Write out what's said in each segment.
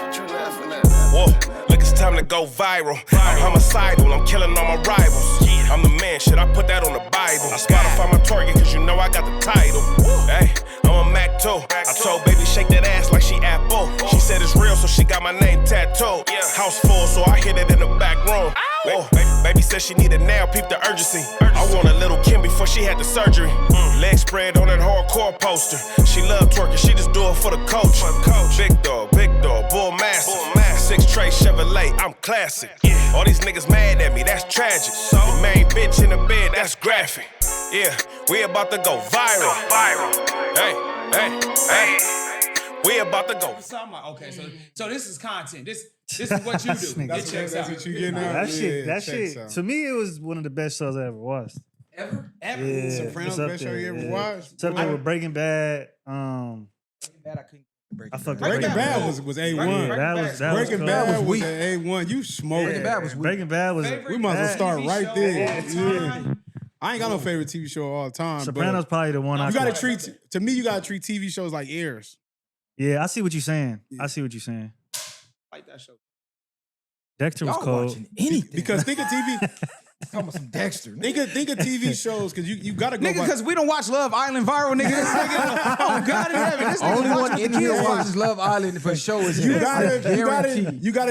Whoa, look, it's time to go viral. I'm homicidal, I'm killing all my rivals. I'm the man, shit, I put that on the Bible. I Spotify my target, cause you know I got the title. Hey, I'm a Mac 2. I told baby shake that ass like she Apple. She said it's real, so she got my name tattooed. House full, so I hit it in the back room. Whoa, baby said she needed now, peep the urgency. I want a little Kim before she had the surgery. Leg spread on that hardcore poster. She love twerking, she just do it for the coach. Big dog, bull massive. 6 tray Chevrolet, I'm classic. All these niggas mad at me, that's tragic. The main bitch in the bed, that's graphic. Yeah, we about to go viral. Hey. We about to go. Okay, so this is content. This is what you do. That's what you get now. That shit. To me, it was one of the best shows I ever watched. Ever? Yeah, Sopranos, best show you ever watched. It's up there with Breaking Bad. Breaking Bad was A1. Yeah, Breaking Bad was A1. You smoked. Breaking Bad was. We might as well start right there. Yeah. I ain't got no favorite TV show all the time. Sopranos probably the one. You gotta treat TV shows like heirs. Yeah, I see what you're saying. I see what you're saying. Like that show. Dexter was cold. Anything. Because think of TV. Talking about some Dexter. Think of TV shows because you gotta go. Nigga, because we don't watch Love Island viral, nigga. This nigga, oh God in heaven, this Only nigga one in here watches Love Island for sure is you gotta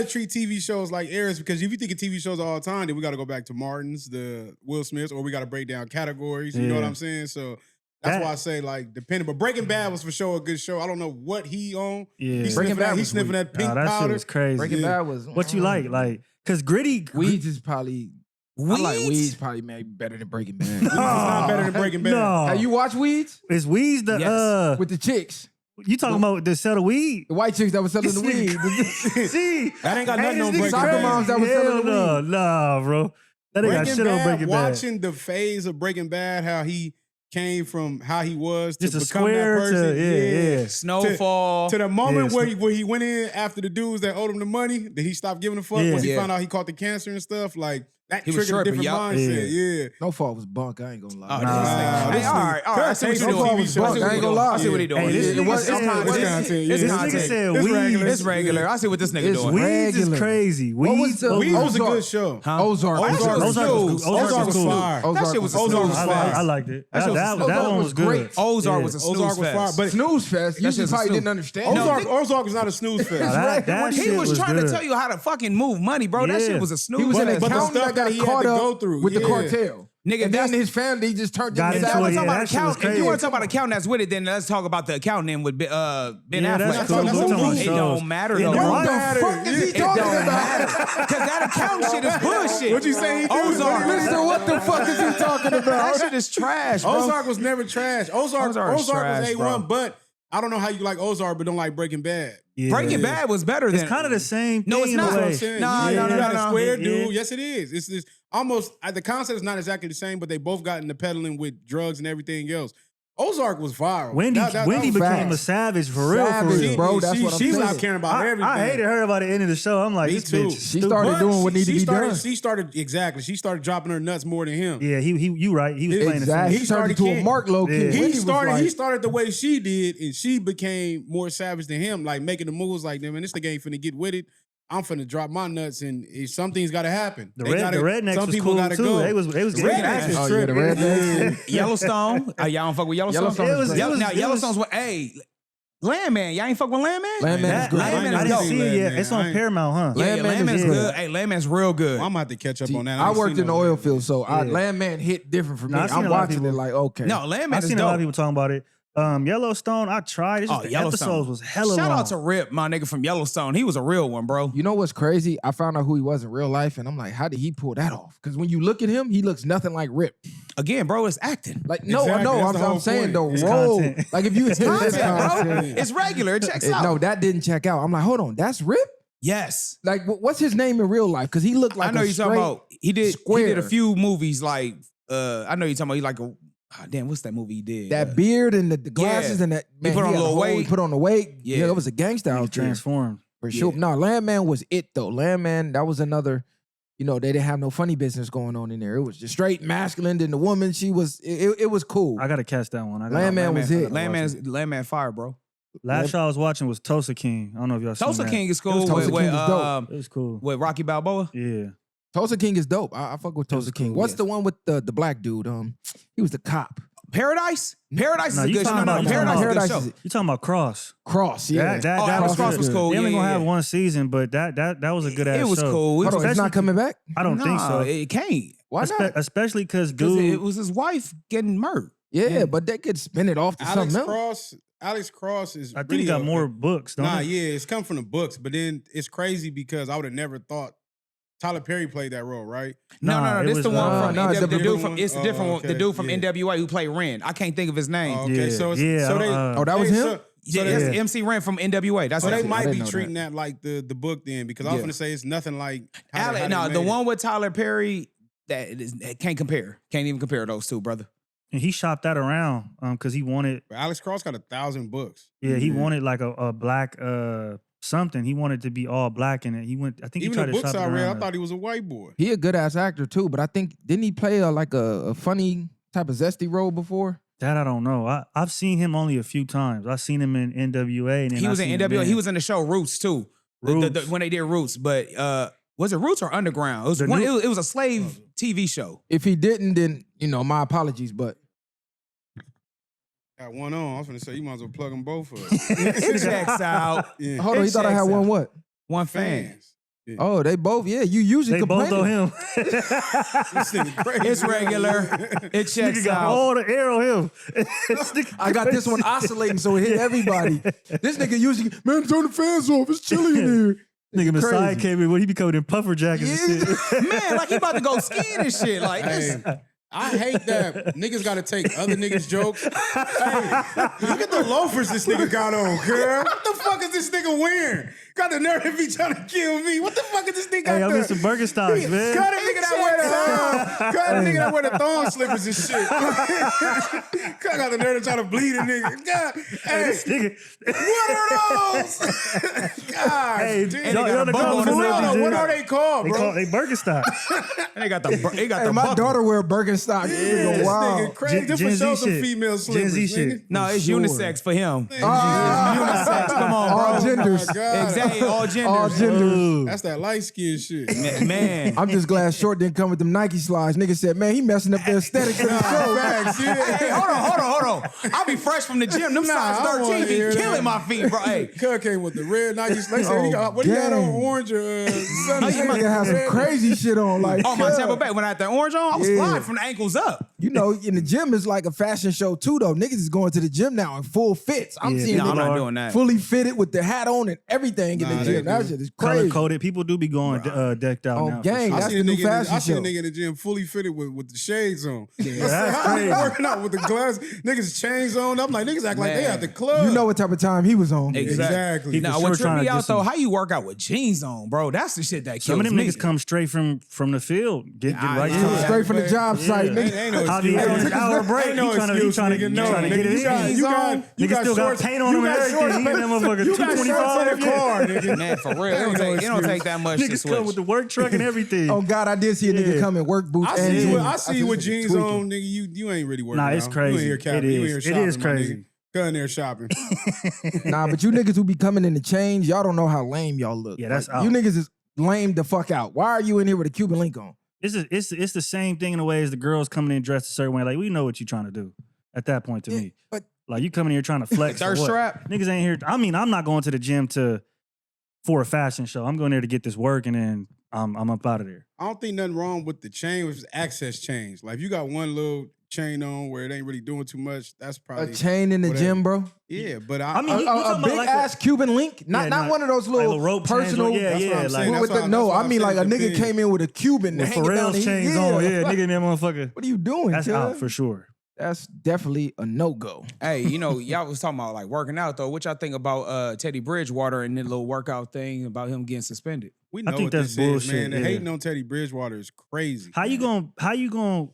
treat TV shows like heirs because if you think of TV shows all the time, then we gotta go back to Martin's, the Will Smiths, or we gotta break down categories. You know what I'm saying? So that's why I say like depending. But Breaking Bad was for sure a good show. I don't know what he on. Yeah, he's sniffing that pink that powder. Shit was crazy. Breaking Bad was. What you like, cause Gritty. Weeds is probably. I like Weeds probably maybe better than Breaking Bad. Weeds is not better than Breaking Bad. No. Have you watched Weeds? Is Weeds the with the chicks? You talking about the sell the weed? The white chicks that was selling the weed. See, that ain't got nothing on Breaking Soccer Bad. moms that was selling the weed. Nah, bro. That ain't got shit on Breaking Bad. Watching the phase of Breaking Bad, how he came from how he was to just become a square that person. yeah. Snowfall. To the moment where he went in after the dudes that owed him the money, that he stopped giving a fuck once he found out he caught the cancer and stuff. Like that triggered a different mindset. Yeah. Snowfall was bunk. I ain't gonna lie. All right. I see what you doing. I ain't gonna lie. I see what he doing. This nigga said weed. It's regular. I see what this nigga doing. Weeds is crazy. Weeds was a good show. Ozark was fire. That shit was fire. I liked it. That one was good. Ozark was a snooze fest. But snooze fest. You just probably didn't understand. Ozark was not a snooze fest. He was trying to tell you how to fucking move money, bro. That shit was a snooze. He was an fest. accountant that got caught up with the cartel. Nigga, and then his family just turned into that. If you want to talk about accountant that's with it, then let's talk about the accountant with Ben Affleck. Cool. It don't matter though. What the fuck is he talking about? Because that accountant shit is bullshit. What you say? Ozark. Mister, what the fuck is he talking about? That shit is trash, bro. Ozark was never trash. Ozark was A1, bro. but I don't know how you like Ozark but don't like Breaking Bad. Yeah. Breaking Bad was better than. It's kind of the same thing. No, it's not. No. You got a square dude. Yes, it is. It's almost the concept is not exactly the same, but they both got into peddling with drugs and everything else. Ozark was viral. Wendy became a savage for real, bro. That's what I'm saying. She's not caring about everything. I hated her by the end of the show. I'm like, Me this too. bitch. She started doing what needed to be done. She started dropping her nuts more than him. Yeah, you right. He was playing exactly. the He started to a Mark low kid. Yeah. He started the way she did, and she became more savage than him, like making the moves like, man, this nigga ain't finna get with it. I'm finna drop my nuts, and something's gotta happen. The rednecks some was people cool gotta too. go. They was getting Rednecks is tripping. The rednecks. Yellowstone. Y'all don't fuck with Yellowstone? Now, Yellowstone's what? Hey, Landman. Y'all ain't fuck with Landman? Landman is good. I didn't see it yet. It's on Paramount, huh? Yeah, Landman's good. Hey, Landman's real good. I'm gonna have to catch up on that. I worked in the oil field, so Landman hit different for me. I'm watching it like, okay. No, Landman I've is seen dope. a lot of people talking about it. Yellowstone, I tried. It's just the episodes was hella long. Shout out to Rip, my nigga from Yellowstone. He was a real one, bro. You know what's crazy? I found out who he was in real life, and I'm like, how did he pull that off? Because when you look at him, he looks nothing like Rip. Again, bro, it's acting. Like, no, Exactly, no, that's the I'm whole saying point. the role. Content. Like, if you It's content, bro. It's regular. It checks out. No, that didn't check out. I'm like, hold on, that's Rip? Yes. Like, what's his name in real life? Because he looked like I know you're talking about. He did a square. few movies like, I know you're talking about, he like a, damn, what's that movie he did? that beard and the glasses and that. Man, put on a had little whole- weight. He put on the weight. Yeah. Yeah, it was a gangster out there. Transformed. For sure. No, Landman was it, though. Landman, that was another, they didn't have no funny business going on in there. It was just straight masculine. Then the woman, she was, it was cool. I gotta catch that one. Landman was it. Landman fire, bro. Last show I was watching was Tulsa King. I don't know if y'all seen Tulsa that. King is cool. Tulsa King is dope. It was cool. With Rocky Balboa. Yeah. Tulsa King is dope. I fuck with Tulsa King. cool, What's yes. the one with the black dude? He was the cop. Paradise? Paradise No, is a you good show. talking No, about- you Paradise is a Paradise good is show. You talking about Cross? Cross, yeah. That Alex Cross was good. cool. They only Yeah, gonna yeah, have yeah. one season, but that was a good ass show. It was cool. Hold on, it's not coming back? I don't think so. It can't. Why not? Especially because Because dude, it was his wife getting murdered. Yeah, but they could spin it off to Alex something else. Cross is. I think really he got more books. Don't Nah, he? yeah, it's come from the books, but then it's crazy because I would have never thought Tyler Perry played that role, right? No. it This was, the one from no, the the dude from. It's the Oh, different one. The okay, dude from yeah. NWA who played Ren. I can't think of his name. Oh, okay, Yeah, so it's, yeah, so they. Oh, that was they- him? So, Yeah, they- that's MC Ren from NWA. That's so what they I might didn't be know treating that like the book then, because I was Yeah. gonna say it's nothing like. how they No, the made it. one with Tyler Perry that can't compare. Can't even compare those two, brother. And he shopped that around because he wanted. But Alex Cross got 1,000 books. Yeah, he wanted like a black something. He wanted to be all black in it. He went. I think Even he tried the to books shop I it read, around. I thought he was a white boy. He a good ass actor too, but I think didn't he play like a funny type of zesty role before? That I don't know. I've seen him only a few times. I've seen him in NWA. And then He was I in seen him NWA. He was in the show Roots too. Roots. When they did Roots, but was it Roots or Underground? It was The one. new- It was a slave TV show. If he didn't, then my apologies, but Got one on. I was gonna say you might as well plug them both up. It checks out. Yeah. hold on, he thought I had checks one out. what? One fan. Fans. Oh, they both, yeah. You usually They both complain. on him. This nigga crazy. It's regular. It checks Nigga got out. all the air on him. This nigga I got this one oscillating so it hit everybody. This nigga usually, man, turn the fans off. It's chilly in here. Nigga Messiah Crazy. came in when he be covered in puffer jackets and shit. Man, like he about to go skiing and shit. Like this. Hey, I hate that niggas got to take other niggas' jokes. Hey, look at the loafers this nigga got on, girl. What the fuck is this nigga wearing? Got the nerve to be trying to kill me. What the fuck is this nigga Hey, got I'm in some Birkenstocks, man. Cut a nigga that wear the cut a nigga that wear the thong slippers and shit. Cut got the nerve to try to bleed a nigga. God, hey, This nigga. what are those? God, Hey, dude. y'all the bubble girls on who his wear nose. these What shit. are they called, They bro? call they Birkenstock. They got the. They got Hey, the. my buckle. daughter wear Birkenstock. Yeah, this Wow. nigga crazy. Just Gen for Z show some shit. female Gen slippers, Z nigga. shit. No, it's Sure. unisex for him. Ah, Unisex. Come on, bro. all genders. Oh, God. Exactly. All genders. All genders. Ooh. That's that light skin shit. Man. I'm just glad Short didn't come with them Nike slides. Nigga said, man, he messing up the aesthetic of the show. Facts, yeah. Hey, hold on. I be fresh from the gym. Them Nah, size I don't 13 wanna be hear killing that. my feet, bro. Hey. Cuz came with the red Nike. They said he got, what he got on? gang. Orange or This something? nigga has some crazy shit on. Like, Oh, my cuz, Tampa Bay. When I had the orange on, I was Yeah. flying from the ankles up. you know, in the gym is like a fashion show too, though. Niggas is going to the gym now in full fits. I'm Yeah, seeing No, I'm niggas not doing that. fully fitted with the hat on and everything in Nah, the they gym. That do. shit is Color crazy. coded. People do be going decked out Oh, now. for gang, sure. that's the new fashion I seen a show. nigga in the gym fully fitted with the shades on. I said, that's how you crazy. working out with the glass? Niggas chains on. I'm like, niggas act like they Man. at the club. You know what type of time he was on. Exactly. He Now, for what sure tripped trying me to out get though, some- how you work out with jeans on, bro? That's the shit that kills Some of them me. niggas come straight from the field. Get right yeah. to it. Straight from the job site, Yeah. nigga. Ain't no Javier excuse. on his hour break. Ain't no He tryna- excuse, he tryna- nigga. he No, tryna get nigga, it you in. got, you got, you Nigga got still got shorts, paint on you him and got everything. shorts, He in that motherfucker you got shorts 225, in the yeah. car, nigga. Man, for real. It Ain't don't, no take, it don't excuse. take that much to Niggas switch. come with the work truck and everything. Oh God, I did see a nigga Yeah. come in work boots I and see you. jeans. I see you with said, jeans tweaking. on, nigga. You ain't really working Nah, out. it's You crazy. ain't here It capping. You ain't is. here It shopping, is my crazy. nigga. Go in there shopping. Nah, but you niggas who be coming in to change, y'all don't know how lame y'all look. Yeah, that's Like, out. you niggas is lame the fuck out. Why are you in here with a Cuban link on? It's the same thing in a way as the girls coming in dressed a certain way. Like, we know what you're trying to do at that point to Yeah, me. but- Like, you coming here trying to flex. Thirst or what? trap? Niggas ain't here. I mean, I'm not going to the gym for a fashion show. I'm going there to get this work and then I'm up out of there. I don't think nothing wrong with the chain, which is access chains. Like if you got one little chain on where it ain't really doing too much, that's A probably chain in the whatever. gym, bro. Yeah, but I mean, A, you talking a about big like ass Cuban link, not Yeah, not not- one of those like little little rope chains, personal. yeah, That's what I'm yeah, saying. like with That's the, why- no, that's why I mean I'm like a saying nigga depends. came in with a Cuban with hanging down Pharrell's the chains yeah. on. Yeah, nigga in that motherfucker. What are you doing? That's cuz? out for sure. That's definitely a no go. Hey, you know, y'all was talking about like working out though. What y'all think about Teddy Bridgewater and the little workout thing about him getting suspended? we know think what that's this is, bullshit, man. The yeah. hating on Teddy Bridgewater is crazy. How you gonna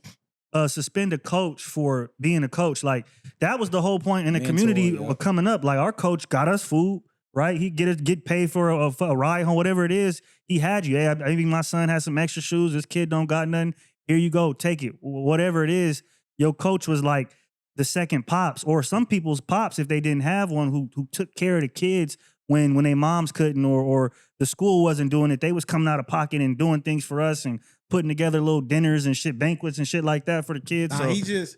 suspend a coach for being a coach? Like, that was the whole point in the Mentor, community yeah. coming up. Like, our coach got us food, right? He get paid for a ride home, whatever it is. He had you. Hey, maybe my son has some extra shoes. This kid don't got nothing. Here you go, take it. Whatever it is. Your coach was like, the second pops, or some people's pops, if they didn't have one, who took care of the kids when their moms couldn't, or the school wasn't doing it. They was coming out of pocket and doing things for us and putting together little dinners and shit, banquets and shit like that for the kids. So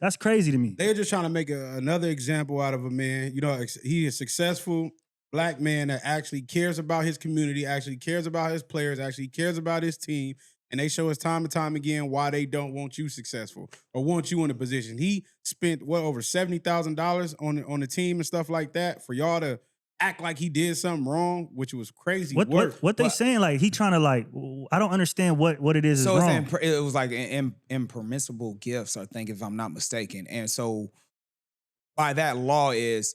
that's crazy to me. They're just trying to make another example out of a man. You know, he is successful black man that actually cares about his community, actually cares about his players, actually cares about his team. And they show us time and time again why they don't want you successful or want you in a position. He spent, over $70,000 on the team and stuff like that for y'all to act like he did something wrong, which was crazy work. What they saying? Like, he trying to, like, I don't understand what it is so wrong. It was like impermissible gifts, I think, if I'm not mistaken. And so by that law is,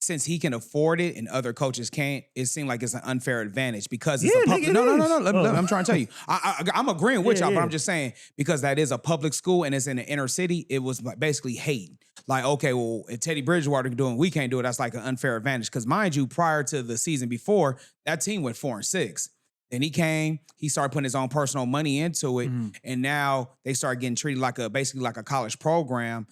since he can afford it and other coaches can't, it seemed like it's an unfair advantage because it's a public. No. I'm trying to tell you. I'm agreeing with y'all, but I'm just saying because that is a public school and it's in the inner city, it was basically hating. Like, okay, well, if Teddy Bridgewater can do it and we can't do it, that's like an unfair advantage. Because mind you, prior to the season before, that team went 4-6. Then he came, he started putting his own personal money into it, and now they started getting treated like basically like a college program.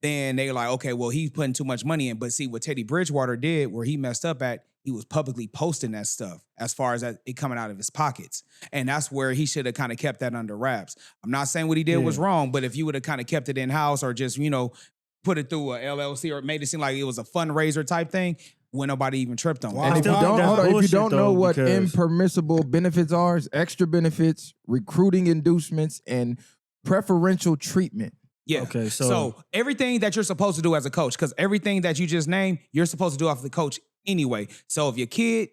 Then they were like, okay, well, he's putting too much money in. But see, what Teddy Bridgewater did, where he messed up at, he was publicly posting that stuff as far as it coming out of his pockets. And that's where he should have kind of kept that under wraps. I'm not saying what he did was wrong, but if you would have kind of kept it in-house or just, put it through a LLC or made it seem like it was a fundraiser type thing, when nobody even tripped on. And if you don't know what impermissible benefits are, it's extra benefits, recruiting inducements, and preferential treatment. Yeah. Okay. So everything that you're supposed to do as a coach, because everything that you just named, you're supposed to do off the coach anyway. So if your kid,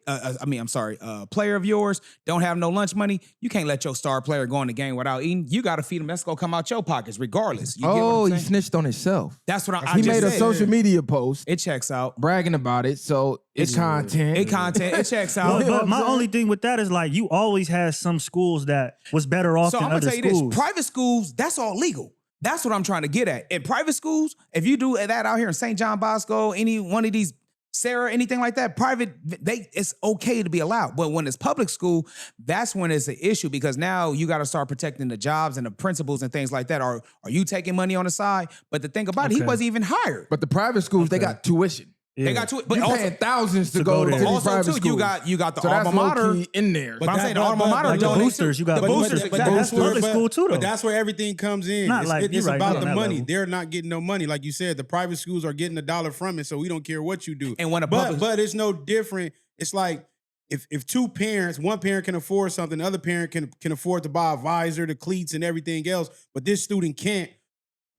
player of yours don't have no lunch money, you can't let your star player go in the game without eating. You got to feed them. That's going to come out your pockets regardless. You get what I'm saying? He snitched on himself. That's what He made a social media post. It checks out. Bragging about it. So it's content. It checks out. But my only thing with that is, like, you always had some schools that was better off than other schools. So I'm going to tell you this. Private schools, that's all legal. That's what I'm trying to get at. In private schools, if you do that out here in St. John Bosco, any one of these, Sarah, anything like that, private, it's okay to be allowed. But when it's public school, that's when it's an issue because now you got to start protecting the jobs and the principals and things like that. Are you taking money on the side? But the thing about it, he wasn't even hired. But the private schools, they got tuition. Yeah. They got to it, but you're paying thousands to go to these private schools. You got the alma mater in there. But I'm saying the alma mater, like the boosters. You got the boosters. That's public school too, though. But that's where everything comes in. It's about the money. They're not getting no money, like you said. The private schools are getting $1 from it, so we don't care what you do. And when but it's no different. It's like if two parents, one parent can afford something, the other parent can afford to buy a visor, the cleats, and everything else, but this student can't.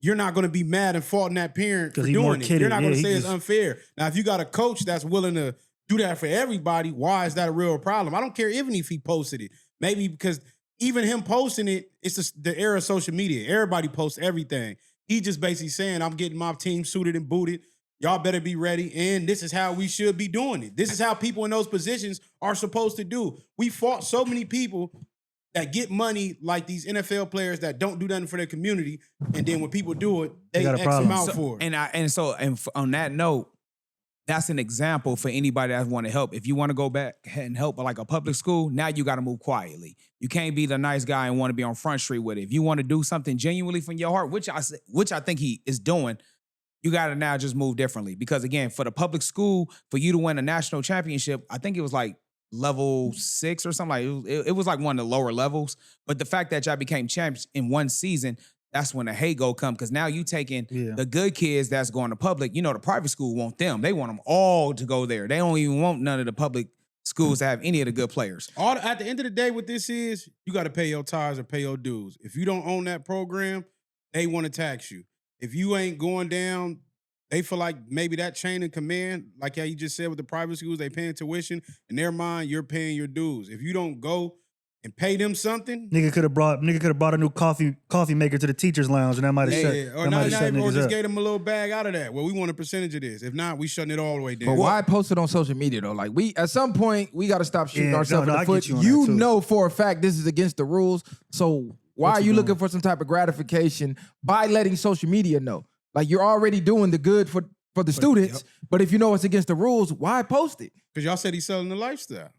You're not going to be mad and faulting that parent for doing it. You're not going to say it's unfair. Now, if you got a coach that's willing to do that for everybody, why is that a real problem? I don't care even if he posted it. Maybe because even him posting it, it's just the era of social media. Everybody posts everything. He just basically saying, I'm getting my team suited and booted. Y'all better be ready. And this is how we should be doing it. This is how people in those positions are supposed to do. We fought so many people that get money like these NFL players that don't do nothing for their community, and then when people do it, they X them out for it. And on that note, that's an example for anybody that want to help. If you want to go back and help like a public school, now you got to move quietly. You can't be the nice guy and want to be on Front Street with it. If you want to do something genuinely from your heart, which I think he is doing, you got to now just move differently. Because again, for the public school, for you to win a national championship, I think it was like level 6 or something. Like it was like one of the lower levels. But the fact that y'all became champs in one season, that's when the hate go come. Because now you taking the good kids that's going to public. The private school want them. They want them all to go there. They don't even want none of the public schools to have any of the good players. At the end of the day, what this is, you got to pay your tithes or pay your dues. If you don't own that program, they want to tax you. If you ain't going down, they feel like maybe that chain of command, like how you just said with the private schools, they paying tuition. In their mind, you're paying your dues. If you don't go and pay them something, nigga could have brought a new coffee maker to the teachers' lounge, and that might have shut. Or just gave them a little bag out of that. Well, we want a percentage of this. If not, we shutting it all the way down. But why post it on social media though? Like at some point we got to stop shooting ourselves in the foot. You know for a fact this is against the rules. So why are you looking for some type of gratification by letting social media know? Like you're already doing the good for the students, but if you know it's against the rules, why post it? Because y'all said he's selling the lifestyle.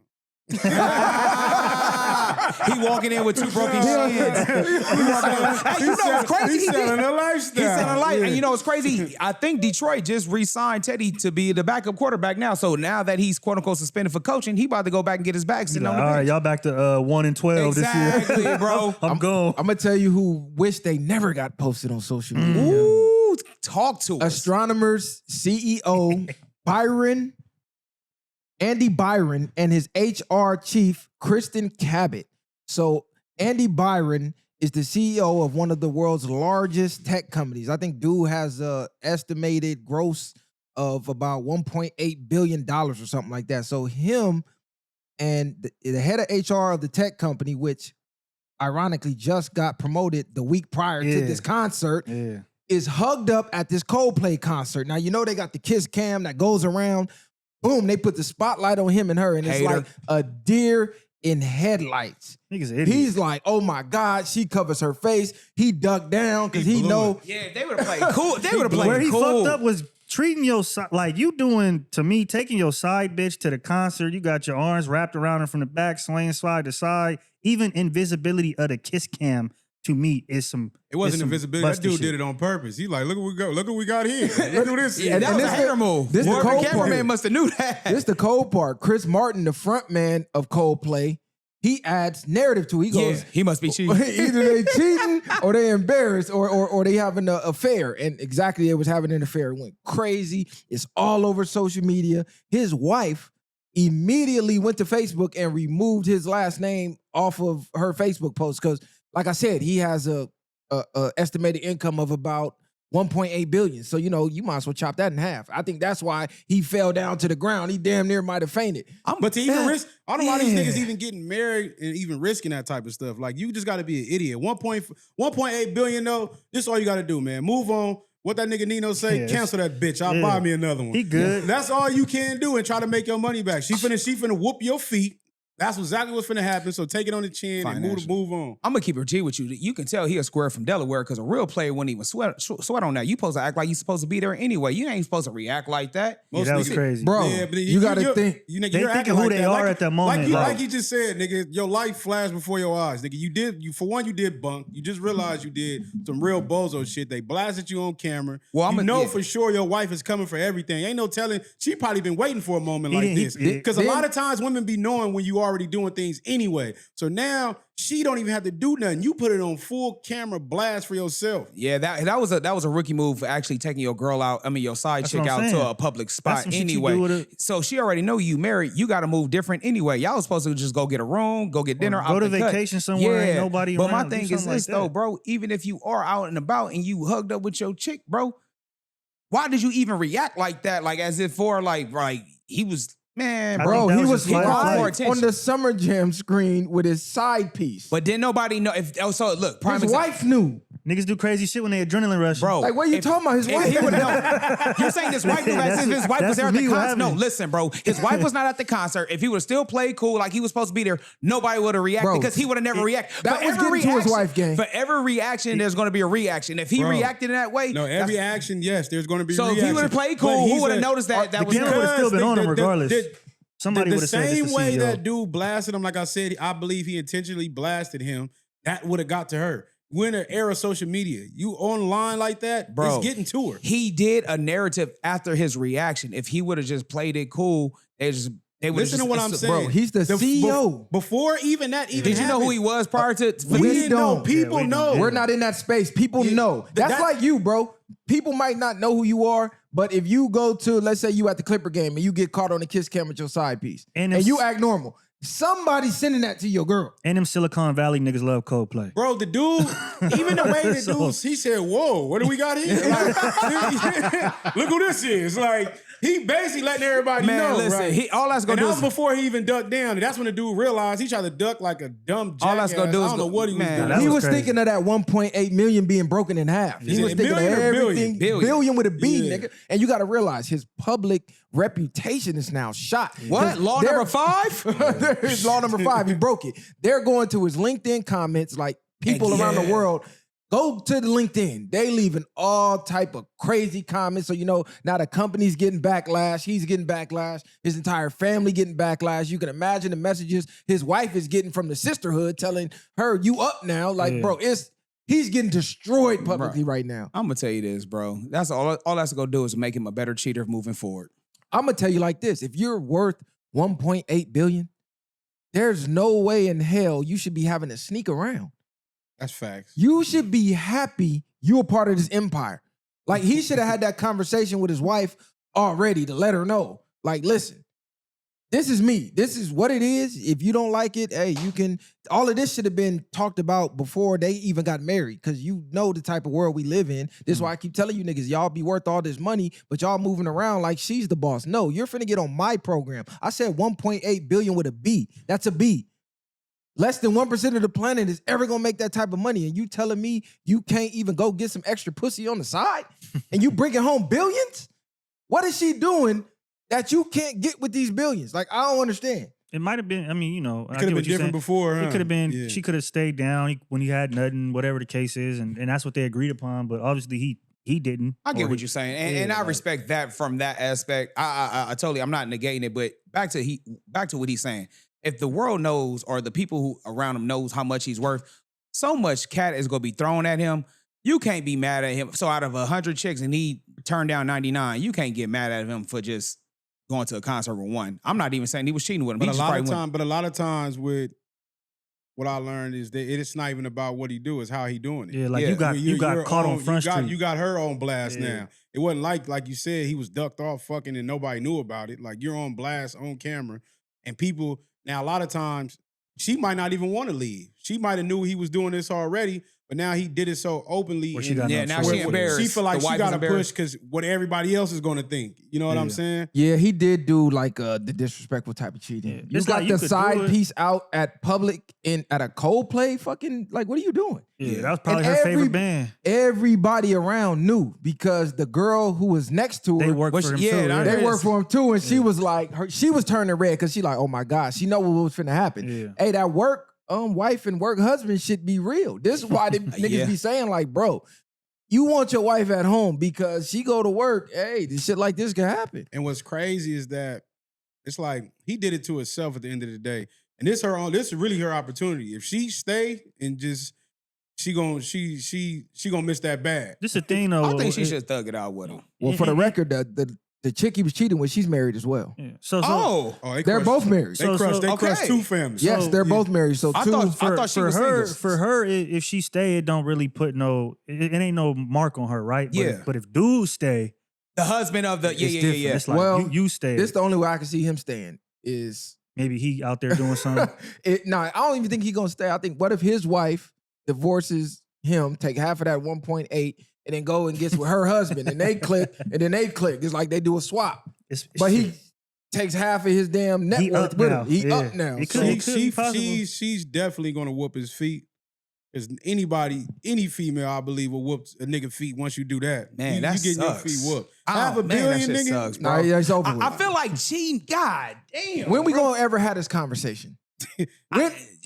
He walking in with 2 broken shins. Hey, you know what's crazy? He's selling a lifestyle. He's selling a life. And you know what's crazy? I think Detroit just re-signed Teddy to be the backup quarterback now. So now that he's quote unquote suspended for coaching, he about to go back and get his back sitting on the All bench. right, y'all back to 1-12 this year. Exactly, bro. I'm gone. I'm gonna tell you who wish they never got posted on social media. Ooh, talk to us. Astronomers CEO Andy Byron, and his HR chief, Kristen Cabot. So Andy Byron is the CEO of one of the world's largest tech companies. I think dude has a estimated gross of about $1.8 billion or something like that. So him and the head of HR of the tech company, which ironically just got promoted the week prior to this concert, is hugged up at this Coldplay concert. Now, you know they got the kiss cam that goes around. Boom, they put the spotlight on him and her, and it's like a deer in headlights. Nigga's an idiot. He's like, oh my God, she covers her face. He ducked down because he know. Yeah, they would have played cool. They would have played Where he cool. fucked up was treating your side, like you doing to me, taking your side bitch to the concert. You got your arms wrapped around her from the back, swaying side to side. Even invisibility of the kiss cam to me is some. It wasn't some invisibility. That busty dude shit. did it on purpose. He like, look what we got here. Look at this. Yeah, that was a hater move. This the Whoever cold cameraman part. must have knew that. This the cold part. Chris Martin, the front man of Coldplay, he adds narrative to it. He goes, he must be cheating. either they cheating or they embarrassed or they having an affair. And exactly, it was having an affair. It went crazy. It's all over social media. His wife immediately went to Facebook and removed his last name off of her Facebook post because, like I said, he has a estimated income of about 1.8 billion. So, you know, you might as well chop that in half. I think that's why he fell down to the ground. He damn near might have fainted. But to even risk, I don't know why these niggas even getting married and even risking that type of stuff. Like, you just got to be an idiot. 1.8 billion though, this is all you got to do, man. Move on. What that nigga Nino say? Yes. Cancel that bitch. I'll buy me another one. He good. That's all you can do and try to make your money back. She finna whoop your feet. That's exactly what's finna happen. So take it on the chin and move on. I'm gonna keep it G with you. You can tell he a square from Delaware because a real player wouldn't even sweat on that. You supposed to act like you supposed to be there anyway. You ain't supposed to react like that. Yeah, that was crazy. Bro, Yeah, but you got to think. You nigga, They you're thinking acting who like they that. are at that moment, Like you just said, nigga, your life flashed before your eyes. Nigga, you did bunk. You just realized you did some real bozo shit. They blasted you on camera. Well, you know for sure your wife is coming for everything. Ain't no telling. She probably been waiting for a moment like this. Because a lot of times women be knowing when you already doing things anyway. So now she don't even have to do nothing. You put it on full camera blast for yourself. Yeah, that was a rookie move for actually taking your girl out. I mean, your side That's chick what I'm out saying. to a public That's spot some shit you do anyway. with it. So she already know you married. You got to move different anyway. Y'all was supposed to just go get a room, go get dinner, go out to the cut. vacation somewhere, ain't nobody But my around. Do thing is something this like though, that. bro. Even if you are out and about and you hugged up with your chick, bro, why did you even react like that? Like as if for like he was. Man, I Bro, think that he was was just life live flight. on the Summer Jam screen with his side piece. But didn't nobody know if so look, prime His example. wife knew. Niggas do crazy shit when they adrenaline rush. Bro, Like, what are you talking about? His wife? He would know. You're saying this wife knew as if his wife was that's there at what the me, what concert. No, happened? listen, bro. His wife was not at the concert. If he would have still played cool like he was supposed to be there, nobody would have reacted Bro, because he would have never reacted. that was getting to his wife, gang. For every reaction, there's going to be a reaction. If he Bro. reacted in that way, No, every action, yes, there's going to be so reaction. if he would have played But cool, he's who would have a- noticed that the was camera would've still been on him regardless. Somebody the would have said same it's the way CEO. that dude blasted him, like I said, I believe he intentionally blasted him. That would have got to her. We're in an era of social media. You online like that, Bro, it's getting to her. He did a narrative after his reaction. If he would have just played it cool, they would Listen to what I'm saying. Bro, he's the CEO. Before even that even Did you know who he happened, was prior to? We didn't know. don't. People we know. don't. We're not in that space. People know. That's that- like you, bro. People might not know who you are, but if you go to, let's say you at the Clipper game and you get caught on a kiss cam with your side piece And and if- you act normal, somebody's sending that to your girl. And them Silicon Valley niggas love Coldplay. Bro, the dude, even the way the So- dude, he said, whoa, what do we got here? Like, look who this is. Like, he basically letting everybody Man, know, listen, right? all that's gonna And do that is was before he even ducked down. And that's when the dude realized he tried to duck like a dumb jackass. All that's gonna do is I don't know what he was man, doing. that He was was crazy. thinking of that 1.8 million being broken in half. He Is was it thinking of million or everything. billion? Billion with a B, Yeah. nigga. And you got to realize his public reputation is now shot. What? Law They're- number 5? There's law number 5. He broke it. They're going to his LinkedIn comments like people around the world Go to the LinkedIn. They leaving all type of crazy comments. So, now the company's getting backlash. He's getting backlash. His entire family getting backlash. You can imagine the messages his wife is getting from the sisterhood telling her, you up now. Like, bro, he's getting destroyed publicly right now. I'm going to tell you this, bro. That's all that's going to do is make him a better cheater moving forward. I'm going to tell you like this. If you're worth $1.8 billion, there's no way in hell you should be having to sneak around. That's facts. You should be happy you're a part of this empire. Like, he should have had that conversation with his wife already to let her know. Like, listen, this is me. This is what it is. If you don't like it, hey, you can. All of this should have been talked about before they even got married, because you know the type of world we live in. This is why I keep telling you niggas, y'all be worth all this money, but y'all moving around like she's the boss. No, you're finna get on my program. I said 1.8 billion with a B. That's a B. Less than 1% of the planet is ever gonna make that type of money. And you telling me you can't even go get some extra pussy on the side? And you bringing home billions? What is she doing that you can't get with these billions? Like, I don't understand. It might have been, I mean, it could have been different before. It could have been, she could have stayed down when he had nothing, whatever the case is. And that's what they agreed upon. But obviously he didn't. I get what you're saying. And I respect that from that aspect. I totally, I'm not negating it, but back to what he's saying. If the world knows, or the people who around him knows how much he's worth, so much cat is going to be thrown at him. You can't be mad at him. So out of 100 chicks and he turned down 99, you can't get mad at him for just going to a concert with one. I'm not even saying he was cheating with him. But a lot of times with what I learned is that it's not even about what he do, it's how he doing it. Yeah, like you got caught on Front Street. You got her on blast now. It wasn't like you said, he was ducked off fucking and nobody knew about it. Like, you're on blast, on camera, and people. Now, a lot of times, she might not even want to leave. She might have knew he was doing this already, but now he did it so openly. Now she embarrassed. She feel like she got to push because what everybody else is going to think. You know what I'm saying? Yeah, he did do like the disrespectful type of cheating. Yeah. You got the side piece out at public at a Coldplay fucking, like, what are you doing? Yeah, that was probably her favorite band. Everybody around knew, because the girl who was next to her, they worked for him too. They worked for him too, and she was like, she was turning red because she like, oh my God, she know what was finna happen. Yeah. Hey, that work wife and work husband should be real. This is why the niggas be saying like, bro, you want your wife at home because she go to work. Hey, this shit like this can happen. And what's crazy is that it's like he did it to himself at the end of the day, and this is really her opportunity. If she stay and just. She gonna miss that bag. This is the thing though. I think she should thug it out with him. Well, for the record, the chick he was cheating with, she's married as well. Yeah. They're both married. They crushed two families. Yes, they're both married. So I thought she was single. For her, if she stay, it don't really put it ain't no mark on her, right? But if dudes stay, the husband of the yeah. It's like you stay. This the only way I can see him staying is maybe he out there doing something. I don't even think he's gonna stay. I think, what if his wife divorces him, take half of that 1.8, and then go and gets with her husband, and they click, and then they click. It's like they do a swap. But he takes half of his damn net worth with him. He up now. She's definitely gonna whoop his feet. Because any female, I believe, will whoop a nigga feet once you do that. Man, you get your feet whooped. $500 million, that nigga. sucks, bro. Nah, it's over with. I feel like cheating. God damn. When we gonna ever have this conversation?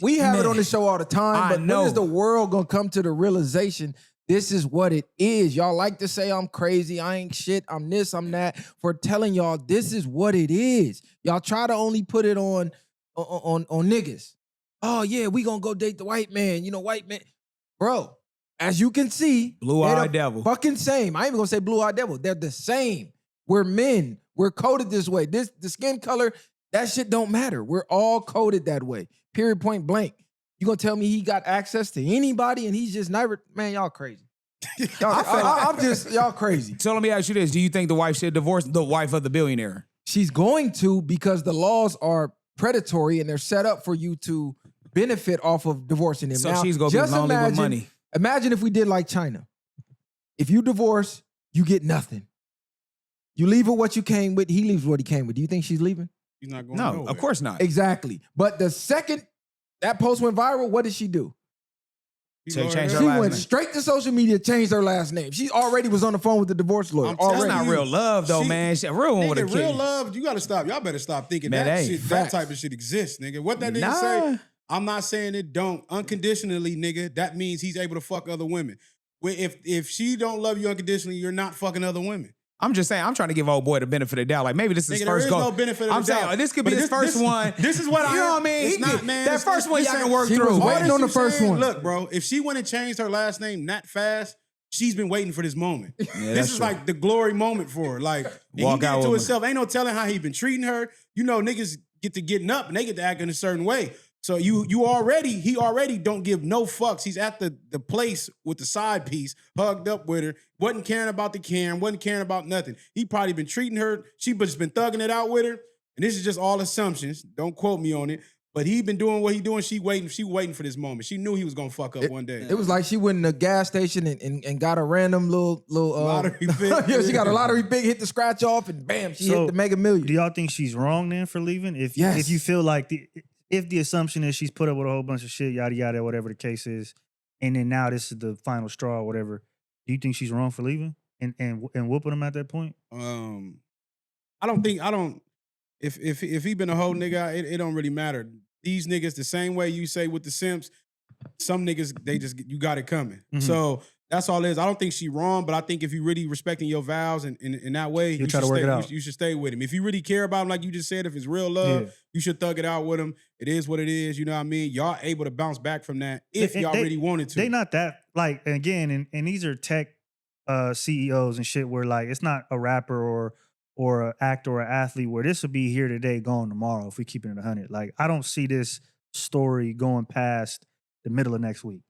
We have it on the show all the time, but when is the world gonna come to the realization this is what it is? Y'all like to say I'm crazy, I ain't shit, I'm this, I'm that, for telling y'all this is what it is. Y'all try to only put it on niggas. Oh yeah, we gonna go date the white man. White man, bro. As you can see, blue-eyed devil, fucking same. I ain't even gonna say blue-eyed devil. They're the same. We're men. We're coded this way. The skin color. That shit don't matter. We're all coded that way. Period, point blank. You gonna tell me he got access to anybody and he's just never, man, y'all crazy. Y'all crazy. So let me ask you this. Do you think the wife should divorce the wife of the billionaire? She's going to, because the laws are predatory and they're set up for you to benefit off of divorcing him. So now, she's gonna be lonely with money. Imagine if we did like China. If you divorce, you get nothing. You leave with what you came with, he leaves what he came with. Do you think she's leaving? He's not going No, of course not. Exactly. But the second that post went viral, what did she do? She went straight to social media, changed her last name. She already was on the phone with the divorce lawyer. That's not real love, though, man. Real one with a kid. Real love, you got to stop. Y'all better stop thinking that type of shit exists, nigga. What that nigga say? I'm not saying it don't. Unconditionally, nigga, that means he's able to fuck other women. If she don't love you unconditionally, you're not fucking other women. I'm just saying, I'm trying to give old boy the benefit of the doubt. Like maybe this is Nigga, his there first is go. no benefit of I'm the saying doubt. this could be But his first one. This is what you know what I mean. It's He not, could- man. That It's- first one y'all listen, can work she was through. waiting All on this the you first saying, one. Look, bro, if she went and changed her last name that fast, she's been waiting for this moment. that's This is true. like the glory moment for her. Like, and he Walk did out it to with himself. Ain't no telling how he been treating her. You know, niggas get to getting up and they get to act in a certain way. So he already don't give no fucks. He's at the place with the side piece, hugged up with her, wasn't caring about the cam, wasn't caring about nothing. He probably been treating her, she just been thugging it out with her. And this is just all assumptions. Don't quote me on it. But he been doing what he doing. She waiting for this moment. She knew he was gonna fuck up one day. It was like she went in the gas station and got a random little Lottery pick. yeah, she got a lottery pick, hit the scratch off, and bam, she So, hit the Mega Million. Do y'all think she's wrong then for leaving? If you feel like if the assumption is she's put up with a whole bunch of shit, yada yada, whatever the case is, and then now this is the final straw or whatever, do you think she's wrong for leaving and whooping him at that point? I don't. If he been a whole nigga, it don't really matter. These niggas, the same way you say with the simps, some niggas you got it coming. Mhm. So that's all it is. I don't think she wrong, but I think if you really respecting your vows and in that way, You try to work it out. You should stay with him. If you really care about him, like you just said, if it's real love, you should thug it out with him. It is what it is. You know what I mean? Y'all able to bounce back from that if y'all really wanted to. They not that like again, and these are tech CEOs and shit where like it's not a rapper or an actor or an athlete where this will be here today, gone tomorrow if we keep it at 100. Like I don't see this story going past the middle of next week.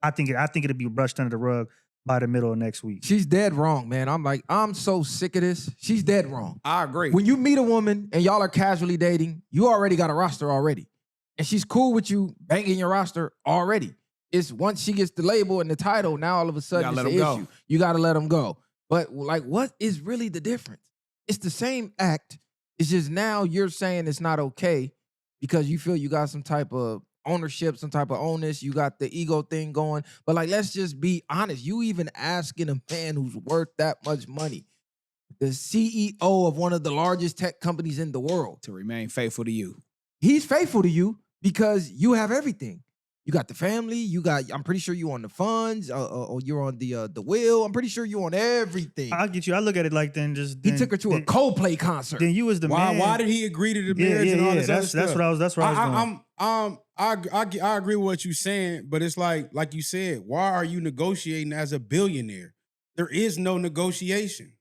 I think it'll be brushed under the rug by the middle of next week. She's dead wrong, man. I'm so sick of this. She's dead wrong. I agree. When you meet a woman and y'all are casually dating, you already got a roster already. And she's cool with you banging your roster already. It's once she gets the label and the title, now all of a sudden it's gotta an let 'em issue. go. You got to let them go. But like, what is really the difference? It's the same act. It's just now you're saying it's not okay because you feel you got some type of ownership, some type of onus. You got the ego thing going. But like, let's just be honest. You even asking a man who's worth that much money, the CEO of one of the largest tech companies in the world, to remain faithful to you. he's faithful to you because you have everything. You got the family. You got. I'm pretty sure you on the funds, or you're on the will. I'm pretty sure you on everything. I get you. I look at it like then He took her to a Coldplay concert. Then you as the man. Why did he agree to the marriage and all this other stuff? That's what I was. That's what I was doing. I agree with what you're saying, but it's like you said, why are you negotiating as a billionaire? There is no negotiation.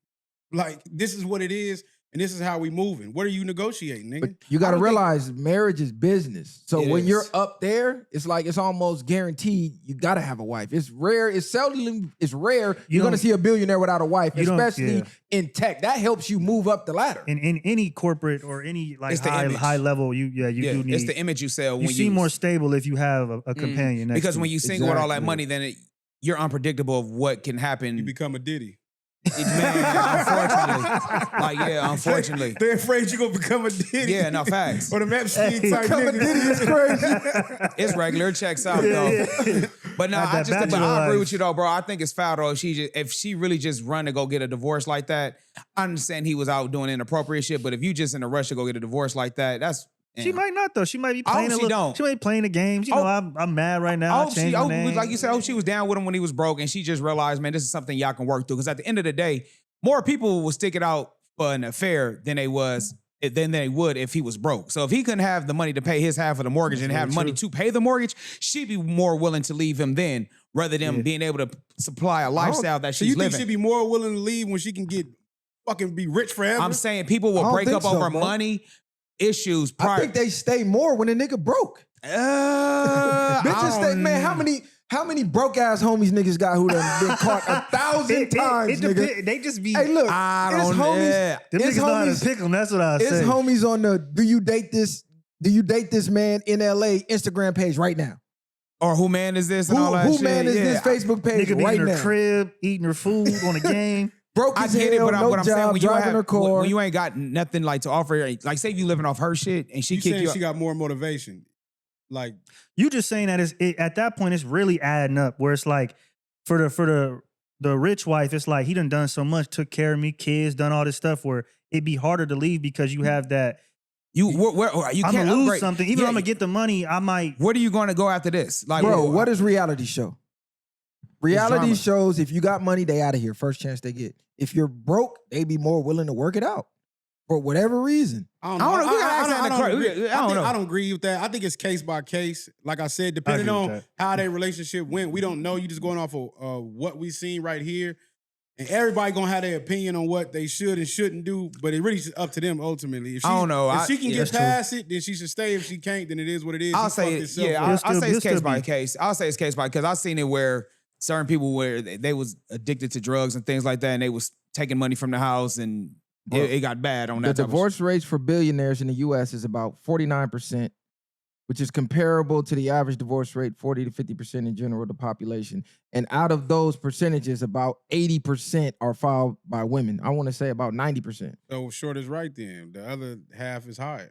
Like, this is what it is, and this is how we moving. What are you negotiating, nigga? But you got to realize marriage is business. So It when is. you're up there, it's like it's almost guaranteed you got to have a wife. It's rare. It's seldom. It's rare. You're going to see a billionaire without a wife, especially in tech. That helps you move up the ladder. In any corporate or any like It's the image. high level, you do need. It's the image you sell when you seem more stable if you have a companion. Next because to when you single with all that Exactly. money, then you're unpredictable of what can happen. You become a Diddy. Man, unfortunately. They're afraid you're gonna become a Diddy. Yeah, no facts. Or the Epstein type Become a nigga. Diddy is crazy. It's regular. It checks out though. But no, Not I that but bachelor I agree life. with you though, bro. I think it's foul though. If she really just run to go get a divorce like that, I understand he was out doing inappropriate shit. But if you just in a rush to go get a divorce like that, that's She might not though. She might be I hope playing. she don't. She might be playing the games. You know, I'm mad right now. I hope Changed my name. like you said, I hope she was down with him when he was broke, and she just realized, man, this is something y'all can work through. Because at the end of the day, more people will stick it out for an affair than they would if he was broke. So if he couldn't have the money to pay his half of the mortgage and have money to pay the mortgage, she'd be more willing to leave him then, rather than being able to supply a lifestyle that So she's you think living. she'd be more willing to leave when she can be rich forever? I'm saying people will I don't break think up so, over bro. money issues prior. I think they stay more when a nigga broke. Bitches stay, man. How many broke ass homies niggas got who done been caught 1,000 times, nigga? They just be. Hey, look, I it's don't homies. yeah. them it's niggas know how to homies- pick them. That's what I was It's saying. homies on the Do you date this man in LA Instagram page right now? Or who man is this and all that Who shit? man is Yeah. this Facebook page Nigga be right in her now? crib, eating her food on a game. Broke I as get it, hell, but no what I'm job, saying, when you, driving her car. when you ain't got nothing like to offer, like say if you living off her shit and she You kick saying you she got more motivation? Like, You just saying that at that point it's really adding up. Where it's like for the rich wife, it's like he done so much, took care of me, kids, done all this stuff. Where it'd be harder to leave because you have that You I'm can't gonna lose upgrade. something. Even Yeah, though I'm gonna get the money, I might. Where are you going to go after this? Like, Bro, what is reality show? Reality drama. shows, if you got money, they out of here. First chance they get. If you're broke, they be more willing to work it out. For whatever reason. I I don't know. We gotta ask that in the crowd. I don't know. I don't agree with that. I think it's case by case. Like I said, depending agree with on that. how their relationship went, we don't know. You just going off of what we seen right here. And everybody gonna have their opinion on what they should and shouldn't do, but it really is up to them ultimately. If I don't know. If she can Yeah, get that's true. past it, then she should stay. If she can't, then it is what it is. I'll He say, fucked himself yeah, up. I'll still- say you'll it's case still by be- case. I'll say it's case by because I've seen it where certain people where they was addicted to drugs and things like that, and they was taking money from the house, and it got bad on The that. type of divorce rates for billionaires in the U.S. is about 49%, which is comparable to the average divorce rate, 40 to 50% in general, the population. And out of those percentages, about 80% are filed by women. I want to say about 90%. So short is right then. The other half is higher.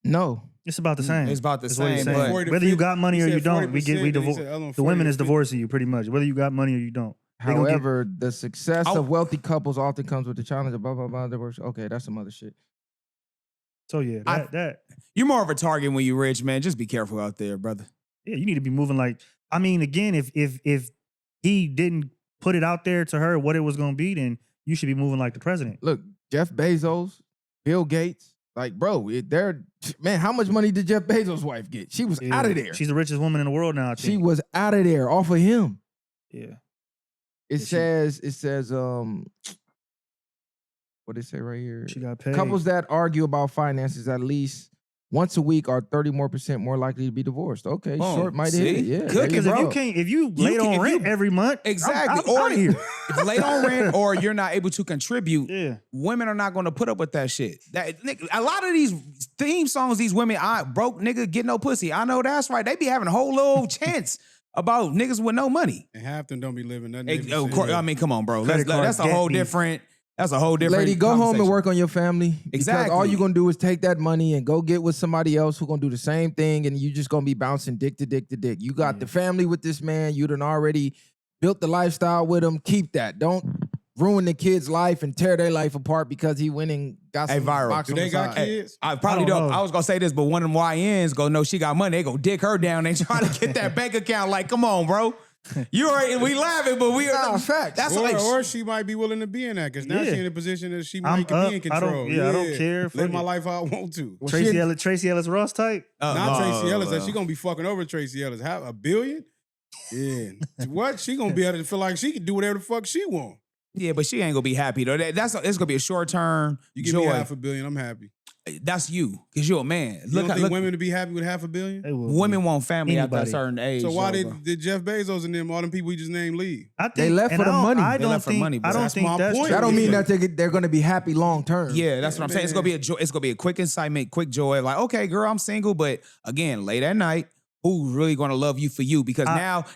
No. It's about the same. It's about the That's what he's same, saying. but 40 to Whether you 50 got money he or you said don't, we 40%, divorce. he said other The 40 women to is 50. divorcing you pretty much. Whether you got money or you don't. They gonna get- However, the success I'll- of wealthy couples often comes with the challenge of blah, blah, blah, divorce. Okay, that's some other shit. so yeah, that you're more of a target when you're rich, man. Just be careful out there, brother. yeah, you need to be moving like. I mean, again, if he didn't put it out there to her what it was gonna be, then you should be moving like the president. Look, Jeff Bezos, Bill Gates, like, bro, man, how much money did Jeff Bezos' wife get? She was Yeah. out of there. She's the richest woman in the world now. I She think. was out of there off of him. Yeah. It Yeah, says, what did it say right here? She got paid. Couples that argue about finances at least once a week are 30% more likely to be divorced. Okay, Boom. short might See? hit it. Yeah, Good, there you Because if go. you can't, if you late can- on if rent you- every month, Exactly. I'm or outta here. if late on rent, or you're not able to contribute. Yeah. Women are not going to put up with that shit. A lot of these theme songs, these women, I broke nigga get no pussy. I know that's right. They be having a whole little chance about niggas with no money. And half them don't be living nothing. they be Of saying. course, I mean, come on, bro. Credit card That's a whole debt be- different. That's a whole different. Lady, go home and conversation. work on your family. Because all Exactly. you're gonna do is take that money and go get with somebody else who gonna do the same thing, and you just gonna be bouncing dick to dick to dick. You got the family with this man. You done already built the lifestyle with him. Keep that. Don't ruin the kid's life and tear their life apart because he went and got Hey, some viral. box Do on they the got side. kids? I probably I don't don't. know. I was gonna say this, but one of them YNs go know she got money. They go dick her down. They trying to get that bank account. Like, come on, bro. You already we laughing, but we are Nah, facts. That's Or, like or she might be willing to be in that because now Yeah. she in a position that she I'm might up. be in I don't- control. yeah, I don't care. Fuck Live my it. life how I want to. Well, Tracy Ellis Ross type. Not Tracy Ellis. That she gonna be fucking over Tracy Ellis. Have $1 billion? Yeah. What? She gonna be able to feel like she can do whatever the fuck she want. Yeah, but she ain't gonna be happy though. It's gonna be a short term You give joy. me $500 million, I'm happy. That's you, cause you're a man. You don't think look, women to be happy with $500 million? They will women be. want family after a Anybody. certain age. So why though, bro. did Jeff Bezos and them, all them people we just named, leave? I think, They left and for the money. I They don't left for think. money, bro. I don't That's think my that's point. true. That don't mean Yeah. that they're gonna be happy long term. Yeah, that's what I'm saying. It's gonna be it's gonna be a quick incitement, quick joy. Like, okay, girl, I'm single, but again, late at night, who's really gonna love you for you? Because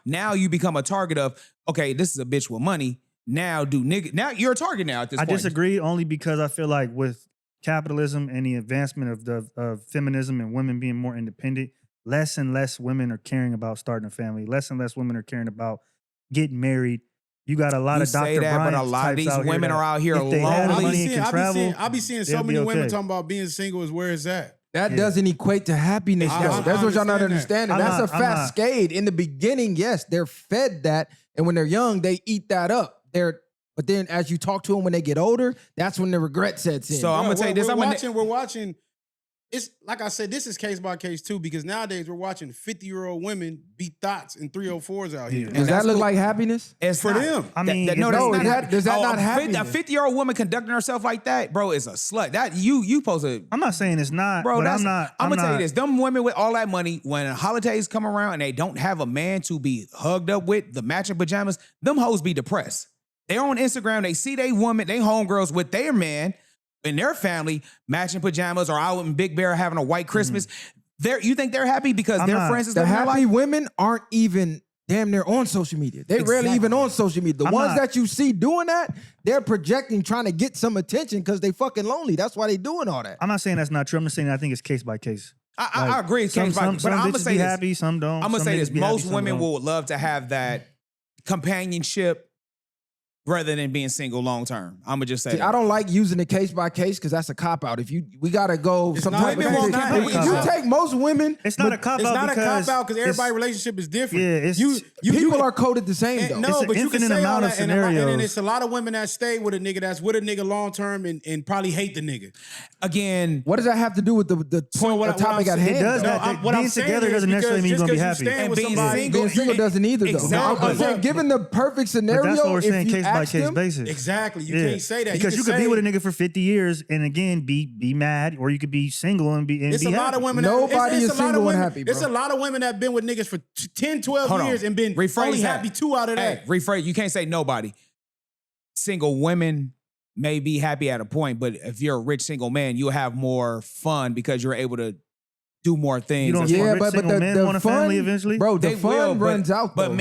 now you become a target of, okay, this is a bitch with money. Now now you're a target now at this I point. disagree only because I feel like with capitalism and the advancement of feminism and women being more independent, less and less women are caring about starting a family. Less and less women are caring about getting married. You got a lot You of say Dr. that, but a Bryant lot of types these out here women that are out here if they had lonely. money and can travel, I be seeing so they'll be many women okay. talking about being single is where it's at. That Yeah. doesn't equate to happiness. I- though. I That's what y'all not understand understanding. that. That's a I'm not- cascade. In the beginning, yes, they're fed that, and when they're young, they eat that up. But then as you talk to them when they get older, that's when the regret sets in. So I'm gonna tell you this. We're watching. It's like I said, this is case by case too, because nowadays we're watching 50-year-old women beat thoughts in 304s out here. Does that look like happiness? It's For not. them. I mean, no, no, that's is not that- does that not a happiness? 50-year-old woman conducting herself like that, bro, is a slut. That you supposed to. I'm not saying it's not, Bro, but that's, I'm not. I'm gonna tell you not- this: them women with all that money, when holidays come around and they don't have a man to be hugged up with, the matching pajamas, them hoes be depressed. They're on Instagram, they see they woman, they homegirls with their man and their family matching pajamas or out in Big Bear having a white Christmas. You think they're happy because I'm their not. friends is The living their happy life? women aren't even damn near on social media. They rarely Exactly. even on social media. The I'm ones not. that you see doing that, they're projecting, trying to get some attention because they fucking lonely. That's why they doing all that. I'm not saying that's not true. I'm just saying I think it's case by case. I agree. It's case by case, but some I'm bitches gonna say be this. happy, some don't. I'm gonna Some say niggas this: be happy, most some women don't. would love to have that companionship rather than being single long term. I'm gonna just say See, I don't like using the case by case because that's a cop out. We gotta go. It's Some not- type of women will case. not If be you cop take most women, It's not but a cop It's out not a because cop out because everybody's it's- relationship is different. Yeah, it's people are coded the same though. No, It's an but you can infinite say all amount of that, and then scenarios. it's a lot of women that stay with a nigga that's with a nigga long term and probably hate the nigga. again. What does that have to do with the point, what the topic I'm at saying- hand? It does though? that. what I'm Being saying together is doesn't necessarily mean because you're gonna be just 'cause you happy. stand And with being somebody- single- Being single doesn't either though. Exactly. I'm saying, given the perfect scenario, But that's what we're if saying, you case by ask case them, basis. Exactly. You Yeah. can't say that. Because you could say, be with a nigga for 50 years and again be mad, or you could be single and be It's a lot happy. of women. Nobody it's is a lot of single and women- happy, bro. It's a lot of women that been with niggas for 10, 12 Hold on. years and been Rephrase only that. happy 2 out of that. Hey, rephrase. You can't say nobody. Single women may be happy at a point, but if you're a rich single man, you'll have more fun because you're able to do more things. You don't That's think Yeah, rich but single men the want a fun, family eventually? bro. The They fun will, but- runs out. But though.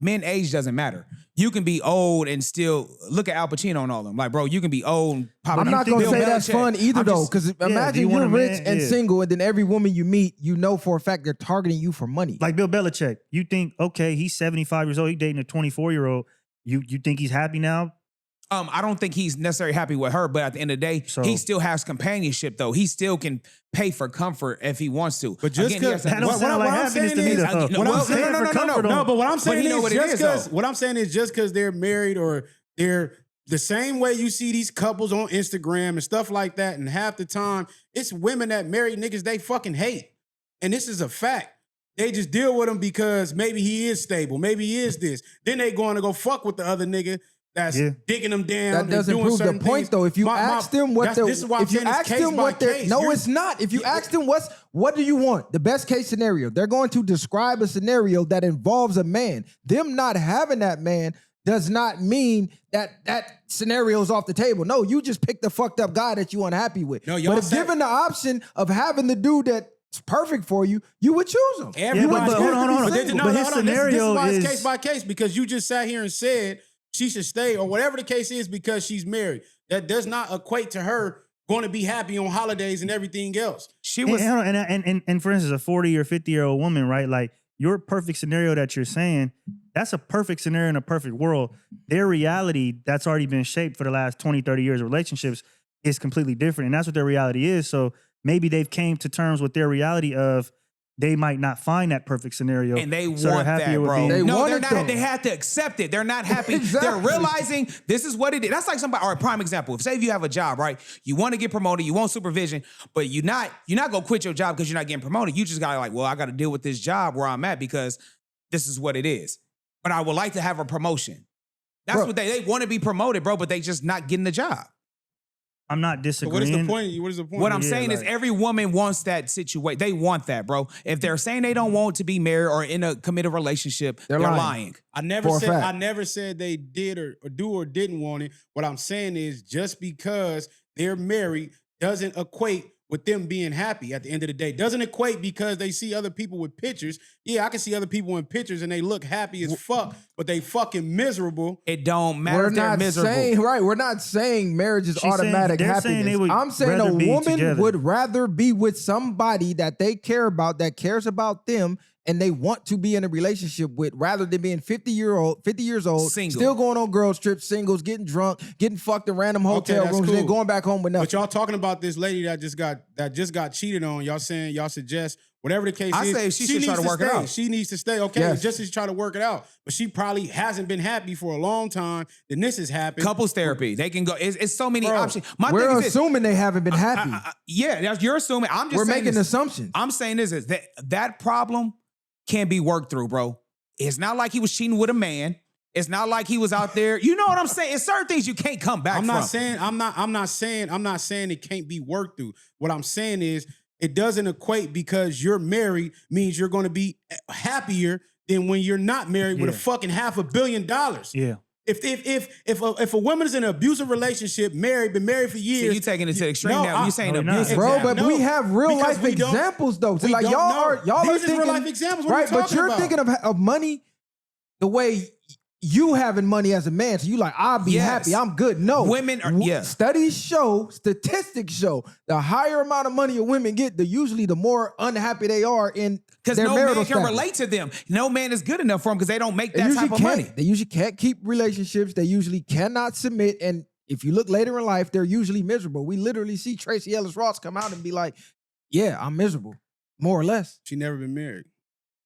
men age doesn't matter. You can be old and still look at Al Pacino and all them. Like, bro, you can be old and popping I'm up. not gonna Bill say that's Belichick. fun either I'm though, just- because do imagine you want you're a rich man? and Yeah. single, and then every woman you meet, you know for a fact they're targeting you for money. Like Bill Belichick, you think, okay, he's 75 years old, he's dating a 24-year-old. You think he's happy now? I don't think he's necessarily happy with her, but at the end of the day, So- he still has companionship though. He still can pay for comfort if he wants to. But just Again, he has because to- That don't sound like I'm happiness saying to me. is- though. no, What well, I'm saying no, for no, comfort No, on- but what I'm saying you know is what it just is, because though. what I'm saying is just because they're married or they're the same way you see these couples on Instagram and stuff like that, and half the time it's women that marry niggas they fucking hate, and this is a fact. They just deal with him because maybe he is stable, maybe he is this. Then they going to go fuck with the other nigga that's Yeah. digging them down. That and doesn't doing prove the certain point things. though. If you ask them what this is why I'm if you saying it's ask case them by what they're case. no, You're- it's not. If you ask them what do you want, the best case scenario, they're going to describe a scenario that involves a man. Them not having that man does not mean that scenario is off the table. No, you just picked the fucked up guy that you unhappy with. No, y'all but if said- given the option of having the dude that's perfect for you, you would choose him. Everybody's but hold on, hold on. But But his scenario this is why it's is- case by case because you just sat here and said she should stay or whatever the case is because she's married. That does not equate to her going to be happy on holidays and everything else. she was. And for instance, a 40 or 50-year-old woman, right? Like your perfect scenario that you're saying, that's a perfect scenario in a perfect world. Their reality that's already been shaped for the last 20, 30 years of relationships is completely different. And that's what their reality is. So maybe they've came to terms with their reality of they might not find that perfect scenario. And they so they're want that, happier with bro. being- No, want they're it, not. though. They have to accept it. They're not happy. Exactly. They're realizing this is what it is. That's like somebody, or a prime example. If say if you have a job, right? You want to get promoted, you want supervision, but you're not gonna quit your job because you're not getting promoted. You just gotta like, well, I gotta deal with this job where I'm at because this is what it is. But I would like to have a promotion. That's Bro. what they want to be promoted, bro, but they just not getting the job. I'm not So disagreeing. what is the point? What is the point? What I'm Yeah, saying is like- every woman wants that situation. They want that, bro. If they're saying they don't want to be married or in a committed relationship, They're they're lying. lying. I never For a said fact. I never said they did or do or didn't want it. What I'm saying is just because they're married doesn't equate with them being happy at the end of the day. Doesn't equate because they see other people with pictures. Yeah, I can see other people in pictures and they look happy as fuck, but they fucking miserable. It don't matter We're if they're not miserable. saying right. We're not saying marriage is She's saying- automatic they're saying happiness. they would I'm saying a rather be woman together. would rather be with somebody that they care about, that cares about them, and they want to be in a relationship with, rather than being 50 years old, Single. still going on girls trips, singles, getting drunk, getting fucked in random hotel that's rooms, and then cool. going back home with But nothing. y'all talking about this lady that just got cheated on. Y'all saying y'all suggest whatever the case I is. say she should try needs to work it stay. out. She needs to stay. Okay, Yes. just to try to work it out. But she probably hasn't been happy for a long time. Then this has happened. Couples therapy. They can go. It's so many Bro, options. My We're thing is this. assuming they haven't been happy. Yeah, you're assuming. I'm just We're saying making this. assumptions. I'm saying this is that problem can be worked through, bro. It's not like he was cheating with a man. It's not like he was out there. You know what I'm saying? It's certain things you can't come back I'm from. not saying it can't be worked through. What I'm saying is it doesn't equate because you're married means you're going to be happier than when you're not married with a Yeah. fucking $500 million. Yeah. If a woman is in an abusive relationship, been married for See, years, you taking it to the extreme No, now. I- You saying No, we're not. abusive. Bro, now. but we have real because life we don't- examples though. So we like don't y'all know. are These is thinking real life examples. What are right, you but talking you're about? thinking of money the way you having money as a man, so you like, I'll be happy, I'm good. No. Women are, Studies show, statistics show, the higher amount of money a women get, the more unhappy they are in because their no marital man can status. relate to them. No man is good enough for them because they don't make They that usually type of can't. money. They usually can't keep relationships. They usually cannot submit. And if you look later in life, they're usually miserable. We literally see Tracy Ellis Ross come out and be like, yeah, I'm miserable, more or less. She never been married.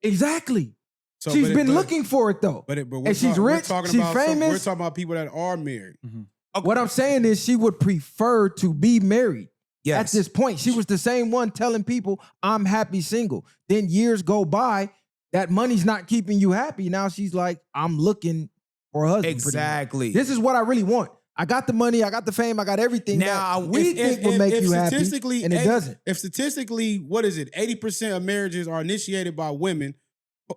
Exactly. So, She's been looking for it though. But she's rich, she's famous. We're talking about people that are married. Okay. What I'm saying is she would prefer to be married. Yes. At this point, she was the same one telling people, I'm happy single. Then years go by, that money's not keeping you happy. Now she's like, I'm looking for a husband. Exactly. This is what I really want. I got the money, I got the fame, I got everything Now, that we think will make you happy, and it doesn't. If statistically, what is it? 80% of marriages are initiated by women.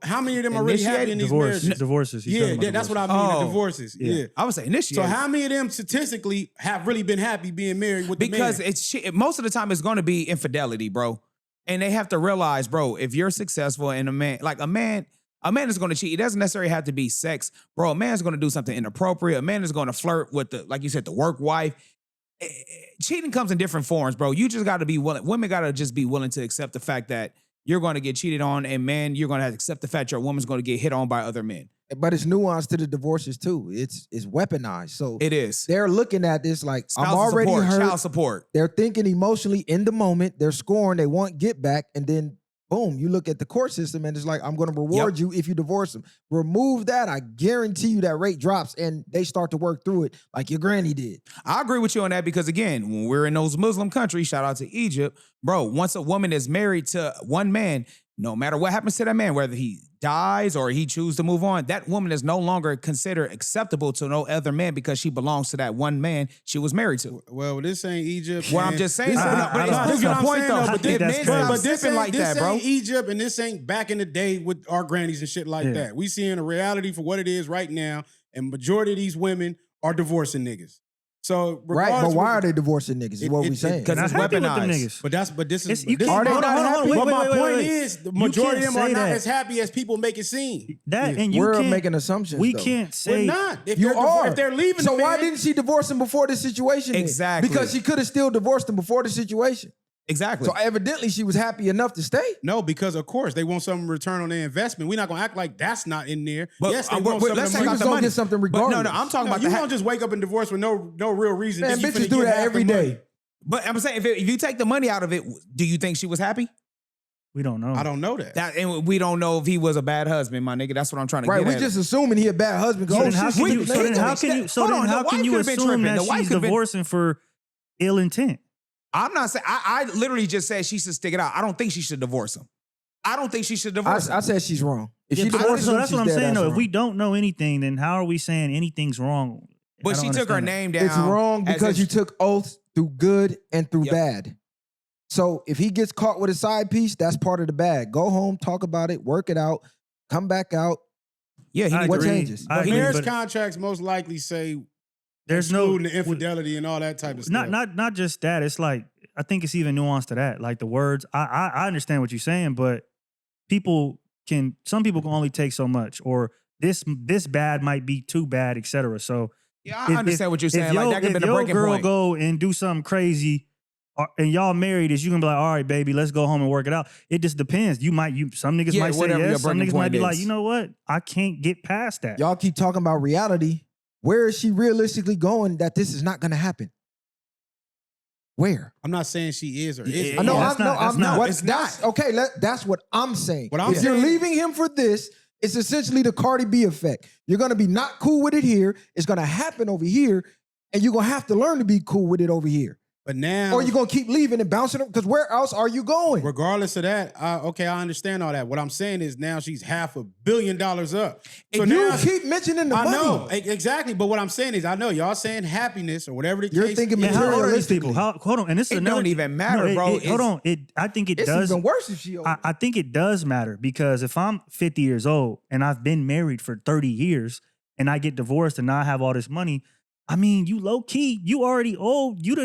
How many of them are really happy in these marriages? Divorces. He's talking Yeah, about that's what I divorces. mean. Oh. The divorces. Yeah. I would say initiate. So how many of them statistically have really been happy being married with the because man? it's most of the time it's going to be infidelity, bro. And they have to realize, bro, if you're successful and a man is going to cheat. It doesn't necessarily have to be sex, bro. A man's going to do something inappropriate. A man is going to flirt with like you said, the work wife. Cheating comes in different forms, bro. You just got to be willing. Women got to just be willing to accept the fact that you're going to get cheated on, and man, you're going to have to accept the fact your woman's going to get hit on by other men. But it's nuanced to the divorces too. It's weaponized. So It is. they're looking at this like, I'm Spousal already support, hurt. child support. They're thinking emotionally in the moment. They're scoring. They want get back. And then, boom, you look at the court system and it's like, I'm going to reward you if you divorce them. Remove that. I guarantee you that rate drops and they start to work through it like your granny did. I agree with you on that because, again, when we're in those Muslim countries, shout out to Egypt, bro, once a woman is married to one man, no matter what happens to that man, whether he dies or he chooses to move on, that woman is no longer considered acceptable to no other man because she belongs to that one man she was married to. Well, this ain't Egypt. Well, man. I'm just saying, This ain't- but it's proving your point, though. I But think that's men crazy. stop But this sipping ain't like that, bro. Egypt, and this ain't back in the day with our grannies and shit like Yeah. that. We seeing a reality for what it is right now, and majority of these women are divorcing niggas. So Right. But regardless why what- are they divorcing niggas is what we saying. because Not it's happy with them weaponized. niggas. But this is It's- you this can't- is Are they not not happy. happy? But my point wait. is, the You majority can't of them are say not that. as happy as people make it seem. That and you We're can't, making assumptions. We though. can't We're say not. If You they're are. if they're leaving, So the why man, didn't she divorce him before the situation? then? Exactly. Because she could have still divorced him before the situation. Exactly. So evidently she was happy enough to stay. No, because of course they want some return on their investment. We're not gonna act like that's not in there. But, yes, they but want some let's of take the out money. the gonna money. get something But regardless. no, I'm talking No, about you the don't just wake up and divorce with no real reason. Man, Just you bitches finna do get that half every the money. day. But I'm saying if you take the money out of it, do you think she was happy? we don't know. I don't know that. And we don't know if he was a bad husband, my nigga. That's what I'm trying to Right, get we at. just assuming he a bad husband. So Oh, then how shit, can we- you? So then how can you? So Hold then on, how the can wife you could've been assume tripping. that The wife she's could've been- divorcing for ill intent? I'm not saying I literally just said she should stick it out. I don't think she should divorce him. I don't think she should divorce him. I said she's wrong. If Yeah, she divorces so him, that's she's what I'm dead saying. ass Though, if wrong. we don't know anything, then how are we saying anything's wrong? But I she don't took her understand that. name down. It's wrong as because if- you took oaths through good and through Yep. bad. So if he gets caught with a side piece, that's part of the bag. Go home, talk about it, work it out, come back out. Yeah, he I What agree. changes? I But agree, marriage but contracts most likely say there's no excluding the infidelity and all that type of stuff. not just that. It's like I think it's even nuanced to that. Like the words, I understand what you're saying, but some people can only take so much, or this bad might be too bad, etc. So Yeah, I understand what you're saying. Like that could if have been a your breaking girl point. go and do something crazy, and y'all married, is you gonna be like, all right, baby, let's go home and work it out. It just depends. Some niggas Yeah, might say whatever your yes, some breaking niggas might point be like, is. you know what, I can't get past that. Y'all keep talking about reality. Where is she realistically going that this is not going to happen? Where? I'm not saying she is or Yeah, isn't. I know. that's not- that's not- what- it's that's not. okay. That's what I'm saying. What I'm if you're saying- leaving him for this, it's essentially the Cardi B effect. You're gonna be not cool with it here. It's gonna happen over here, and you're gonna have to learn to be cool with it over here. But now, Or you're gonna keep leaving and bouncing them because where else are you going? regardless of that, okay, I understand all that. What I'm saying is now she's $500 million up. So If you now keep mentioning the I money. know exactly, but what I'm saying is I know y'all saying happiness or whatever the You're case. thinking is. Man, how old are these materialistically. people? Hold on, and this is It another. don't even matter, bro. hold on, I think it It's does. even worse if she. I think it does matter because if I'm 50 years old and I've been married for 30 years and I get divorced and now I have all this money, I mean, you low key, you already old. You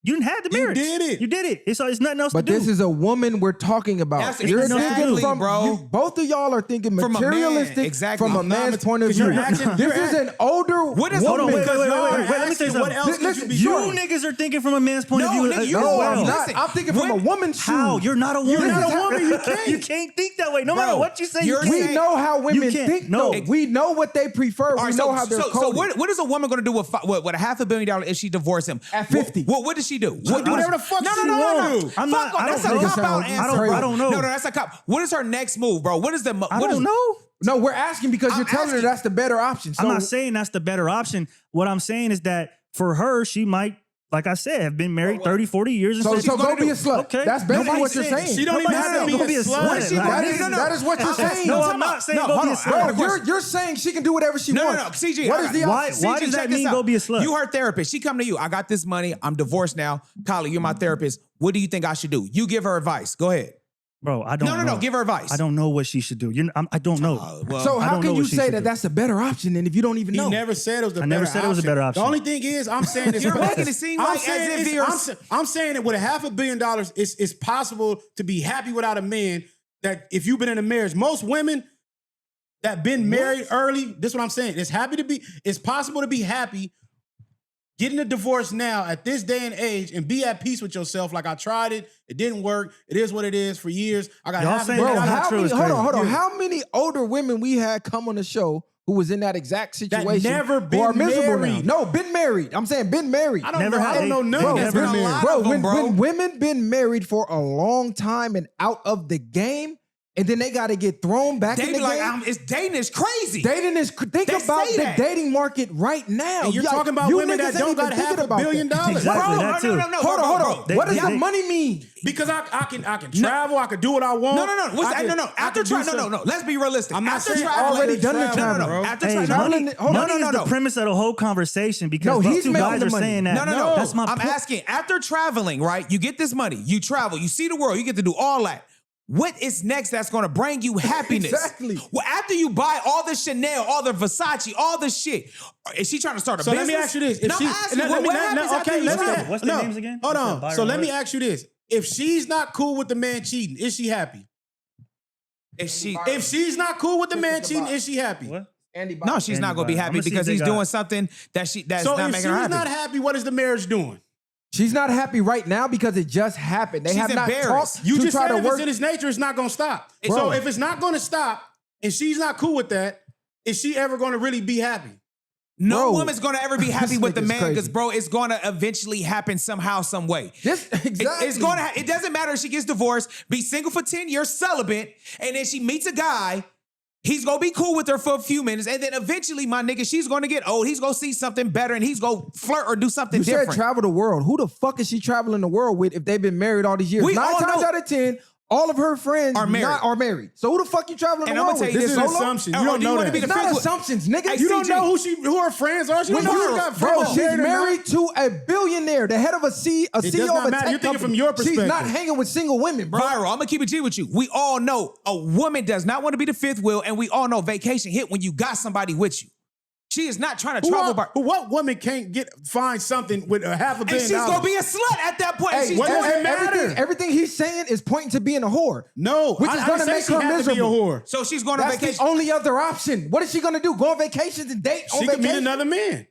You didn't have the You marriage. did it. You did it. It's nothing else But to do. this is a woman we're talking about. That's You're exactly, thinking from, bro. both of y'all are thinking From a man, materialistic exactly. from a I'm man's point of you're view. acting- This you're is an older What is- woman. hold on, wait, Because y'all Let me say asking something. what else could Listen, you be you doing? niggas are thinking from a man's point No, of view. nigga, you No, are. I'm not. Listen, I'm thinking from a woman's shoe. How? You're not a woman. You're not a woman. You can't. You can't think that way. No matter Bro, what you say, you're you We can't. know how women can't. think, No. though. We know what they prefer. All We right, know how they're so coded. what is a woman going to do with a $500 million if she divorced him At 50? What does she do? What do whatever the fuck no, she no, no, no, want. no. I'm Fuck not- off. I That's don't a know. cop out I answer. don't- I don't know. No, that's a cop. What is her next move, bro? What is the? I don't know. No, we're asking because I'm you're telling her asking. that's the better option. So I'm not saying that's the better option. What I'm saying is that for her, she might, like I said, have been married 30, 40 years. And So, said she's go gonna be do- a slut. Okay. That's basically Nobody what you're said- saying. She don't even Nobody have to said be go a be a slut. slut. What she Like, got- That is what you're saying. No, I'm not saying No, go hold be a on. slut. Bro, you're saying she can do whatever she No, wants. no, CG. What is the Why- option? why does that check this mean out. go be a slut? You her therapist. She come to you. I got this money. I'm divorced now. Kylie, you're my therapist. What do you think I should do? You give her advice. Go ahead. Bro, I don't know. No. Give her advice. I don't know what she should do. I don't know. So I how don't can know you what she say should that do. that's a better option then if you don't even He know? never said it was the I better never said it was a better option. The only thing is, I'm saying this. You're making it seem like as if you're- I'm saying that with $500 million, it's possible to be happy without a man. That if you've been in a marriage, most women that been married early, this is what I'm saying. It's possible to be happy getting a divorce now at this day and age and be at peace with yourself. Like I tried it, it didn't work. It is what it is for years. I got Y'all half a saying Bro, million that's dollars. not true. It's hold on. Yeah. How many older women we had come on the show who was in that exact situation never who are been miserable married? now? No, been married. I'm saying been married. I don't Never know. had I don't a- know none Bro, of There's this. been a been lot married. of them, bro. when women been married for a long time and out of the game, and then they got to get thrown back They in be the like, game. it's dating is crazy. Dating is think They about say the that. dating market right now. And you're Y'all- talking about you women niggas that ain't don't even got thinking $500 about million. that. Exactly, Bro, that too. no. Hold on. They- What does they- that money mean? Because I can travel, I can do what I want. No. After traveling, no. Let's be realistic. I'm not After saying traveling, already done the no. travel, bro. After Hey, traveling, money, hold on. money is the premise of the whole conversation because No, those he's two making guys the are money. saying that. No. That's my I'm point. asking. After traveling, right? You get this money. You travel. You see the world. You get to do all that. What is next that's going to bring you happiness? Exactly. Well, after you buy all the Chanel, all the Versace, all the shit, is she trying to start a So business? let me ask you this: if no, she, I'm asking, let me- what let- happens after okay, you let me- travel? What's the names again? Hold You said on. Byron So let me what? ask you this: if she's not cool with the man cheating, is she happy? If she, If she's not cool with the man cheating, is she happy? What? Andy no, she's not going to be I'ma happy see if because they he's got- doing something that's So not if making she's her happy. not happy, what is the marriage doing? She's not happy right now because it just happened. They She's have not embarrassed. talked You to just try said to if work. it's in its nature, it's not going to stop. Bro. So if it's not going to stop and she's not cool with that, is she ever going to really be happy? No Bro, woman's gonna ever be happy this with the nigga's man because, crazy. bro, it's gonna eventually happen somehow, some way. This exactly. It's gonna. It doesn't matter if she gets divorced, be single for 10 years, celibate, and then she meets a guy. He's gonna be cool with her for a few minutes, and then eventually, my nigga, she's gonna get old. He's gonna see something better, and he's gonna flirt or do something You said different. travel the world. Who the fuck is she traveling the world with if they've been married all these years? We 9 all times know- out of 10, all of her friends Are married. are married. So who the fuck you traveling And the I'm world gonna with? tell you This this is an solo? assumption. Or You don't do you know wanna that. be the It's not fifth one? assumptions, nigga. Hey, You don't CG. know who her friends are. She When don't know you- who got bro, friends. she's married or not. married to a billionaire, the head of a CEO does not of a matter. tech You're thinking company. from your She's not perspective. hanging with single women, bro. Viral, I'm gonna keep it G with you. We all know a woman does not want to be the fifth wheel, and we all know vacation hit when you got somebody with you. She is not trying to travel by. What woman can't find something with a $500 And million? she's gonna be a slut at that point. Hey, She's what doing does it it. matter? everything he's saying is pointing to being a whore. No, Which is I gonna didn't say make she her had to be a miserable. whore. So she's going on That's vacation. the only other option. What is she gonna do? Go on vacations and date on She could vacation? meet another man.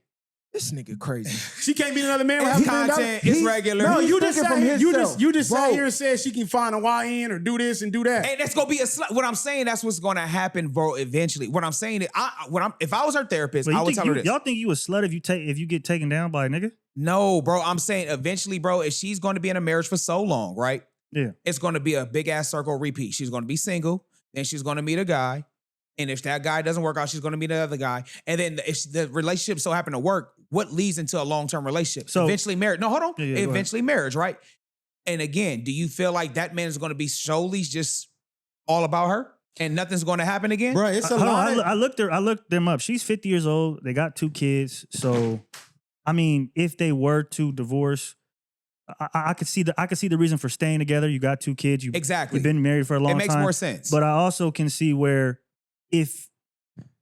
This nigga crazy. She can't meet another man. It's with $500 million. content. It's regular. No, He's you just thinking sat from here, himself. you just sat Bro. here and said she can find a YN or do this and do that. And that's gonna be a slut. What I'm saying, that's what's gonna happen, bro. Eventually, what I'm saying is, if I was her therapist, But I you would think tell her this. y'all think you a slut if you get taken down by a nigga? No, bro. I'm saying eventually, bro. If she's going to be in a marriage for so long, right? Yeah. It's going to be a big ass circle repeat. She's going to be single, then she's going to meet a guy, and if that guy doesn't work out, she's going to meet another guy, and then if the relationship so happen to work, what leads into a long term relationship? So- Eventually marriage. No, hold on. Yeah, go ahead. Eventually marriage, right? And again, do you feel like that man is going to be solely just all about her, and nothing's going to happen again? Bro, it's a Hold on, lot of... I looked them up. She's 50 years old. They got 2 kids. So, I mean, if they were to divorce, I could see the reason for staying together. You got 2 kids. Exactly. You've been married for a long It makes time. more sense. But I also can see where if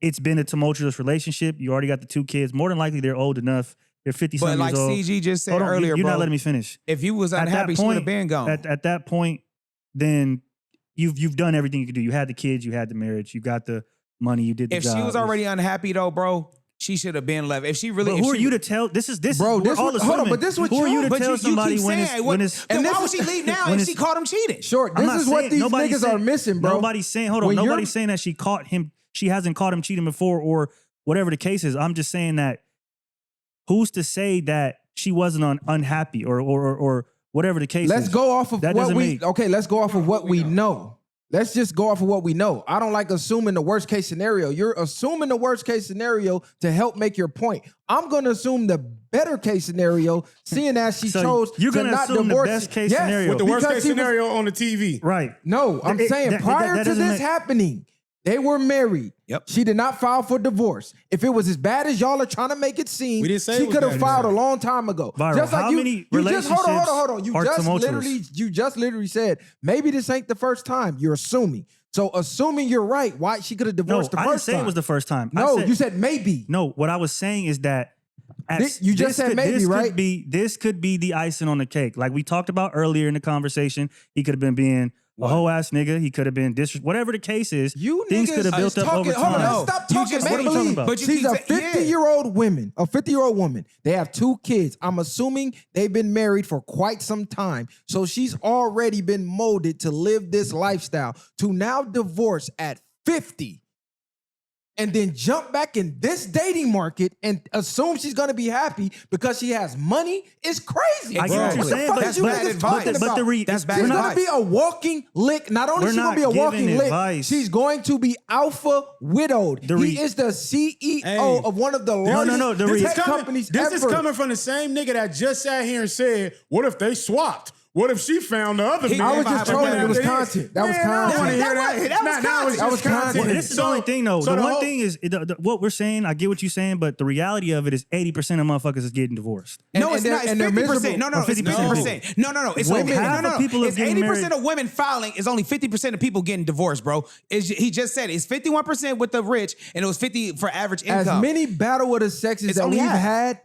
it's been a tumultuous relationship, you already got the 2 kids. More than likely, they're old enough You're 50 But something like years old. CG just said Hold on, earlier, you're bro, not letting me finish. if you was At that unhappy, she would have point- been gone. At that point, then you've done everything you could do. You had the kids, you had the marriage, you got the money, you did the If job. she was already unhappy though, bro, she should have been left. If she really, But if who are she, you to tell? This is Bro, we're this all what- hold on, assuming. but this what who are you- you to But tell you somebody keep when saying, it's what, when it's then and why this would is- she leave now when if it's- she caught him cheating? Short. I'm This not is what saying- these nobody's niggas are saying- missing, bro. Nobody's saying, hold on, When you're- nobody's saying that she caught him. She hasn't caught him cheating before, or whatever the case is. I'm just saying that who's to say that she wasn't unhappy or whatever the case Let's is. go off of That what doesn't we. make- Okay, let's go off of what we know. Let's just go off of what we know. I don't like assuming the worst case scenario. You're assuming the worst case scenario to help make your point. I'm going to assume the better case scenario, seeing as she So chose you're to gonna not assume the divorce. best case Yes, scenario. With the worst because case he was- scenario on the TV. Right. No, I'm saying that prior to doesn't this make- happening, they were married. Yep. She did not file for divorce. If it was as bad as y'all are trying to make it seem, We didn't say she it was could have bad. filed a long time ago. Viral. Just like How you, many you just hold on. relationships You are just tumultuous? literally said maybe this ain't the first time. You're assuming. So assuming you're right, why she could have No, divorced the I first didn't say time? it was the first time. No, I said, you said maybe. no. What I was saying is that You just said maybe, right? This could be the icing on the cake, like we talked about earlier in the conversation. He could have been being a whole ass nigga. He could have been whatever the case is. You things niggas could have built is up over talking- hold on, time. let's stop You talking just- make what are you talking believe. about? But you She's keep a saying- yeah. 50-year-old woman. A 50-year-old woman. They have 2 kids. I'm assuming they've been married for quite some time. So she's already been molded to live this lifestyle. To now divorce at 50 and then jump back in this dating market and assume she's gonna be happy because she has money is crazy. I get what you're the saying, fuck but is you bad niggas advice. talking but about? the That's bad She's advice. gonna be a walking lick. Not only We're is she gonna not be a walking giving lick, advice. she's going to be alpha widowed. He is the CEO Hey. of one of the largest no, the tech companies This ever. is coming from the same nigga that just sat here and said, "What if they swapped? What if she found the other?" He- man I was just after trolling. It was this?" content. That was Man, I don't content. wanna hear That was Nah, content. it's That was just content. Well, this is the only thing, though. so The one whole- thing is what we're saying. I get what you're saying, but the reality of it is 80% of motherfuckers is getting divorced. No, And it's they're- not. It's and they're 50%. miserable. No, Or it's 50%. 50%. No. It's Women- only half of people are It's getting 80% married. of women filing. It's only 50% of people getting divorced, bro. He just said it's 51% with the rich, and it was 50 for average As income. many battle of the sexes It's that only we've half. had,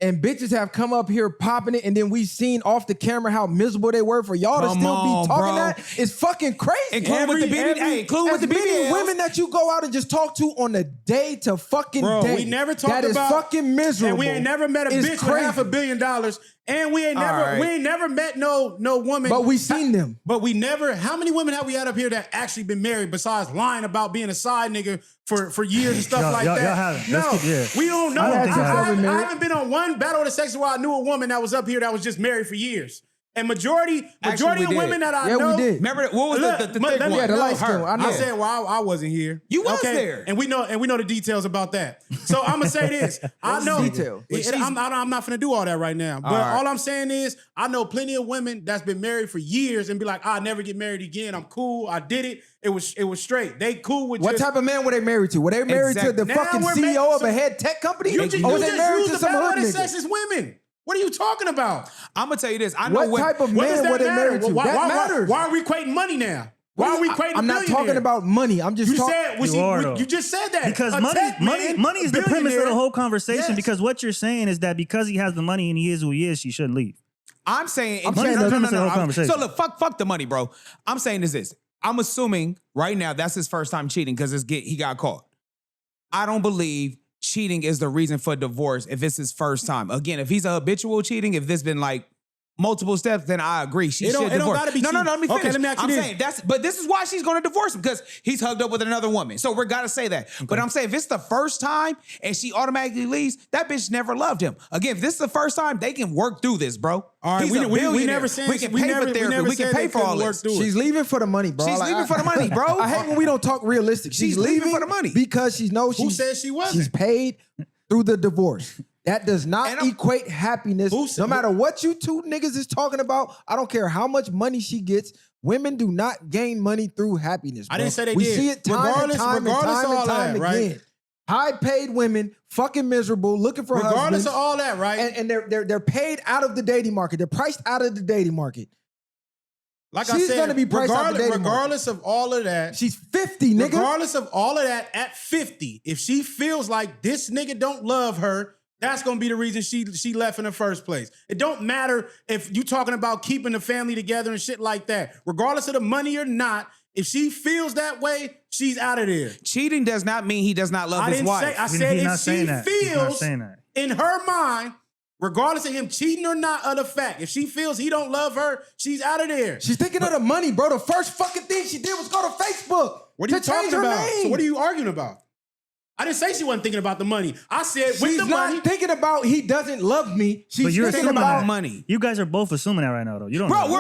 and bitches have come up here popping it, and then we've seen off the camera how miserable they were for y'all to Come still on, be talking bro. that is fucking crazy. Include with the BB. Hey, include with As the many BBLs. women that you go out and just talk to on a day to fucking Bro, day. we never talked that about is fucking miserable. And we ain't never met a is bitch crazy. with $500 million. And we ain't All never right. we ain't never met no woman. But we seen them. But we never. How many women have we had up here that actually been married besides lying about being a side nigga for years and stuff like y'all that? haven't. No, Let's get- we don't know. I don't think y'all haven't. I haven't been on one battle of the sexes where I knew a woman that was up here that was just married for years. And majority Actually, we of did. women that I Yeah, we know. did. Remember what was Look, the thick let me- one? Yeah, the light Her. skin one. I know. I said, well, I wasn't here. You was there. and we know the details about that. So I'm gonna say this. I know. detail? I'm not gonna do all that right now. But right. all I'm saying is, I know plenty of women that's been married for years and be like, I'll never get married again. I'm cool. I did it. It was straight. They cool with What just, type of man were they married to? Were they married Exactly. to the Now fucking we're CEO ma- of a head tech company? You or just, was they married use to the some battle hood of the nigga? sexist women. What are you talking about? I'm gonna tell you this. I know What type of What does man that were they matter? married to? Why, That why, matters. Why are we equating money now? Why are we equating I'm not talking billionaire? about money. I'm just You talking. said You are, though. you just said that Because A money tech man, is the premise of billionaire. the whole conversation. Yes. Because what you're saying is that because he has the money and he is who he is, she shouldn't leave. I'm saying, I'm no, saying no, the no, premise of the whole I'm- conversation. So look, fuck the money, bro. I'm saying is this. I'm assuming right now that's his first time cheating because he got caught. I don't believe cheating is the reason for divorce if it's his first time. Again, if he's a habitual cheating, if this been like multiple steps, then I agree. She It should don't divorce. gotta be No, cheating. let me finish. Okay, let me ask you I'm this. saying but this is why she's going to divorce him because he's hugged up with another woman. So we're gotta say that. But I'm saying if it's the first time and she automatically leaves, that bitch never loved him. Again, if this is the first time, they can work through this, bro. All right, He's we a never billionaire. said we can we pay never- for we therapy. never We can said pay they for all couldn't this. work through it. She's leaving for the money, bro. She's leaving for the money, bro. I hate when we don't talk realistic. She's leaving for the money. because she knows Who said she wasn't? She's paid through the divorce. That does not And I'm- equate happiness. Who said- No matter what you two niggas is talking about, I don't care how much money she gets. Women do not gain money through happiness. I bro. didn't say they we did. see it time and Regardless- time and regardless time of and all time that, right? again. High paid women, fucking miserable, looking for Regardless husbands, of all that, right? and they're paid out of the dating market. They're priced out of the dating market. Like I she's said, gonna be priced out the dating market. regardless of all of that, She's 50, nigga. regardless of all of that, at 50, if she feels like this nigga don't love her, That's gonna be the reason she left in the first place. It don't matter if you talking about keeping the family together and shit like that. Regardless of the money or not, if she feels that way, she's out of there. Cheating does not mean he does not love his wife. I said if she feels in her mind, regardless of him cheating or not, of the fact, if she feels he don't love her, she's out of there. She's thinking of the money, bro. The first fucking thing she did was go to Facebook. What are you talking about? So what are you arguing about? I didn't say she wasn't thinking about the money. I said with the money. She's not thinking about he doesn't love me. She's thinking about money. You guys are both assuming that right now, though. You don't. Bro,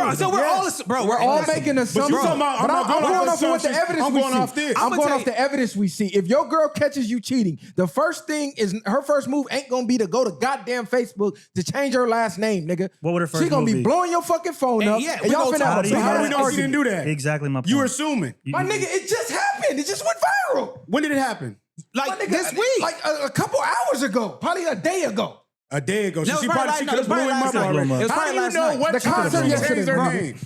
we're all making assumptions. But you talking about, I'm going off what the evidence we see. I'm going off the evidence we see. If your girl catches you cheating, the first thing is her first move ain't gonna be to go to goddamn Facebook to change her last name, nigga. What would her first She gonna move be blowing your fucking phone up. Yeah, and y'all finna have how do we know she didn't do that? Exactly my point. You were assuming. My nigga, it just happened. It just went viral. When did it happen? Like this week. Like a couple hours ago. Probably a day ago. A day ago. No, She could have blew him up night. already. It was How probably do you last know night. what The she could concert have yesterday, changed her bro. name?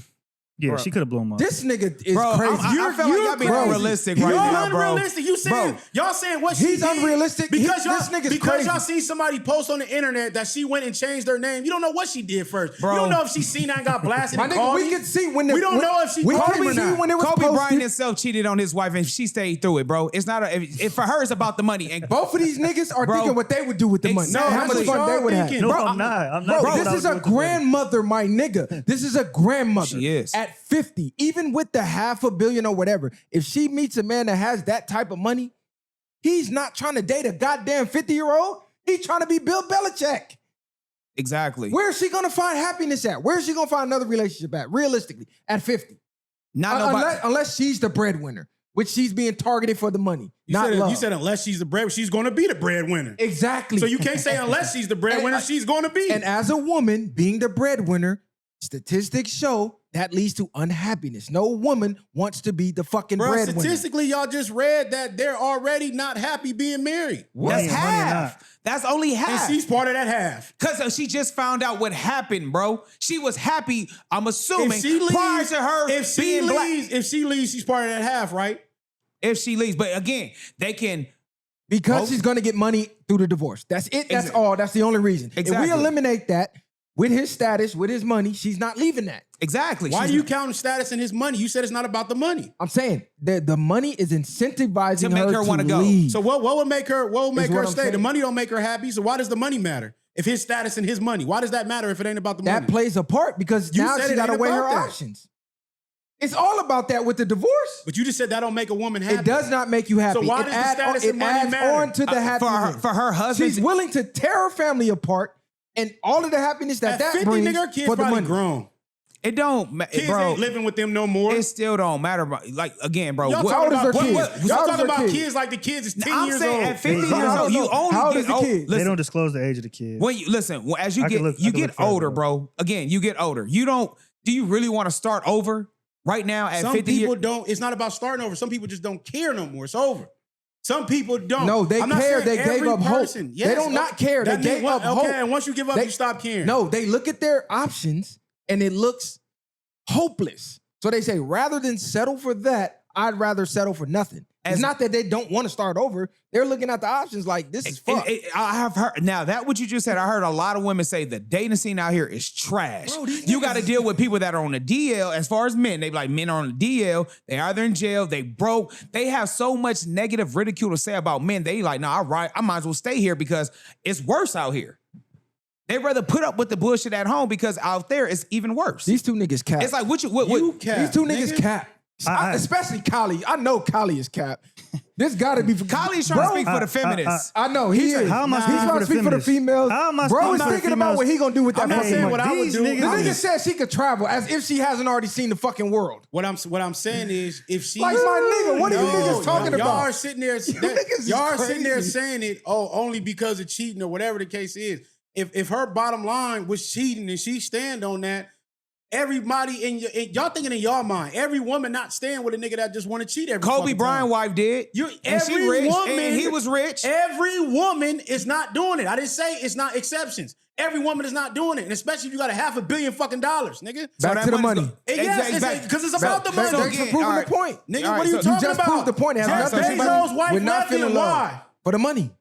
Yeah, she could have blown him up. This nigga is Bro, crazy. I feel like y'all being crazy. unrealistic You're right now, bro. unrealistic. You saying y'all saying what He's she did unrealistic. because This nigga's because crazy. y'all seen somebody post on the internet that she went and changed her name. You don't know what she did first. Bro. You don't know if she seen that and got blasted. My and nigga, called we me. can see when we don't know if she we called can him or see not. when it was Kobe posted. Bryant himself cheated on his wife and she stayed through it, bro. It's not if for her it's about the money. And Both of these niggas are Bro. thinking what they would do with the money. Exactly. How much That's fun what they y'all would have. thinking. No, Bro, I'm not. I'm not. Bro, thinking this is about a what to do. grandmother, my nigga. This is a grandmother. She is. At 50, even with the $500 million or whatever, if she meets a man that has that type of money, he's not trying to date a goddamn 50-year-old. He's trying to be Bill Belichick. exactly. Where is she going to find happiness at? Where is she going to find another relationship at, realistically, at 50? Not nobody. Unless she's the breadwinner, which she's being targeted for the money, not love. You said unless she's the bread, she's going to be the breadwinner. Exactly. So you can't say unless she's the breadwinner, she's going to be. And as a woman, being the breadwinner, statistics show that leads to unhappiness. No woman wants to be the fucking Bro, breadwinner. statistically, y'all just read that they're already not happy being married. That's Money or half. That's only half. And she's part of that half. Because she just found out what happened, bro. She was happy, I'm assuming, If she leaves, prior to her if she being black. leaves, if she leaves, she's part of that half, right? If she leaves. But again, they can... Because she's going to get money through the divorce. That's it. That's Exactly. all. That's the only reason. If Exactly. we eliminate that, with his status, with his money, she's not leaving that. Exactly. Why She's are you not- counting status in his money? You said it's not about the money. I'm saying the money is incentivizing To make her to wanna go. leave. So what would make her what stay? I'm The saying. money don't make her happy. So why does the money matter? If his status and his money, why does that matter if it ain't about the money? that plays a part because You now said she it got to ain't weigh her about that. options. It's all about that with the divorce. But you just said that don't make a woman happy. It does not make you happy. So why it does the adds status it and money adds matter? on to the happiness. for her husband. She's willing to tear her family apart and all of the happiness At that 50, brings nigga, her kids for the probably money. grown. It don't matter, Kids bro. ain't living with them no more. It still don't matter. Like again, bro. Y'all what- talking old is about her kids. kids? Y'all How old is talking her about kids? kids like the kids is 10 I'm years saying old. at 50 Hey, years how old, old you is- only how old get is the old. kid? They Listen, don't disclose the age of the kid. when you listen, as you I could get look further, older, bro. Again, you get older. You don't. Do you really want to start over right now at Some 50 people years? don't. It's not about starting over. Some people just don't care no more. It's over. Some people don't. No, they I'm not care. saying They gave every up hope. person. They don't not care. They That gave mean up what? Okay, hope. and once you give up, They- you stop caring. No, they look at their options and it looks hopeless. So they say, rather than settle for that, I'd rather settle for nothing. It's As- not that they don't want to start over. They're looking at the options like, this is fucked. I have heard now that what you just said. I heard a lot of women say the dating scene out here is trash. Bro, these You niggas got to is- deal with people that are on the DL. As far as men, they be like men are on the DL. They either in jail, they broke. They have so much negative ridicule to say about men. They like, no, I might as well stay here because it's worse out here. They rather put up with the bullshit at home because out there it's even worse. These two niggas cap. It's like what you cap. These two niggas nigga. cap. Especially Kylie. I know Kylie is cap. This gotta be for Kylie's trying to speak for the feminists. I know he is. How am I He's speaking trying for to the speak for the feminists? females. How am I Bro speaking is for the thinking about females? what he gonna do with that I'm not fucking saying money. what I would These do. niggas The I'm nigga just- said she could travel as if she hasn't already seen the fucking world. What I'm saying is, if she Like, my nigga, what are you niggas talking y'all about? are sitting there, niggas is y'all are sitting there crazy. saying it, only because of cheating or whatever the case is. If her bottom line was cheating and she stand on that, everybody y'all thinking in y'all mind, every woman not staying with a nigga that just want to cheat every Kobe fucking Bryant time. wife did. And she Every rich, woman, and he was rich. Every woman is not doing it. I didn't say it's not exceptions. Every woman is not doing it, and especially if you got $500 million fucking dollars, nigga. Back that to the money's money. go- Yes, because it's about the money. Thanks for again, proving all the right. point. Nigga, All what right, are you so talking You just about? proved the point. It has Jeff nothing to do Bezos' wife with not left feeling him. love. Why? For the money.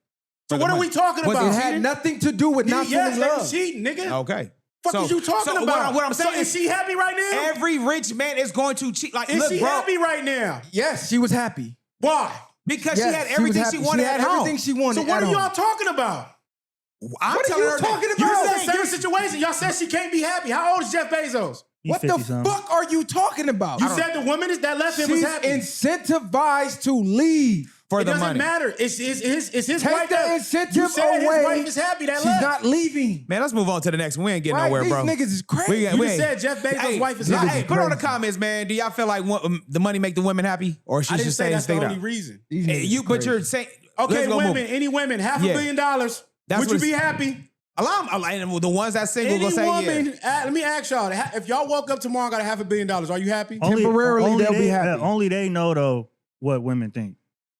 So what are we talking Was about? It had nothing to do with not feeling Yes, love. they cheating, nigga. Okay. Fuck is you talking about? What I'm saying is she happy right now? every rich man is going to cheat. Like, Is look, she bro, happy right now? Yes, she was happy. Why? because Yes, she had everything was she happy. wanted She had at home. everything she wanted So what at are home. y'all talking about? I'm What are telling you her talking that- You about? said same situation. Y'all said she can't be happy. How old is Jeff Bezos? He's What the 50-something. fuck are you talking about? You said the woman that left him was She's happy. incentivized to leave. for It the doesn't money. matter. It's his Take wife. the incentive You said away. his wife is happy that She's left. not leaving. Man, let's move on to the next one. We ain't getting Right? nowhere, These bro. niggas is crazy. We- You we just ain't- said Jeff Bezos' Hey, wife is nah, happy. hey, put on the crazy. comments, man. Do y'all feel like the money make the women happy, or she I should didn't stay say and that's the stay only down? reason. These Hey, niggas you, is but crazy. you're saying Okay, let's go women, move. any women, $500 Yeah. million. That's Would you what be it's- happy? And the ones that single Any gonna say woman, yeah. let me ask y'all, if y'all woke up tomorrow and got $500 million, are you happy? Temporarily, they'll be they, happy. Only they know though what women think.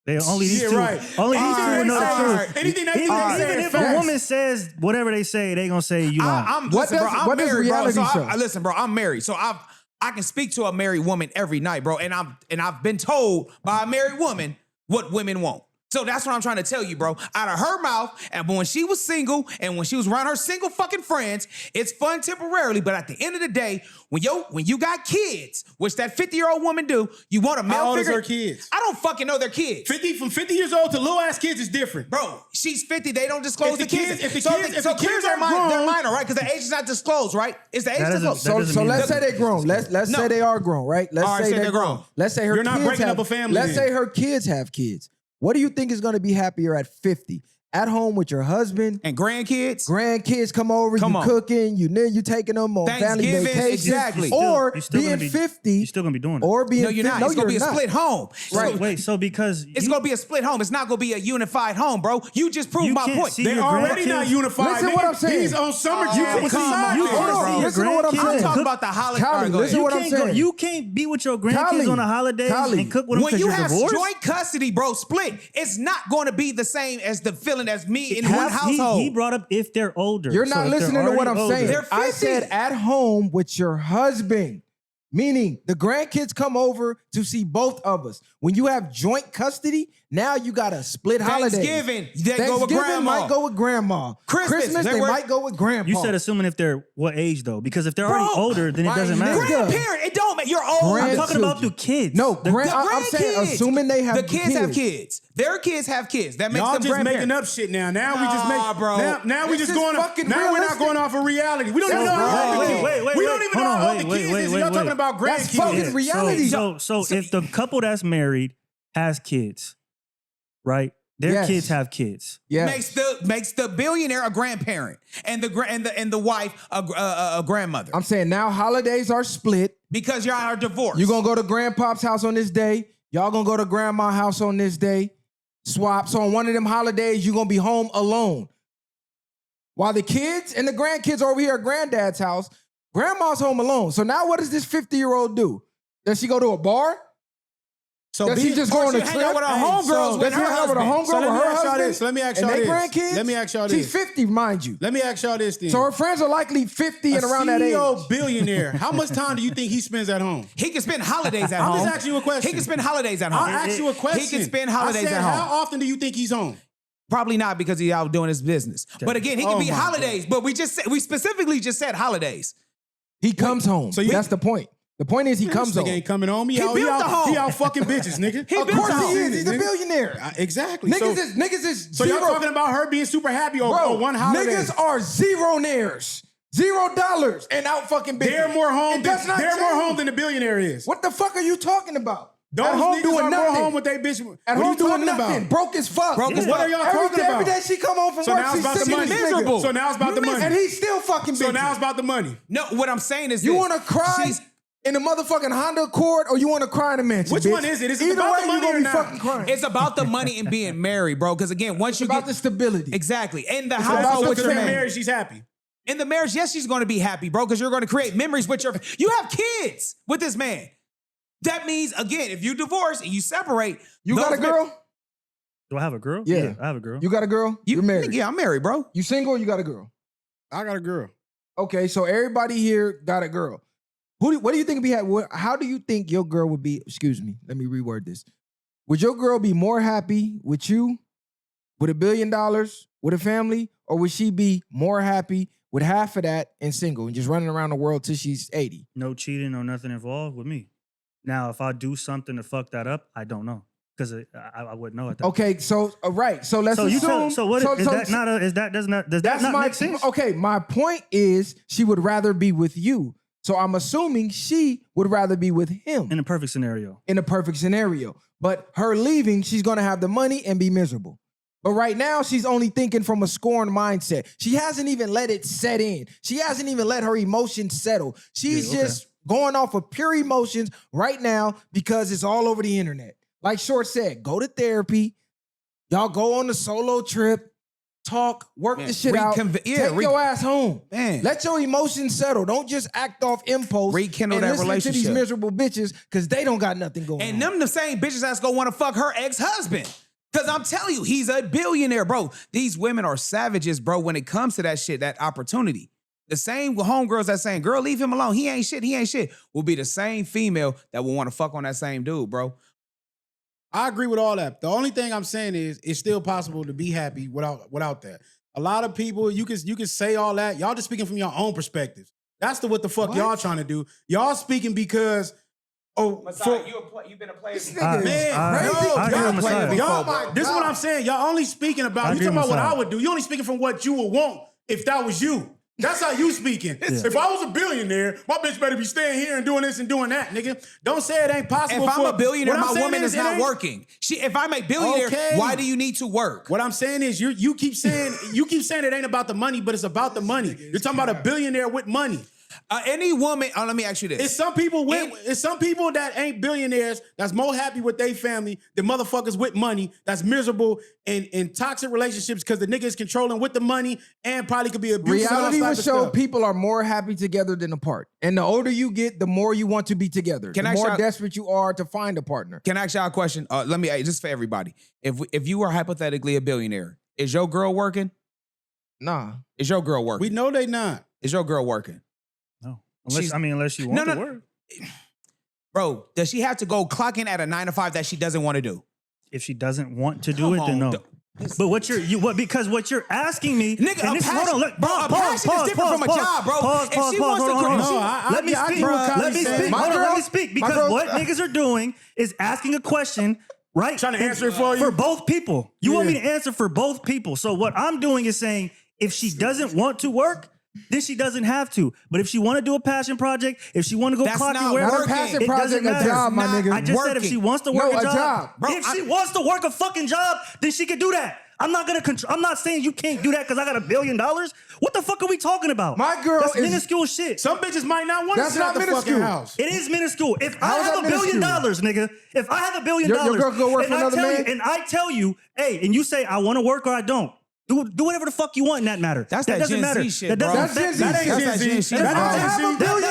They only these Yeah, two. right. Only these All two right, will know all the right. truth. Anything they Even, say even is if a facts. woman says whatever they say, they gonna say you lying. Listen, bro, I'm what does married, bro. reality So show? listen, bro, I'm married, so I can speak to a married woman every night, bro, and I've been told by a married woman what women want. So that's what I'm trying to tell you, bro. Out of her mouth, and when she was single and when she was around her single fucking friends, it's fun temporarily, but at the end of the day, when you got kids, which that 50-year-old woman do, you want a male How old is figure. her kids? I don't fucking know their kids. 50 years old to little ass kids is different. Bro, she's 50. They don't disclose If the the kids. kids- if the so kids- if so the kids kids are are minor, they're grown- minor, right? Because the age is not disclosed, right? Is the age That disclosed? doesn't So mean let's that- say they grown. Let's No. say they are grown, right? Let's All right, say say they're they're grown. grown. Let's say her You're not kids breaking have, up a family Let's then. say her kids have kids. What do you think is going to be happier at 50? At home with your husband, And grandkids? grandkids come over, Come you on. cooking, you taking them on family Thanksgiving, vacation, exactly. or You're still being gonna be- 50, You're still gonna be doing it. or being No, you're 50. not. It's gonna be a you're not. split home. Right. So Wait, so because it's gonna be a split home. It's not gonna be a unified home, bro. You just proved You my can't point. see They're your already grandkids- not unified. Listen nigga. what I'm saying. He's on summer Oh, jam. come with on, side you bitch. can't Hold see on, your listen to what I'm I'm saying. talking about the holiday. Callie, All right, go listen ahead. what I'm can't go- saying. you can't be with your grandkids Callie, on the holidays Callie. and cook with them When because you you're have divorced. joint custody, bro, split, it's not going to be the same as the feeling as me in one household. He brought up if they're older. You're So not if they're listening to what I'm already older- saying. They're I 50. said at home with your husband. Meaning the grandkids come over to see both of us. When you have joint custody, now you got a split holiday. Thanksgiving, they go with Thanksgiving grandma. might go with grandma. Christmas, they they might go with grandpa. You said assuming if they're what age though? Because if they're Bro, already older, then it my doesn't matter. nigga. Grandparent, it don't matter. You're old. I'm Grandchildren. talking about the kids. No, The- I'm saying grandkids. assuming they have the kids have kids. Their kids have kids. That makes Y'all them just making grandparents. up shit now. Now we just Nah, make, bro. Now we This just is going. fucking Now we're not realistic. going off of reality. We don't even Yo, know bro, how old the wait, kids. wait, We wait. don't even Hold know on, how old wait, the wait, kids wait, is. wait, Y'all talking wait. about That's grandkids. fucking reality. So if the couple that's married has kids, right? Their Yes. kids have kids. Yeah. Makes the billionaire a grandparent and the wife a grandmother I'm saying now holidays are split. because y'all are divorced. You're gonna go to grandpop's house on this day. Y'all gonna go to grandma's house on this day. Swap. So on one of them holidays, you're gonna be home alone. While the kids and the grandkids are over here at granddad's house, grandma's home alone. So now what does this 50-year-old do? Does she go to a bar? So Does she just go on a hang out trip? with her Hey, homegirls Does with she her hang out with a husband. homegirl So let with me her ask y'all husband? this. Let me ask and y'all they this. grandkids? Let me ask y'all She's this. 50, mind you. Let me ask y'all this then. So her friends are likely 50 and around that age. CEO billionaire. How much time do you think he spends at home? He can spend holidays at I'm home. just asking you a question. He can spend holidays at home. I'll ask you a question. He can spend holidays I said, at home. How often do you think he's home? Probably not because he's out doing his business. But again, he can Oh be my holidays. But we specifically just said holidays. He comes home. So you- That's the point. The point is he comes This nigga home. ain't coming home. He built the home. He out fucking bitches, nigga. He Of built course the he home. is. He's a billionaire. Exactly. Niggas is So zero. y'all talking about her being super happy over Bro, one holiday? niggas are zero-naires. $0 and out fucking bitches. They're more home. It does not They're more change. home than the billionaire is. What the fuck are you talking about? Those At home niggas doing are nothing. more home with they bitch. At what are home you doing talking nothing. about? Broke as fuck. Broke as What fuck. are y'all every talking day, about? Every day she come home from So work, now it's she's about the sick of money. this Miserable. nigga. So now it's about the money. And he's still fucking bitches. So now it's about the money. No, what I'm saying is You this. want to cry She's- in a motherfucking Honda Accord or you want to cry in a mansion? Which bitch? one is it? Is it Either about way, the you money gonna or be not? fucking crying. It's about the money and being married, bro. Because again, once you about get the stability. exactly in the about household the with your Because man, they're married, she's happy. in the marriage, yes, she's going to be happy, bro. Because you're going to create memories with your. You have kids with this man. That means again, if you divorce and you separate, You got a those mem- girl? Do I have a girl? Yeah. I have a girl. You got a girl? You, You're married. Yeah, I'm married, bro. You single or you got a girl? I got a girl. Okay, so everybody here got a girl. What do you think how do you think your girl would be? Excuse me, let me reword this. Would your girl be more happy with you with $1 billion, with a family, or would she be more happy with half of that and single and just running around the world till she's 80? No cheating, no nothing involved with me. Now, if I do something to fuck that up, I don't know because I wouldn't know at that. Okay, so right, so let's So assume. Does that not make sense? Okay, my point is she would rather be with you. So I'm assuming she would rather be with him In a perfect scenario. in a perfect scenario. But her leaving, she's gonna have the money and be miserable. But right now, she's only thinking from a scorned mindset. She hasn't even let it set in. She hasn't even let her emotions settle. She's just going off of pure emotions right now because it's all over the internet. Like Short said, go to therapy. Y'all go on a solo trip, talk, work the shit out. Take your ass home. Man. Let your emotions settle. Don't just act off impulse. Rekindle and that listen relationship. to these miserable bitches because they don't got nothing going And on. them the same bitches that's gonna want to fuck her ex-husband. Because I'm telling you, he's a billionaire, bro. These women are savages, bro, when it comes to that shit, that opportunity. The same homegirls that saying, girl, leave him alone. He ain't shit, will be the same female that will want to fuck on that same dude, bro. I agree with all that. The only thing I'm saying is it's still possible to be happy without that. A lot of people, you can say all that. Y'all just speaking from your own perspectives. That's what the fuck y'all trying to do. Y'all speaking because you've been a player. This nigga is I agree with Messiah. This is what I'm saying. Y'all only speaking about, you talking about what I would do. You only speaking from what you would want if that was you. That's how you speaking. If I was a billionaire, my bitch better be staying here and doing this and doing that, nigga. Don't say it ain't possible. If I'm a billionaire, my woman is not ain't working. If I'm a billionaire, why do you need to work? What I'm saying is you keep saying it ain't about the money, but it's about the money. You're talking about a billionaire with money. Any woman, let me ask you this. It's some people that ain't billionaires that's more happy with their family than motherfuckers with money that's miserable in toxic relationships because the nigga is controlling with the money and probably could be abusive. Reality will show people are more happy together than apart. And the older you get, the more you want to be together. The more desperate you are to find a partner. Can I ask y'all a question? Let me, just for everybody. If you were hypothetically a billionaire, is your girl working? Nah. Is your girl working? We know they not. Is your girl working? No. Unless you want to work. Bro, does she have to go clock in at a 9 to 5 that she doesn't want to do? If she doesn't want to do it, then no. But because what you're asking me, nigga, and hold on, bro, a passion is different from a job, bro. Pause. Let me speak. Let me speak because what niggas are doing is asking a question, right? Trying to answer it for you. For both people. You want me to answer for both people. So what I'm doing is saying, if she doesn't want to work, then she doesn't have to. But if she want to do a passion project, if she want to go clock in wherever, not a passion project, a job, my nigga. I just said if she wants to work a job. Bro, if she wants to work a fucking job, then she can do that. I'm not gonna control. I'm not saying you can't do that because I got $1 billion. What the fuck are we talking about? My girl That's is minuscule shit. Some bitches might not want to sit out the fucking house. It is minuscule. If I How is have that $1 billion, minuscule? nigga, if I have $1 billion, Your girl can go work and for another man? and I tell you, hey, and you say I want to work or I don't. Do whatever the fuck you want in that matter. That's that that doesn't Gen matter. Z shit, That bro. doesn't That's affect Gen me. Z. That's that Gen shit, If bro. I have $1 billion,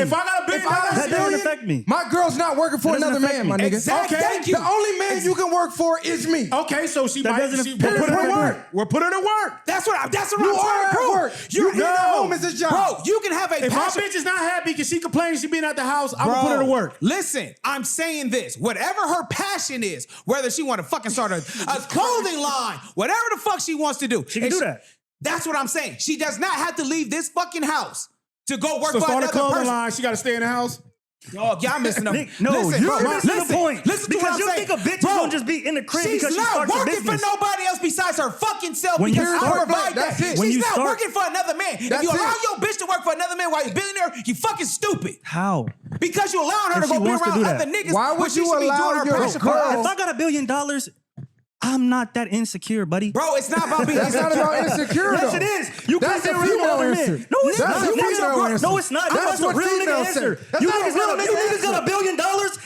If I got $1 billion, That doesn't affect me. my girl's not working for That doesn't another affect man, my me. nigga. Exactly. Okay. Thank you. The only man you can work for is me. okay, so she That might doesn't we'll affect put her me. to work. We'll put her to work. That's what I'm You trying are to at prove. work. You being at home is a job. Bro, you can have a If my passion. bitch is not happy because she complaining she being at the house, I'm gonna put her to work. Listen, I'm saying this. Whatever her passion is, whether she want to fucking start a clothing line, whatever the fuck she wants to do. She can do that. That's what I'm saying. She does not have to leave this fucking house to go work So for start a another clothing person. line, she gotta stay in the house. Oh, y'all missing them. Nick, no, listen, you're bro, missing listen, the point. Listen to what because I'm you saying. think a bitch is Bro, gonna just be in the crib she's because she not starts a working business. for nobody else besides her fucking self When you because I start- provide that's that. it. When She's you not start- working for another man. If That's you allow it. your bitch to work for another man while you're a billionaire, you fucking stupid. How? Because you allowing her If to go she be wants to around do other that. niggas. Why would when she you should be allow doing her your passion girl- project. If I got $1 billion, I'm not that insecure, buddy. Bro, it's not about being That's not insecure. about insecure, Yes, though. it is. You That's can't a be around female other answer. men. No, it's That's not. a female answer. No, it's not. That's That's a what real females nigga say. answer. That's You not a niggas got real nigga got $1 billion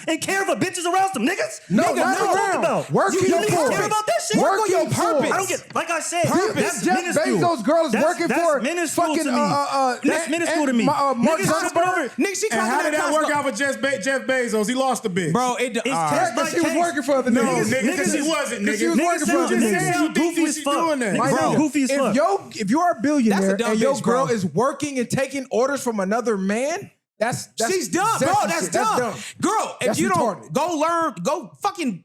and care if a bitch is around some niggas? No, Nigga, not what you talking around. about? Working You for niggas it. care about that shit? Working on your for purpose. it. I don't get, like I said, Purpose. that's Jeff minuscule. Bezos' girl is working for That's minuscule fucking to me. That's minuscule to me. Mark Niggas should put Zuckerberg. over. Nigga, she And how did that work out for Jeff Bezos? He lost the bitch. Bro, it It's Yeah, because she was working for other No, niggas. nigga, because she Niggas- wasn't, Because she nigga. was working for other just niggas. said you think Goofy she as fuck. doing that. Niggas Bro, goofy as fuck. if you're a That's billionaire a dumb and your bitch, girl bro. is working and taking orders from another man, that's She's dumb, bro. zesty That's shit. dumb. Girl, if That's you retarded. don't go learn, go fucking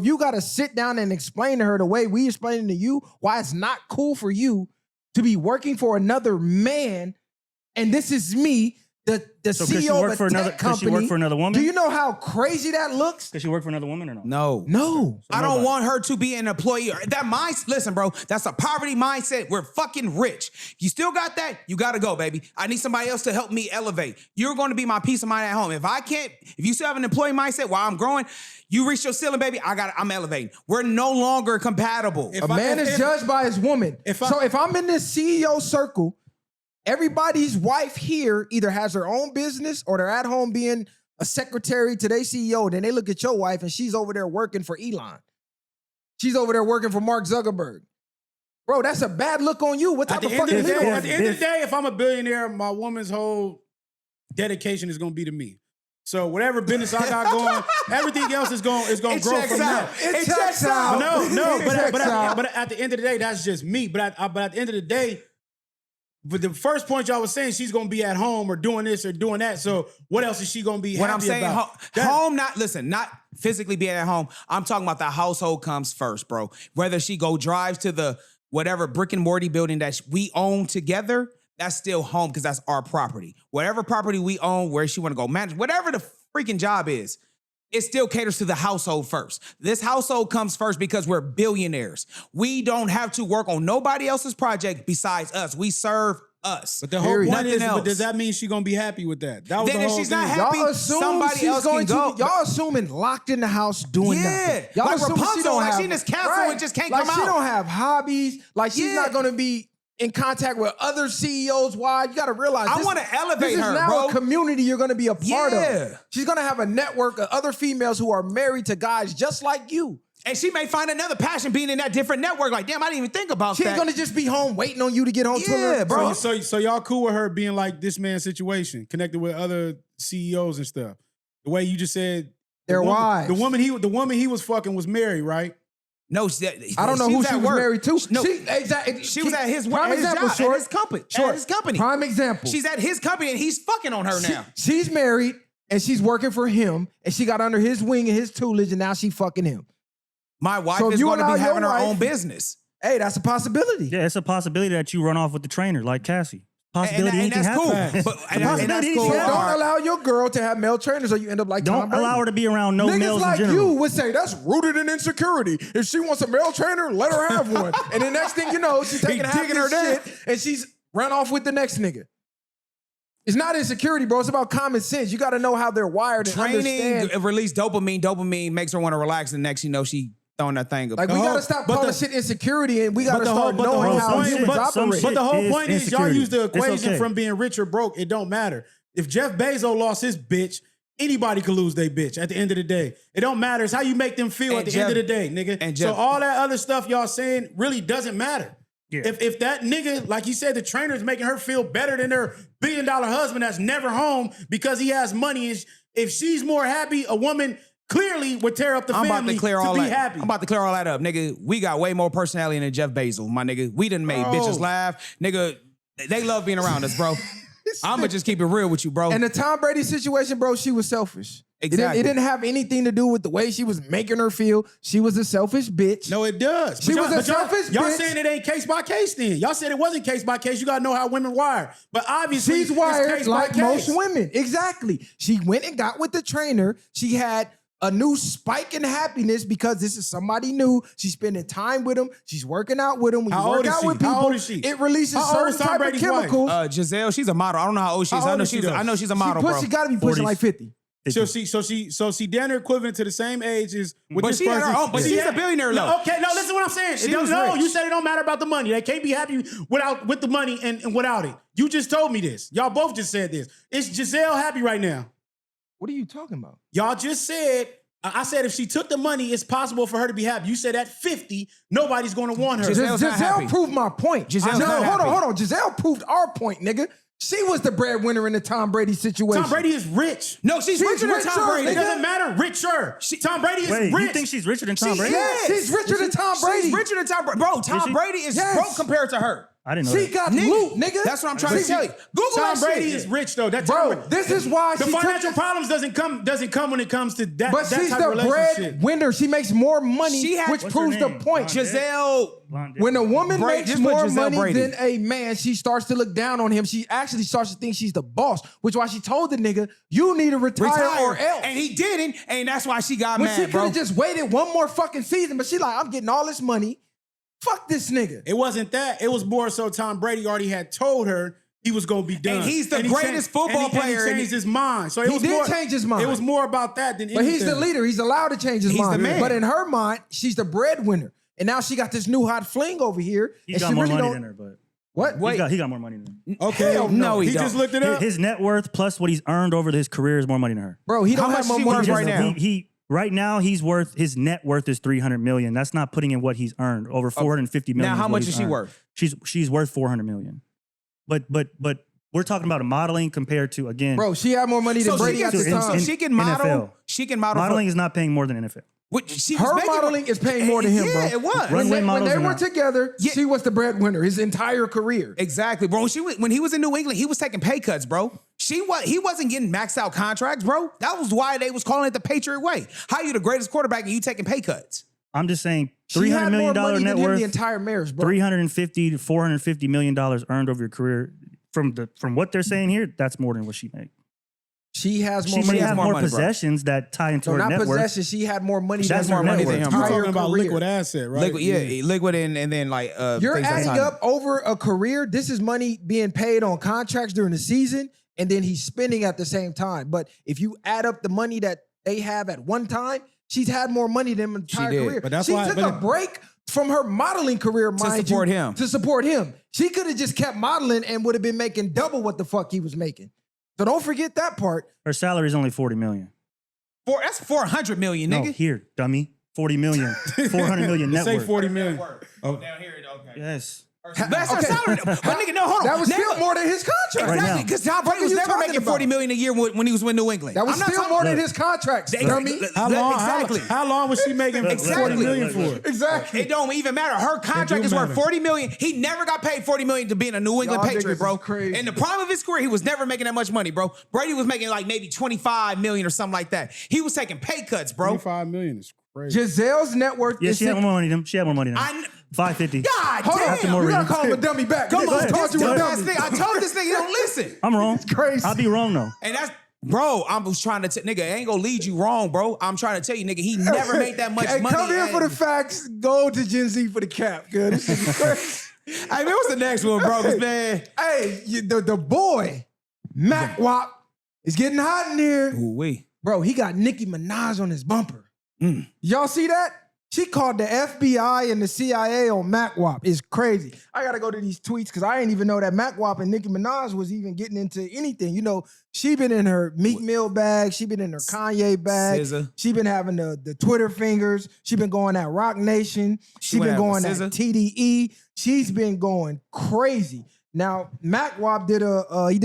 if you got to sit down and explain to her the way we explaining to you why it's not cool for you to be working for another man, and this is me the So could she CEO work of for a another? tech Could she company. work for another woman? Do you know how crazy that looks? Could she work for another woman or no? No. No. I don't want her to be an employee. That mindset, listen, bro, that's a poverty mindset. We're fucking rich. You still got that? You got to go, baby. I need somebody else to help me elevate. You're going to be my peace of mind at home. If you still have an employee mindset while I'm growing, you reach your ceiling, baby, I'm elevating. We're no longer compatible. A man is judged by his woman. So if I'm in this CEO circle, everybody's wife here either has her own business or they're at home being a secretary to their CEO. Then they look at your wife and she's over there working for Elon. She's over there working for Mark Zuckerberg. Bro, that's a bad look on you. What type of fucking leader? At the end of the day, if I'm a billionaire, my woman's whole dedication is going to be to me. So whatever business I got going, everything else is going grow from that. It checks out. But at the end of the day, that's just me. But at the end of the day, but the first point y'all was saying she's gonna be at home or doing this or doing that. So what else is she gonna be happy about? Home, not physically being at home. I'm talking about the household comes first, bro. Whether she drives to the whatever brick and mortar building that we own together, that's still home because that's our property. Whatever property we own, where she want to go manage, whatever the freaking job is, it still caters to the household first. This household comes first because we're billionaires. We don't have to work on nobody else's project besides us. We serve us. But the whole point is, else. but does that mean she's gonna be happy with that? That was Then the if whole she's thing. not happy, somebody else can go. Y'all assuming locked in the house doing nothing. Y'all Like assuming Rapunzel, like she in this castle and just can't come She out. don't have hobbies. Like she's not gonna be in contact with other CEOs. Why? You got to realize I want to elevate this her, is now bro. a community you're going to be a part Yeah. of. She's going to have a network of other females who are married to guys just like you. And she may find another passion being in that different network. Like, damn, I didn't even think about She that. ain't going to just be home waiting on you to get home. Yeah, bro. So y'all cool with her being like this man's situation, connected with other CEOs and stuff. The way you just said Their wives. The woman he was fucking was married, right? No, I don't know who she was married to. No, exactly. she was at his prime example, job, short, at his company. short. At his company. Prime example. She's at his company and he's fucking on her now. She's married and she's working for him and she got under his wing and his tutelage and now she fucking him. My wife So if is you going to allow be having your her wife- own business. Hey, that's a possibility. Yeah, it's a possibility that you run off with the trainer like Cassie. Possibility And anything that's cool. happens. But, It's a and that's possibility cool. So anything don't happens. allow your girl to have male trainers or you end up like Tom Don't Brady. allow her to be around no Niggas males like in general. you would say that's rooted in insecurity. If she wants a male trainer, let her have one. And the next thing you know, she's taking half digging her her down. shit and she's run off with the next nigga. It's not insecurity, bro. It's about common sense. You got to know how they're wired and Training understand. release dopamine. Dopamine makes her want to relax. And next you know, she throwing that thing up. Like, we got to stop calling shit insecurity and we got to start knowing how humans operate. But the whole point is y'all insecurity. use the It's equation okay. from being rich or broke. It don't matter. If Jeff Bezos lost his bitch, anybody could lose their bitch at the end of the day. It don't matter. It's how you make them feel And at the Jeff- end of the day, nigga. and So Jeff- all that other stuff y'all saying really doesn't matter. Yeah. If that nigga, like you said, the trainer is making her feel better than her $1 billion husband that's never home because he has money. And if she's more happy, a woman clearly would tear up the I'm family about to clear all be that. happy. I'm about to clear all that up, nigga. We got way more personality than Jeff Bezos, my nigga. We done made Bro. bitches laugh, nigga. They love being around us, bro. I'ma just keep it real with you, bro. And the Tom Brady situation, bro, she was selfish. Exactly. It didn't have anything to do with the way she was making her feel. She was a selfish bitch. No, it does. She was a selfish Y'all bitch. saying it ain't case by case then. Y'all said it wasn't case by case. You gotta know how women wire. But obviously, She's it's wired case like by case. most women. Exactly. She went and got with the trainer. She had a new spike in happiness because this is somebody new. She's spending time with him. She's working out with him. When How you old work is out she? with people, How old is she? it releases How old certain is Tom type of Brady's wife? chemicals. Giselle, she's a model. I don't know how old she is. How I old know is she, she's. though? I know she's a model, bro. She got to be pushing 40s. like 50. So she down there equivalent to the same age as with But this she had her person. own- but she's a billionaire, No, though. okay, no, listen to what I'm saying. She was No, rich. you said it don't matter about the money. They can't be happy with the money and without it. You just told me this. Y'all both just said this. Is Giselle happy right now? What are you talking about? Y'all just said, I said if she took the money, it's possible for her to be happy. You said at 50, nobody's going to want her. Giselle's not Giselle happy. proved my point. Giselle's No, not happy. hold on. Giselle proved our point, nigga. She was the breadwinner in the Tom Brady situation. Tom Brady is rich. No, she's richer than Tom richer, Brady. It doesn't matter. Richer. Tom Brady is Wait, rich. you think she's richer than Tom She Brady? is. She's richer than Tom Brady. She's richer than Tom Brady. Bro, Tom she? Brady is Yes. broke compared to her. I didn't know She that. got loot, nigga. That's what I'm trying to tell you. Google Tom that Brady shit. is rich though. That Bro, this is why the she took financial this- problems doesn't come when it comes to that. But that she's type the of relationship. breadwinner. She makes more money, She had- which What's her proves the name? point. Blonde. Giselle. When a woman Brady- makes just put more Giselle money Brady. than a man, she starts to look down on him. She actually starts to think she's the boss, which is why she told the nigga, you need to retire or else. And he didn't, and that's why she got When mad, she could bro. have just waited one more fucking season, but she like, I'm getting all this money. Fuck this nigga. It wasn't that. It was more so Tom Brady already had told her he was going to be done. And he's the he greatest changed- football and he player. changed his mind. So it He was did more, change his mind. It was more about that than But anything. he's the leader. He's allowed to change his He's mind. the man. But in her mind, she's the breadwinner. And now she got this new hot fling over here. He and got she more really money don't. than her, but What? he got more money than her. Okay. Hell no, he he just don't. looked it up. His net worth plus what he's earned over his career is more money than her. Bro, he How don't much have more she money worth than right her. now? Right now his net worth is $300 million. That's not putting in what he's earned. Over $450 million. Now, how what much he's is she earned. worth? She's worth $400 million. But we're talking about a modeling compared to, again, Bro, she had more money than So Brady at the in- time. she can model. NFL. She can model. modeling is not paying more than NFL. She Her was making- modeling is paying more than him, bro. Yeah, it was. Runway when models they are were not. together, Yeah. she was the breadwinner his entire career. Exactly, bro. When he was in New England, he was taking pay cuts, bro. He wasn't getting maxed out contracts, bro. That was why they was calling it the Patriot way. How you the greatest quarterback and you taking pay cuts? I'm just saying She $300 had more million money net than him worth, the entire marriage, bro. $350 to $450 million earned over your career. From what they're saying here, that's more than what she made. She has She more may money. have more more money, bro. possessions that tie into So her not net worth. possession. She had more money. She has than more him money her than him, You're bro. entire talking about career. liquid asset, right? Liquid and then like You're things adding like up over a career. This is money being paid on contracts during the season, and then he's spending at the same time. But if you add up the money that they have at one time, she's had more money than the entire did, career. but that's she why- took but a break from her modeling career, mind support you, him. to support him. She could have just kept modeling and would have been making double what the fuck he was making. So don't forget that part. Her salary is only $40 million. That's $400 million, No, nigga. here, dummy. $40 million. $400 million net Say worth. 40 million. Oh, down here, okay. Yes. That's her Okay. salary. But nigga, no, hold on. That was Never- still more than his contract. Right Exactly, now. because Tom Brady What was are you never talking making about? $40 million a year when he was with New England. That was I'm not still talking- more than his contracts, They- dummy. How long? Exactly. How long was she making Exactly. 40 million Look. for? Exactly. It don't even matter. Her contract do is worth matter. $40 million. He never got paid $40 million to be in a New England Y'all Patriot, niggas bro. is crazy. In the prime of his career, he was never making that much money, bro. Brady was making like maybe $25 million or something like that. He was taking pay cuts, bro. 25 million is crazy. Giselle's net worth Yeah, is she had more money than him. She had more money than him. 550. God Hold damn. on, you gotta reading. call him a dummy back. Come Niggas on, called this you a dumbass dummy. nigga. I told this nigga he don't listen. I'm wrong. It's crazy. I'll be wrong though. And that's, bro, I was trying to nigga, it ain't gonna lead you wrong, bro. I'm trying to tell you, nigga, he never made that much Hey, money. come here for the facts. Go to Gen Z for the cap. Good. This is crazy. Hey, man, what's the next one, bro? 'Cause, man. Hey, the boy, Mackwop, is getting hot in here. Ooh, wee. Bro, he got Nicki Minaj on his bumper. Y'all see that? She called the FBI and the CIA on Mackwop. It's crazy. I gotta go to these tweets because I didn't even know that Mackwop and Nicki Minaj was even getting into anything. You know, she been in her Meek Mill bag. She been in her Kanye bag. SZA. She been having the Twitter fingers. She been going at Rock Nation. She went been going after at SZA. TDE. She's been going crazy. Now, Mackwop did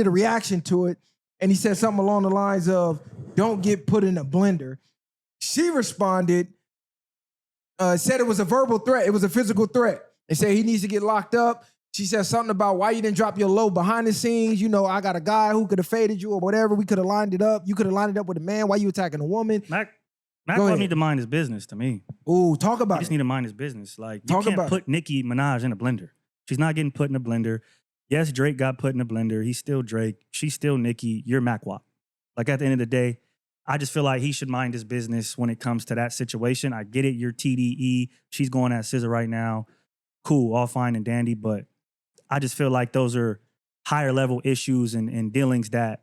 a reaction to it, and he said something along the lines of, "Don't get put in a blender." She responded, said it was a verbal threat. It was a physical threat. They said he needs to get locked up. She said something about why you didn't drop your low behind the scenes. You know, I got a guy who could have faded you or whatever. We could have lined it up. You could have lined it up with a man. Why you attacking a woman? Mac Go ahead. need to mind his business to me. Ooh, talk He about just it. need to mind his business. Like, you Talk can't about put Nicki Minaj in a blender. She's not getting put in a blender. Yes, Drake got put in a blender. He's still Drake. She's still Nicki. You're Mackwop. Like, at the end of the day, I just feel like he should mind his business when it comes to that situation. I get it. You're TDE. She's going at SZA right now. Cool, all fine and dandy. But I just feel like those are higher level issues and dealings that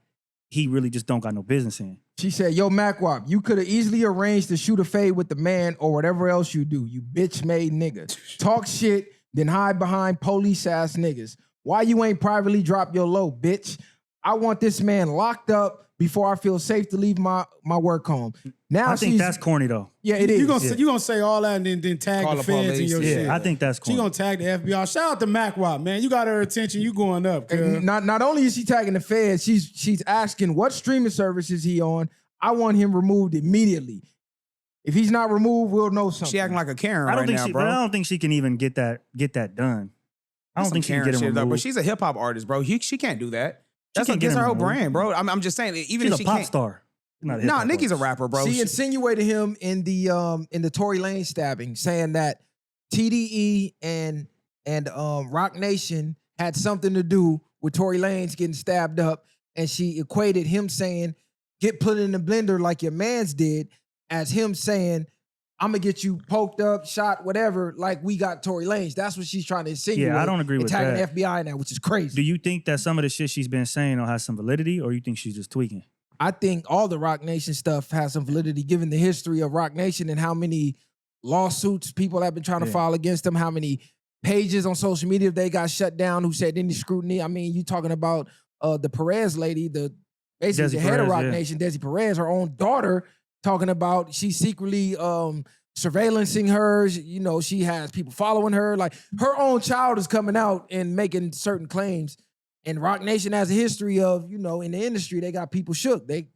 he really just don't got no business in. She said, yo, Mackwop, you could have easily arranged to shoot a fade with the man or whatever else you do. You bitch-made nigga. Talk shit, then hide behind police-ass niggas. Why you ain't privately drop your low, bitch? I want this man locked up before I feel safe to leave my work home. Now I think she's- that's corny though. yeah, it is. You gonna say all that and then tag Call the the feds and police. your Yeah, shit. I think that's She corny. gonna tag the FBI. Shout out to Mackwop, man. You got her attention. You going up. And cuz. not only is she tagging the feds, she's asking what streaming service is he on. I want him removed immediately. If he's not removed, we'll know something. She acting like a Karen I don't right think now, she, bro. but I don't think she can even get that done. I don't think she can get him shit, though, removed. but she's a hip hop artist, bro. She can't do that. That's can't get against him her whole removed. brand, bro. I'm just saying, even She's if a she pop can't, star. Not a nah, hip-hop Nicki's a artist. rapper, bro. She insinuated him in the Tory Lanez stabbing, saying that TDE and Rock Nation had something to do with Tory Lanez getting stabbed up, and she equated him saying, "Get put in the blender like your man's did," as him saying, "I'm gonna get you poked up, shot, whatever, like we got Tory Lanez." That's what she's trying to insinuate. Yeah, I don't agree with attacking that. the FBI now, which is crazy. Do you think that some of the shit she's been saying has some validity, or you think she's just tweaking? I think all the Rock Nation stuff has some validity given the history of Rock Nation and how many lawsuits people have been trying to file against them, how many pages on social media they got shut down who said any scrutiny. I mean, you talking about the Perez lady, basically Desi the head of Perez, Rock yeah. Nation, Desi Perez, her own daughter, talking about she's secretly surveillancing her. You know, she has people following her. Like her own child is coming out and making certain claims. And Rock Nation has a history of, you know, in the industry, they got people shook. They,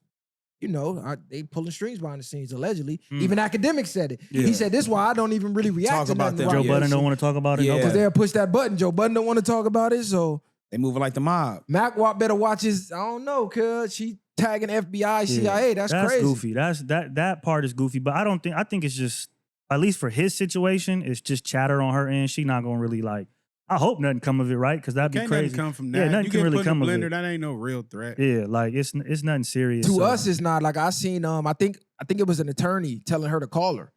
you know, they pulling strings behind the scenes, allegedly. Even academics said it. Yeah. He said, this is why I don't even really react Talk to about nothing them. Rock Joe Yeah. Budden Nation. don't want to talk about it? Yeah. Because they'll push that button. Joe Budden don't want to talk about it. So They moving like the mob. Mackwop better watch his, I don't know, cuz she tagging FBI, CIA. That's crazy. Goofy. That part is goofy. But I think it's just, at least for his situation, it's just chatter on her end. She not gonna really like. I hope nothing come of it, right? Because that'd be Can't crazy. nothing come from that. Yeah, nothing you can get really put come in of a blender, it. that ain't no real threat. Yeah, like it's nothing serious. To so. us, it's not. Like I seen, I think it was an attorney telling her to call her.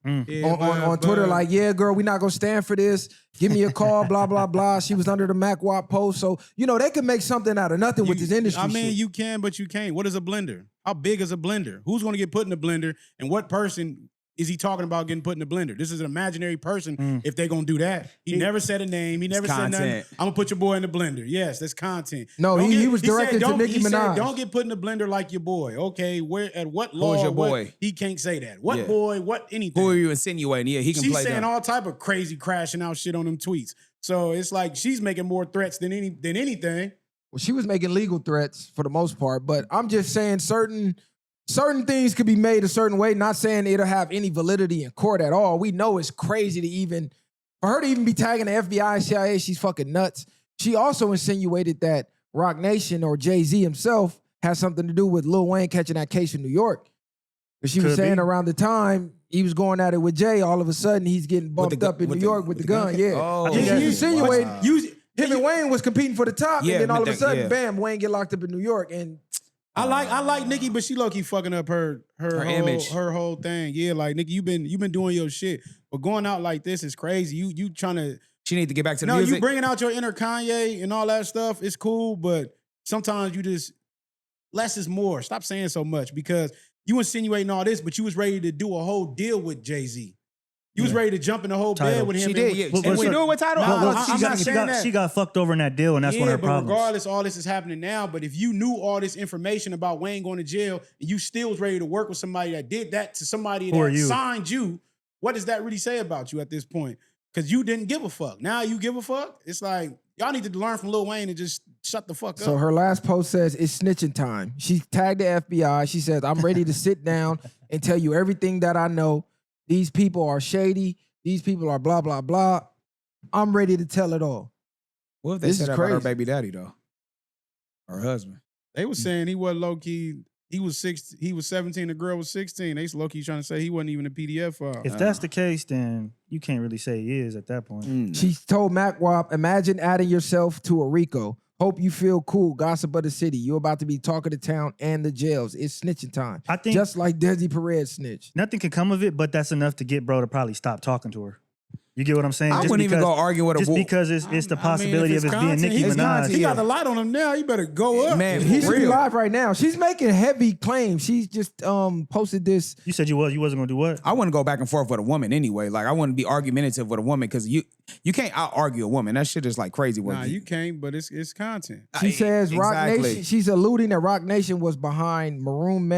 Yeah, on Twitter, like, yeah, girl, we not gonna stand for this. Give me a call, blah, blah, blah. She was under the Mackwop post. So, you know, they can make something out of nothing with this industry. I mean, shit. you can, but you can't. What is a blender? How big is a blender? Who's going to get put in the blender? And what person is he talking about getting put in the blender? This is an imaginary person if they're going to do that. He never said a name. He never said nothing. content. I'm going to put your boy in the blender. Yes, that's content. No, Don't he was said, directed to don't- Nicki he said, Minaj. don't get put in the blender like your boy. Okay, where at what law? is your what- boy? He can't say that. What Yeah. boy? What anything? Who are you insinuating? Yeah, he can She's play saying them. all type of crazy crashing out shit on them tweets. So it's like she's making more threats than anything. Well, she was making legal threats for the most part, but I'm just saying certain things could be made a certain way, not saying it'll have any validity in court at all. We know it's crazy to for her to even be tagging the FBI and CIA, she's fucking nuts. She also insinuated that Rock Nation or Jay-Z himself has something to do with Lil Wayne catching that case in New York. But she was Could saying be. around the time he was going at it with Jay, all of a sudden he's getting bumped up in New York with the gun. Yeah. Oh, I think yeah. she insinuated Wow. him and Wayne was competing for the top, Yeah, and then all of a but sudden, yeah. bam, Wayne get locked up in New York. And I like Nikki, but she low-key fucking up her whole, image. her whole thing. Yeah, like Nikki, you've been doing your shit, but going out like this is crazy. You trying to She need to get back to the no, music. you bringing out your inner Kanye and all that stuff. It's cool, but sometimes you just less is more. Stop saying so much because you insinuating all this, but you was ready to do a whole deal with Jay-Z. You was ready to jump in the whole Title. bed with him. She did, yeah. And And we knew what title. Nah, Look, I- she I'm got- not saying that. She got fucked over in that deal, and that's one of her but problems. regardless, all this is happening now. But if you knew all this information about Wayne going to jail and you still was ready to work with somebody that did that to somebody Who are that you? signed you, what does that really say about you at this point? Because you didn't give a fuck. Now you give a fuck? It's like, y'all need to learn from Lil Wayne and just shut the fuck so up. her last post says, it's snitching time. She tagged the FBI. She says, I'm ready to sit down and tell you everything that I know. These people are shady. These people are blah, blah, blah. I'm ready to tell it all. What if they This said is that about her crazy. baby daddy though? Her husband. They was saying he was low-key, he was 17, the girl was 16. They was low-key trying to say he wasn't even a PDF file. If that's the case, then you can't really say he is at that point. She told Mackwop, imagine adding yourself to a Rico. Hope you feel cool. Gossip of the city. You're about to be talk of the town and the jails. It's snitching time. I think Just like Desi Perez snitched. nothing can come of it, but that's enough to get bro to probably stop talking to her. You get what I'm saying? I Just wouldn't even because- go argue with a Just wo- because it's the I mean, possibility if of it's it being content, Nicki he's Minaj. He got the light on him now. You better go up. Man, He for should be real. live right now. She's making heavy claims. She's just posted this. You said you wasn't gonna do what? I wouldn't go back and forth with a woman anyway. Like I wouldn't be argumentative with a woman because you can't out argue a woman. That shit is like crazy. Nah, you can't, but it's content. She says Rock Exactly. Nation. She's alluding that Rock Nation was behind Maroon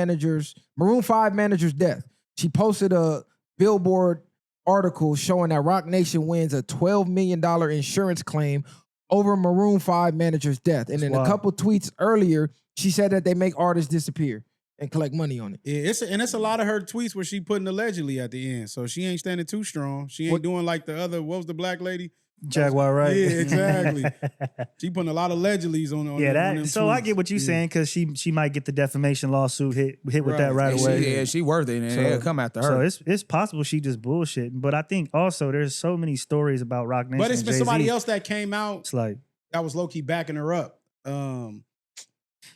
5 manager's death. She posted a Billboard article showing that Rock Nation wins a $12 million insurance claim over Maroon 5 manager's death. And in Wow. a couple tweets earlier, she said that they make artists disappear and collect money on it. Yeah, it's a lot of her tweets where she putting allegedly at the end. So she ain't standing too strong. She ain't What- doing like the other, what was the black lady? Jaguar, right? Yeah, exactly. She putting a lot of allegedlys on Yeah, on them so I tweets. get what you're saying because she might get the defamation lawsuit hit with that right And away. she worth it, and it'll come after her. So it's possible she just bullshitting. But I think also there's so many stories about Roc Nation. But it's and been Jay-Z. somebody else that came out It's like that was low key backing her up.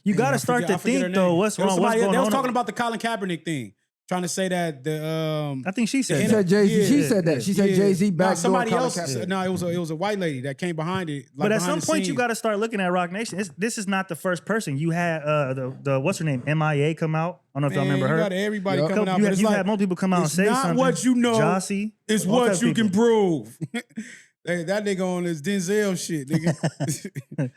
you got I to start forget- I to forget her think though. name. What's There was wrong? What's somebody- going They on? was talking about the Colin Kaepernick thing, trying to say that the I think she She said said that. Jay-Z. She Yeah, said that. She said Yeah. Jay-Z No, backdoor somebody Colin else. Kaepernick. No, it was a white lady that came behind it. Like But at behind some the point, you scenes. got to start looking at Roc Nation. This is not the first person. You had the what's her name, MIA, come out. I don't know if y'all Man, remember you her. got everybody Yup. coming out. You but had, it's you like, had more people come out and it's say not something. what you know, Jossie, it's all type what of you people. can prove. That nigga on his Denzel shit, nigga.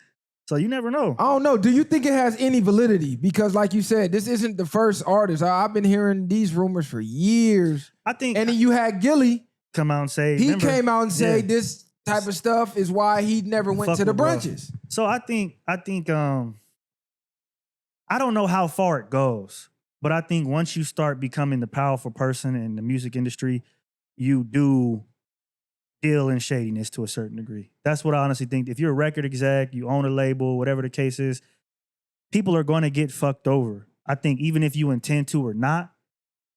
So you never know. I don't know. Do you think it has any validity? Because, like you said, this isn't the first artist. I've been hearing these rumors for years. I think And then you had Gilly. come out and say He remember? came out and said Yeah. this type of stuff is why he never went Fuck to the with bro. brunches. So I think I don't know how far it goes, but I think once you start becoming the powerful person in the music industry, you do deal in shadiness to a certain degree. That's what I honestly think. If you're a record exec, you own a label, whatever the case is, people are going to get fucked over. I think even if you intend to or not.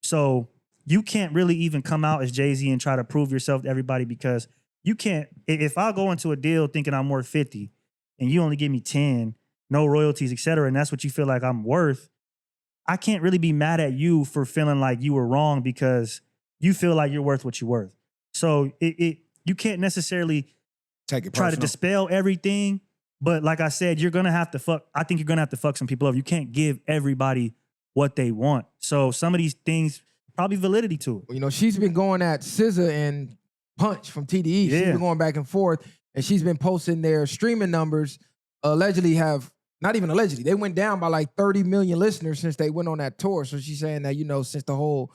So you can't really even come out as Jay-Z and try to prove yourself to everybody because you can't. If I go into a deal thinking I'm worth 50 and you only give me 10, no royalties, et cetera, and that's what you feel like I'm worth, I can't really be mad at you for feeling like you were wrong because you feel like you're worth what you're worth. So you can't necessarily Take it try to personal. dispel everything. But like I said, you're gonna have to fuck. I think you're gonna have to fuck some people over. You can't give everybody what they want. So some of these things probably validity to it. You know, she's been going at SZA and Punch from TDE. She's Yeah. been going back and forth, and she's been posting their streaming numbers. Allegedly have, not even allegedly, they went down by like 30 million listeners since they went on that tour. So she's saying that, you know, since the whole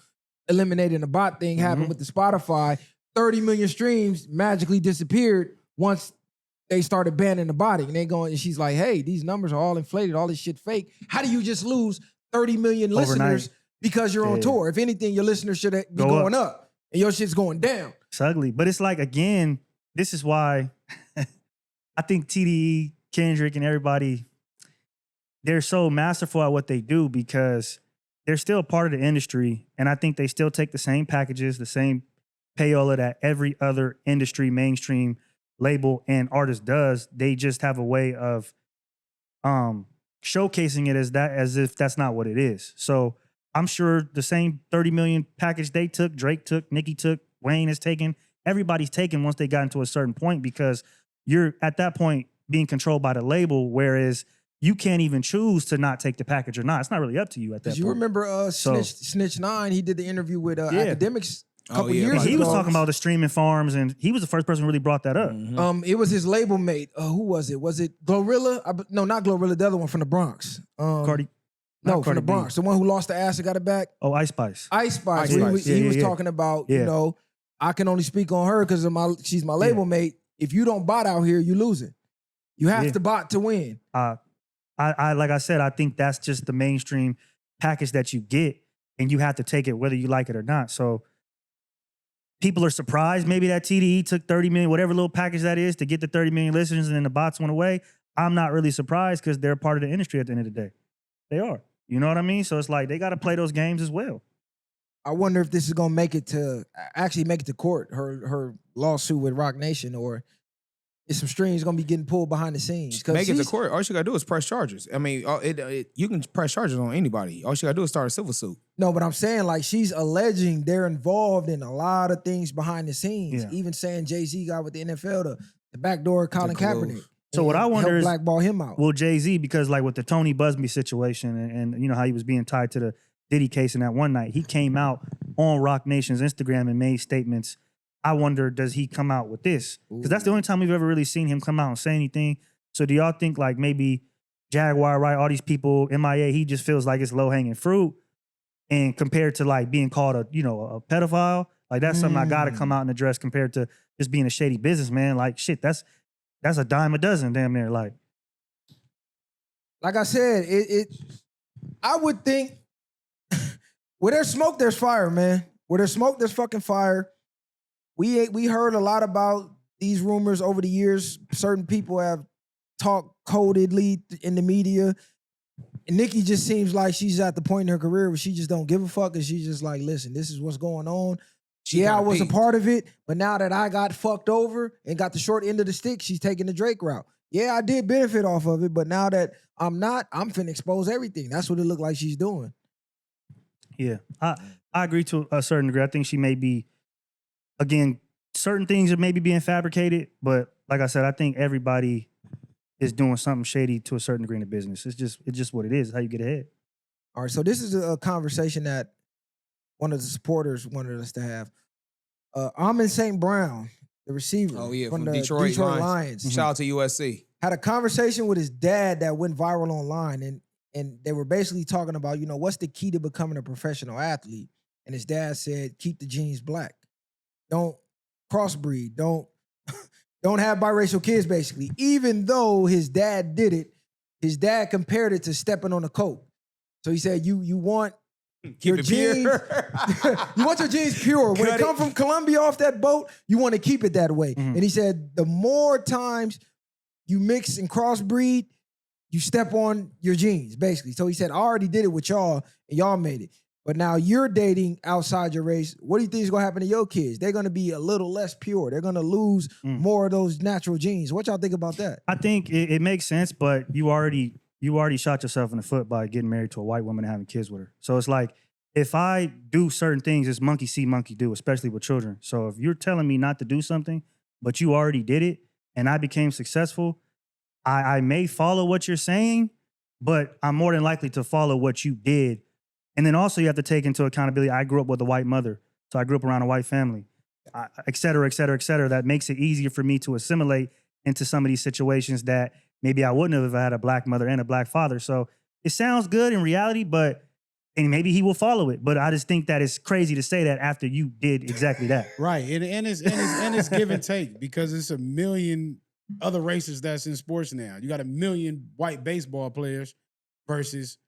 eliminating the bot thing happened with the Spotify, 30 million streams magically disappeared once they started banning the body. And and she's like, hey, these numbers are all inflated, all this shit fake. How do you just lose 30 million listeners because you're on Yeah. tour? If anything, your listeners should be Go going up and your shit's going down. It's ugly. But it's like, again, this is why I think TDE, Kendrick, and everybody, they're so masterful at what they do because they're still part of the industry. And I think they still take the same packages, the same payola that every other industry, mainstream label and artist does. They just have a way of showcasing it as if that's not what it is. So I'm sure the same 30 million package they took, Drake took, Nicki took, Wayne has taken, everybody's taken once they got into a certain point because you're at that point being controlled by the label, whereas you can't even choose to not take the package or not. It's not really up to you at that Did you point. remember Snitch 9? He did the interview with Academics a couple years Yeah, ago. he was talking about the streaming farms, and he was the first person who really brought that up. It was his label mate. Who was it? Was it Glorilla? No, not Glorilla. The other one from the Bronx. Cardi, No, not from Cardi the B. Bronx. The one who lost the ass and got it back. Oh, Ice Spice. Ice Spice. Ice He Spice. was, Yeah, he was yeah. talking about, Yeah. you know, I can only speak on her because she's my label mate. If you don't bot out here, you losing. You have Yeah. to bot to win. I like I said, I think that's just the mainstream package that you get, and you have to take it whether you like it or not. So people are surprised maybe that TDE took 30 million, whatever little package that is, to get the 30 million listeners, and then the bots went away. I'm not really surprised because they're part of the industry at the end of the day. They are. You know what I mean? So it's like they got to play those games as well. I wonder if this is gonna make it to court, her lawsuit with Roc Nation, or is some strings gonna be getting pulled behind the scenes? 'Cause Make it to she's- court. All you gotta do is press charges. I mean, you can press charges on anybody. All you gotta do is start a civil suit. No, but I'm saying like she's alleging they're involved in a lot of things behind the scenes. Yeah. Even saying Jay-Z got with the NFL the backdoor Colin collude. Kaepernick. So what I wonder help is, blackball him out. Well, Jay-Z, because like with the Tony Busby situation and you know how he was being tied to the Diddy case in that one night, he came out on Roc Nation's Instagram and made statements. I wonder, does he come out with this? Because that's the only time we've ever really seen him come out and say anything. So do y'all think like maybe Jaguar, right, all these people, MIA, he just feels like it's low-hanging fruit, and compared to like being called a pedophile, like that's something I gotta come out and address compared to just being a shady businessman. Like shit, that's a dime a dozen, damn near. Like I said, I would think where there's smoke, there's fire, man. Where there's smoke, there's fucking fire. We heard a lot about these rumors over the years. Certain people have talked codedly in the media. And Nikki just seems like she's at the point in her career where she just don't give a fuck, and she's just like, listen, this is what's going on. I was a part of it, but now that I got fucked over and got the short end of the stick, she's taking the Drake route. Yeah, I did benefit off of it, but now that I'm not, I'm finna expose everything. That's what it looked like she's doing. Yeah, I agree to a certain degree. I think she may be, again, certain things are maybe being fabricated, but like I said, I think everybody is doing something shady to a certain degree in the business. It's just what it is. How you get ahead. All right, so this is a conversation that one of the supporters wanted us to have. Amon St. Brown, the receiver from the Detroit Lions. Shout out to USC. Had a conversation with his dad that went viral online, and they were basically talking about, what's the key to becoming a professional athlete? And his dad said, keep the genes black. Don't crossbreed. Don't have biracial kids, basically. Even though his dad did it, his dad compared it to stepping on a coat. So he said, you want your genes, you want your genes pure. When it come from Colombia off that boat, you want to keep it that way. And he said, the more times you mix and crossbreed, you step on your genes, basically. So he said, I already did it with y'all, and y'all made it. But now you're dating outside your race. What do you think is going to happen to your kids? They're going to be a little less pure. They're going to lose more of those natural genes. What y'all think about that? I think it makes sense, but you already shot yourself in the foot by getting married to a white woman and having kids with her. So it's like, if I do certain things, it's monkey see, monkey do, especially with children. So if you're telling me not to do something, but you already did it, and I became successful, I may follow what you're saying, but I'm more than likely to follow what you did. And then also you have to take into accountability. I grew up with a white mother, so I grew up around a white family, et cetera, et cetera, et cetera. That makes it easier for me to assimilate into some of these situations that maybe I wouldn't have if I had a black mother and a black father. So it sounds good in reality, and maybe he will follow it. But I just think that it's crazy to say that after you did exactly that. Right, and it's give and take, because it's a million other races that's in sports now. You got a million white baseball players versus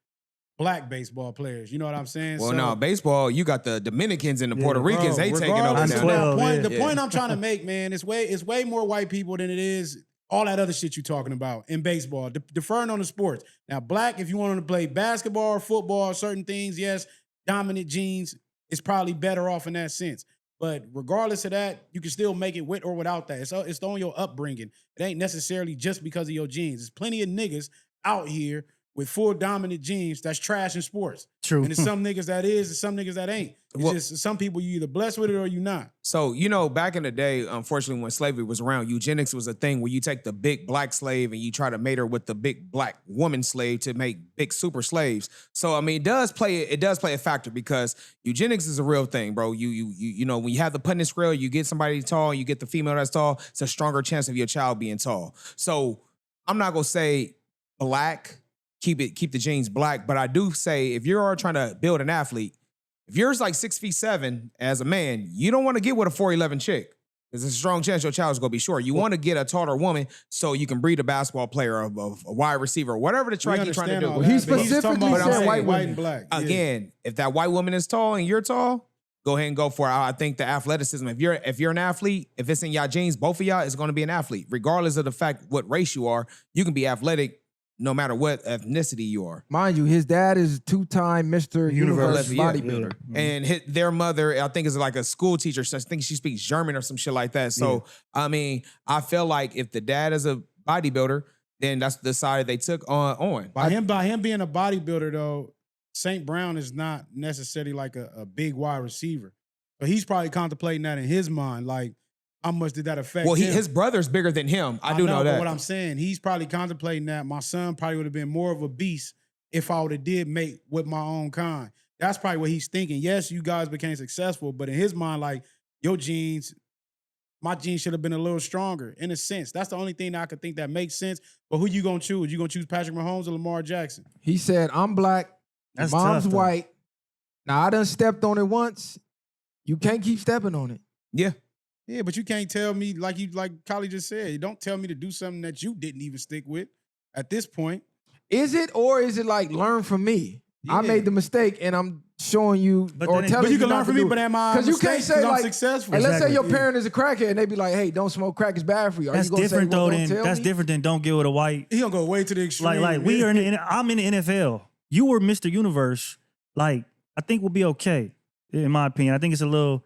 black baseball players. You know what I'm saying? Well, no, baseball, you got the Dominicans and the Puerto Ricans. They taking over now. The point I'm trying to make, man, it's way more white people than it is all that other shit you're talking about in baseball. Deferring on the sports. Now, black, if you want to play basketball or football, certain things, yes, dominant genes is probably better off in that sense. But regardless of that, you can still make it with or without that. It's on your upbringing. It ain't necessarily just because of your genes. There's plenty of niggas out here with full dominant genes that's trash in sports. True. And there's some niggas that is, and some niggas that ain't. It's just some people you either blessed with it or you not. So, back in the day, unfortunately, when slavery was around, eugenics was a thing where you take the big black slave and you try to mate her with the big black woman slave to make big super slaves. So, I mean, it does play a factor, because eugenics is a real thing, bro. You know, when you have the Punnett scale, you get somebody tall, you get the female that's tall, it's a stronger chance of your child being tall. So, I'm not gonna say black, keep the genes black, but I do say if you're trying to build an athlete, if you're like 6'7" as a man, you don't want to get with a 4'11" chick. There's a strong chance your child's gonna be short. You want to get a taller woman so you can breed a basketball player, a wide receiver, whatever the track you're trying to do. Well, he specifically said white and black. Again, if that white woman is tall and you're tall, go ahead and go for it. I think the athleticism, if you're an athlete, if it's in y'all genes, both of y'all is going to be an athlete. Regardless of the fact what race you are, you can be athletic no matter what ethnicity you are. Mind you, his dad is two-time Mr. Universe bodybuilder. Yeah. And their mother, I think, is like a school teacher. So I think she speaks German or some shit like that. So, I mean, I feel like if the dad is a bodybuilder, then that's the side they took on. By him being a bodybuilder, though, St. Brown is not necessarily like a big wide receiver. But he's probably contemplating that in his mind, like, how much did that affect him? His brother's bigger than him. I do know that. But what I'm saying, he's probably contemplating that my son probably would have been more of a beast if I would have did mate with my own kind. That's probably what he's thinking. Yes, you guys became successful, but in his mind, like, your genes, my genes should have been a little stronger, in a sense. That's the only thing that I could think that makes sense. But who you gonna choose? You gonna choose Patrick Mahomes or Lamar Jackson? He said, I'm black, That's mom's tough, white. Now, I done stepped on it once. You can't keep stepping on it. Yeah. Yeah, but you can't tell me, like Kylie just said, you don't tell me to do something that you didn't even stick with at this point. Is it, or is it like learn from me? Yeah. I made the mistake and I'm showing you But or then- telling But you can not learn to from me, do but it. am I 'Cause you can't say I'm like, successful? and let's say your Exactly. parent is a crackhead and they be like, hey, don't smoke crack, it's bad for you. Are That's you gonna different say, well, though. don't Then tell that's me? different than don't get with a white. He gonna go way to the extreme. Like we are I'm in the NFL. You were Mr. Universe. Like I think we'll be okay. In my opinion, I think it's a little.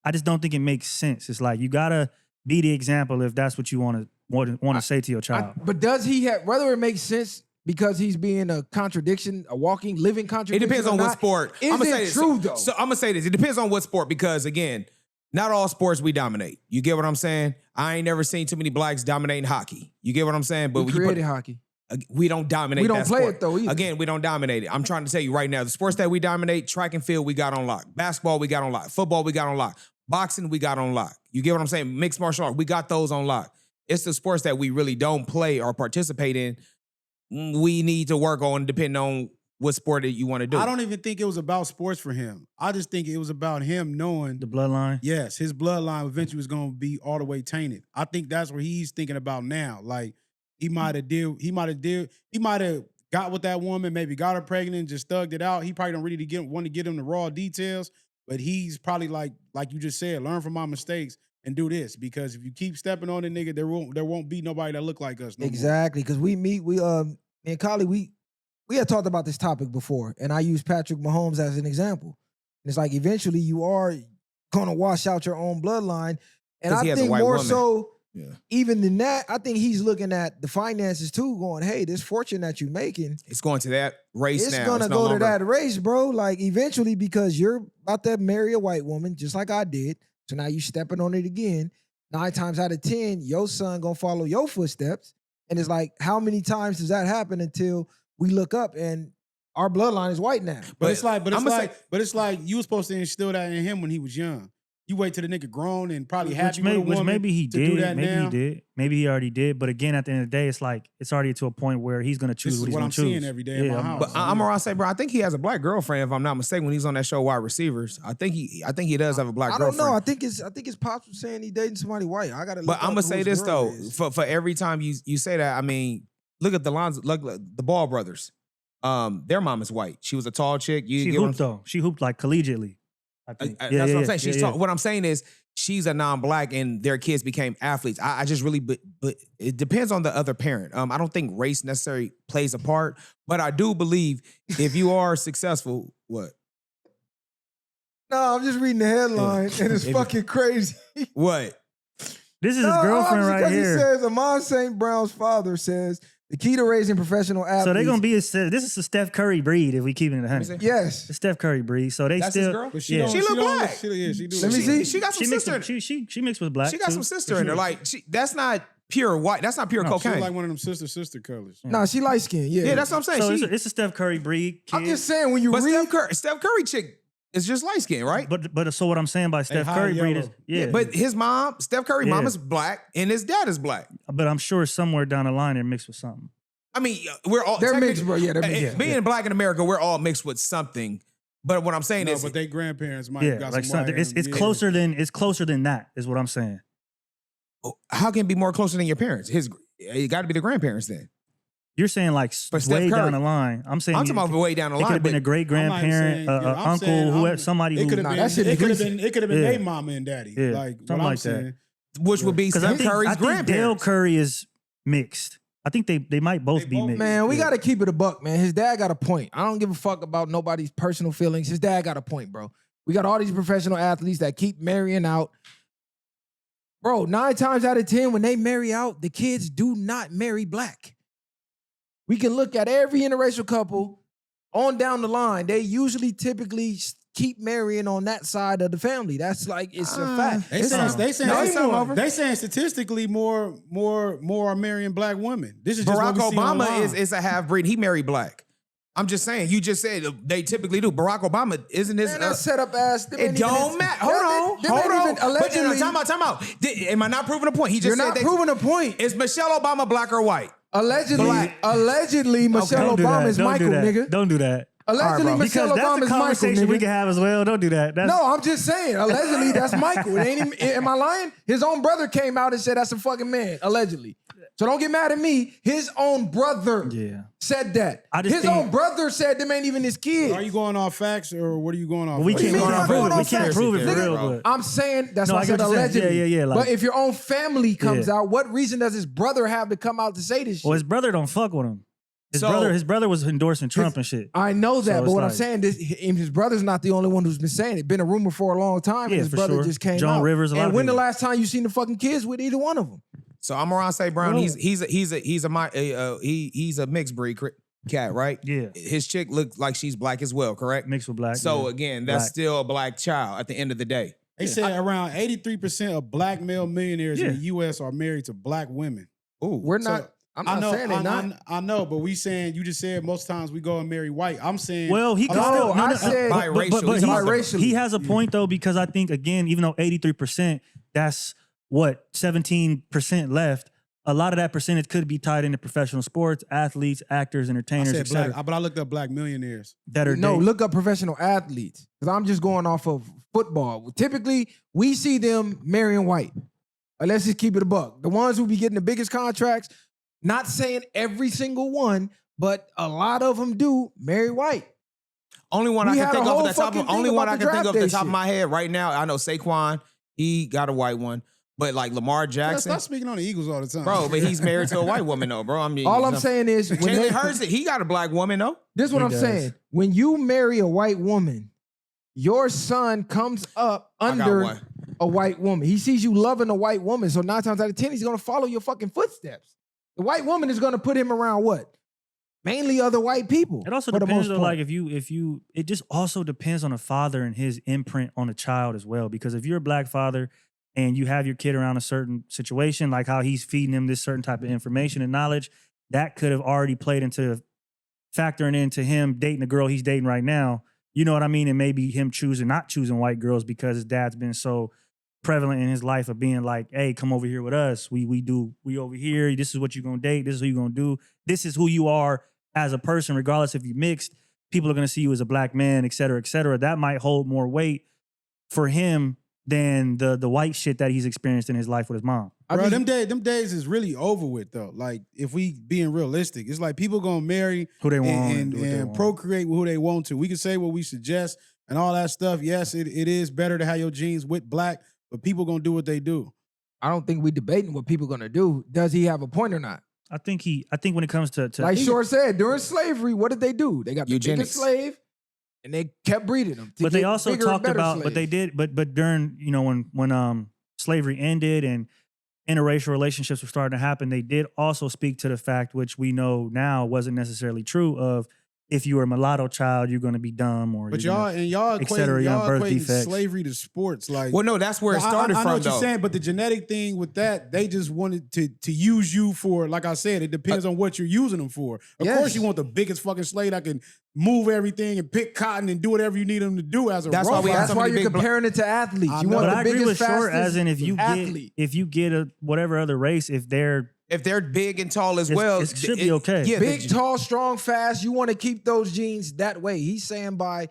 I just don't think it makes sense. It's like you gotta be the example if that's what you want to say to your child. But does he have, whether it makes sense because he's being a contradiction, a walking, living It contradiction? depends or on what not, sport. Is I'ma it say this. true though? So I'm gonna say this. It depends on what sport because again, not all sports we dominate. You get what I'm saying? I ain't never seen too many blacks dominating hockey. You get what I'm saying? But we when you created put, hockey. we don't dominate. We don't that play sport. it though either. Again, we don't dominate it. I'm trying to tell you right now, the sports that we dominate: track and field, we got on lock. Basketball, we got on lock. Football, we got on lock. Boxing, we got on lock. You get what I'm saying? Mixed martial art, we got those on lock. It's the sports that we really don't play or participate in. We need to work on depending on what sport that you want to do. I don't even think it was about sports for him. I just think it was about him knowing, The bloodline. yes, his bloodline eventually was going to be all the way tainted. I think that's what he's thinking about now. Like he might have got with that woman, maybe got her pregnant, and just thugged it out. He probably don't really want to get him the raw details, but he's probably like you just said, learn from my mistakes and do this, because if you keep stepping on the nigga, there won't be nobody that look like us. No more. Exactly, because me and Kali, we had talked about this topic before, and I use Patrick Mahomes as an example. And it's like eventually you are gonna wash out your own bloodline, and 'Cause he I has a think white more woman. so, Yeah. even than that, I think he's looking at the finances too, going, "Hey, this fortune that you're making, It's going to that race it's now. gonna It's no go to longer- that race, bro. Like eventually, because you're about to marry a white woman, just like I did. So now you stepping on it again. 9 times out of 10, your son gonna follow your footsteps. And it's like, how many times does that happen until we look up and our bloodline is white now? But it's like you were supposed to instill that in him when he was young. You wait till the nigga grown and probably happy with a woman maybe he to did. do that Maybe now. he did. Maybe he already did. But again, at the end of the day, it's like it's already to a point where he's gonna choose This is what he's what gonna I'm choose. seeing every day in my house. But I'm around say, bro, I think he has a black girlfriend, if I'm not mistaken, when he's on that show Wide Receivers. I think he does have a black I don't girlfriend. know. I think his pops was saying he dating somebody white. I gotta. But I'm gonna say this though, for every time you say that, I mean, look at the Ball brothers. Their mom is white. She was a tall chick. She hooped though. She hooped like collegiately. I think. That's what I'm saying. She's what I'm saying is she's a non-black and their kids became athletes. I just really, but it depends on the other parent. I don't think race necessarily plays a part, but I do believe if you are successful, what? No, I'm just reading the headline and it's fucking crazy. What? This is his girlfriend right He here. says Amon St. Brown's father says the key to raising professional athletes. So they're gonna be this is a Steph Curry breed if we keep it in the 100. Yes. The Steph Curry breed. So they That's his still girl? But yeah. She look black. She do. Let me see. She got some She mixed sister. with, she mixed with black. She got too, some for sister in her. sure. Like that's not pure white. That's not pure She cocaine. like one of them sister colors. Nah, she light skinned. Yeah. yeah, that's what I'm saying. So She- it's a Steph Curry breed. Kid. I'm just saying when you but read. Steph Curry chick is just light skinned, right? But so what I'm saying by Steph high Curry breed is yellow. yeah. But his mom, Steph Curry mom Yeah. is black and his dad is black. but I'm sure somewhere down the line they're mixed with something. I mean, we're all They're technically- mixed, bro. Yeah, they're mixed. Being black in America, we're all mixed with something. But what I'm saying No, is, but they grandparents might Yeah, have got like some white something. It's in them. Yeah. closer than that is what I'm saying. how can it be more closer than your parents? It got to be the grandparents then. You're saying like But Steph way Curry- down the line. I'm saying I'm talking about way down the it could line. have been a But great I'm not grandparent, saying- yeah, I'm uncle, saying whoever, I'm- somebody It who could have that shit been. is recent. It could have been Yeah. their mama and daddy. Yeah, Like something what I'm like that. saying. which would be because Steph Curry's I think Dale grandparents. Curry is mixed. I think they might both They be both- mixed. Man, we Yeah. gotta keep it a buck, man. His dad got a point. I don't give a fuck about nobody's personal feelings. His dad got a point, bro. We got all these professional athletes that keep marrying out. Bro, 9 times out of 10, when they marry out, the kids do not marry black. We can look at every interracial couple on down the line. They usually typically keep marrying on that side of the family. That's like, it's a fact. They It's saying, not- they saying, No, they it's saying, not over. they saying statistically more are marrying black women. This is just Barack what we see Obama online. is a half breed. He married black. I'm just saying. You just said they typically do. Barack Obama isn't his. Man, that set up ass. them It ain't even- don't matter. them Hold ain't on. even allegedly. Time out. Am I not proving a point? He just You're said not they- proving a point. Is Michelle Obama black or white? Allegedly, Black. allegedly, Michelle Don't do Obama that. is Don't Michael, do that. nigga. Don't do that. Allegedly, bro. Michelle Because that's Obama's a Michael. conversation we Nigga. can have as well. Don't do that. That's, No, I'm just saying. Allegedly, that's Michael. It ain't even, am I lying? His own brother came out and said that's a fucking man. Allegedly. So don't get mad at me. His own brother said that. His own brother said them ain't even his kids. Are you going off facts or what are you going off? we of? can't prove it. We can't prove it for Nigga, real. But I'm saying that's No, why I I said get what you're saying. allegedly. Yeah. Like, but if your own family comes out, what reason does his brother have to come out to say this shit? well, his brother don't fuck with him. His brother was endorsing Trump and shit. I know that, So but it's what I'm like- saying is his brother's not the only one who's been saying it. It's been a rumor for a long time. Yeah, And his for brother sure. just came Joan out. Rivers, a lot and of when the people. last time you seen the fucking kids with either one of them? So I'm around say Brown. He's a mixed breed cat, right? Yeah. His chick looks like she's black as well, correct? Mixed with black. So yeah. again, that's Black. still a black child at the end of the day. They said around 83% of black male millionaires in Yeah. the U.S. are married to black women. Ooh. We're So, not. I'm not saying they're not. I know, but we saying you just said most times we go and marry white. I'm saying Well, he could No, still. I said biracial. but He's biracial. he has a point though, because I think again, even though 83%, that's what 17% left. A lot of that percentage could be tied into professional sports, athletes, actors, I entertainers, said etc. black, but I looked up black millionaires. That are No, dating. look up professional athletes because I'm just going off of football. Typically, we see them marrying white. Let's just keep it a buck. The ones who be getting the biggest contracts, not saying every single one, but a lot of them do marry white. Only one We I had can a think of whole at the top. fucking Only thing one about I the can think draft of at the day top of shit. my head right now. I know Saquon. He got a white one, but like Lamar Jackson, Stop speaking on the Eagles all the time, bro. But he's married to a white woman though, bro. I mean, All I'm saying is, when Jalen they, Hurts, he got a black woman though. this is what He I'm does. saying. When you marry a white woman, your son comes up I got under one. a white woman. He sees you loving a white woman, so 9 times out of 10, he's gonna follow your fucking footsteps. The white woman is gonna put him around what? Mainly other white people. It also for the depends most though, part. like if you, it just also depends on the father and his imprint on the child as well. Because if you're a black father and you have your kid around a certain situation, like how he's feeding him this certain type of information and knowledge, that could have already played into factoring into him dating the girl he's dating right now. You know what I mean? And maybe him not choosing white girls because his dad's been so prevalent in his life of being like, hey, come over here with us. We over here. This is what you're gonna date. This is who you're gonna do. This is who you are as a person, regardless if you mixed. People are gonna see you as a black man, et cetera, et cetera. That might hold more weight for him than the white shit that he's experienced in his life with his mom. Bro, them days is really over with though. Like if we being realistic, it's like people gonna marry Who they want and, do what they and want. procreate with who they want to. We can say what we suggest and all that stuff. Yes, it is better to have your genes with black, but people gonna do what they do. I don't think we debating what people gonna do. Does he have a point or not? I think when it comes to Like Short said, during slavery, what did they do? They got the Eugenics. biggest slave, and they kept breeding them. but they also talked about, but they did, but during, you know, when slavery ended and interracial relationships were starting to happen, they did also speak to the fact, which we know now wasn't necessarily true, of if you were a mulatto child, you're going to be dumb, or But you're y'all gonna- and y'all et cetera, equating, y'all birth equating defects. slavery to sports. Like, Well, no, that's where it started I know from what though. you're saying, but the genetic thing with that, they just wanted to use you for, like I said, it depends on what you're using them for. Of Yes. course, you want the biggest fucking slave that can move everything and pick cotton and do whatever you need them to do as a That's why robot. we have That's so why many you're big bla- comparing it to athletes. I You know. want But the I agree biggest, with Short, fastest as in if you athlete. get a whatever other race, if they're big and tall as It's- well, it should be okay. Yeah, Big, tall, strong, fast. You want to keep those genes that way. He's saying by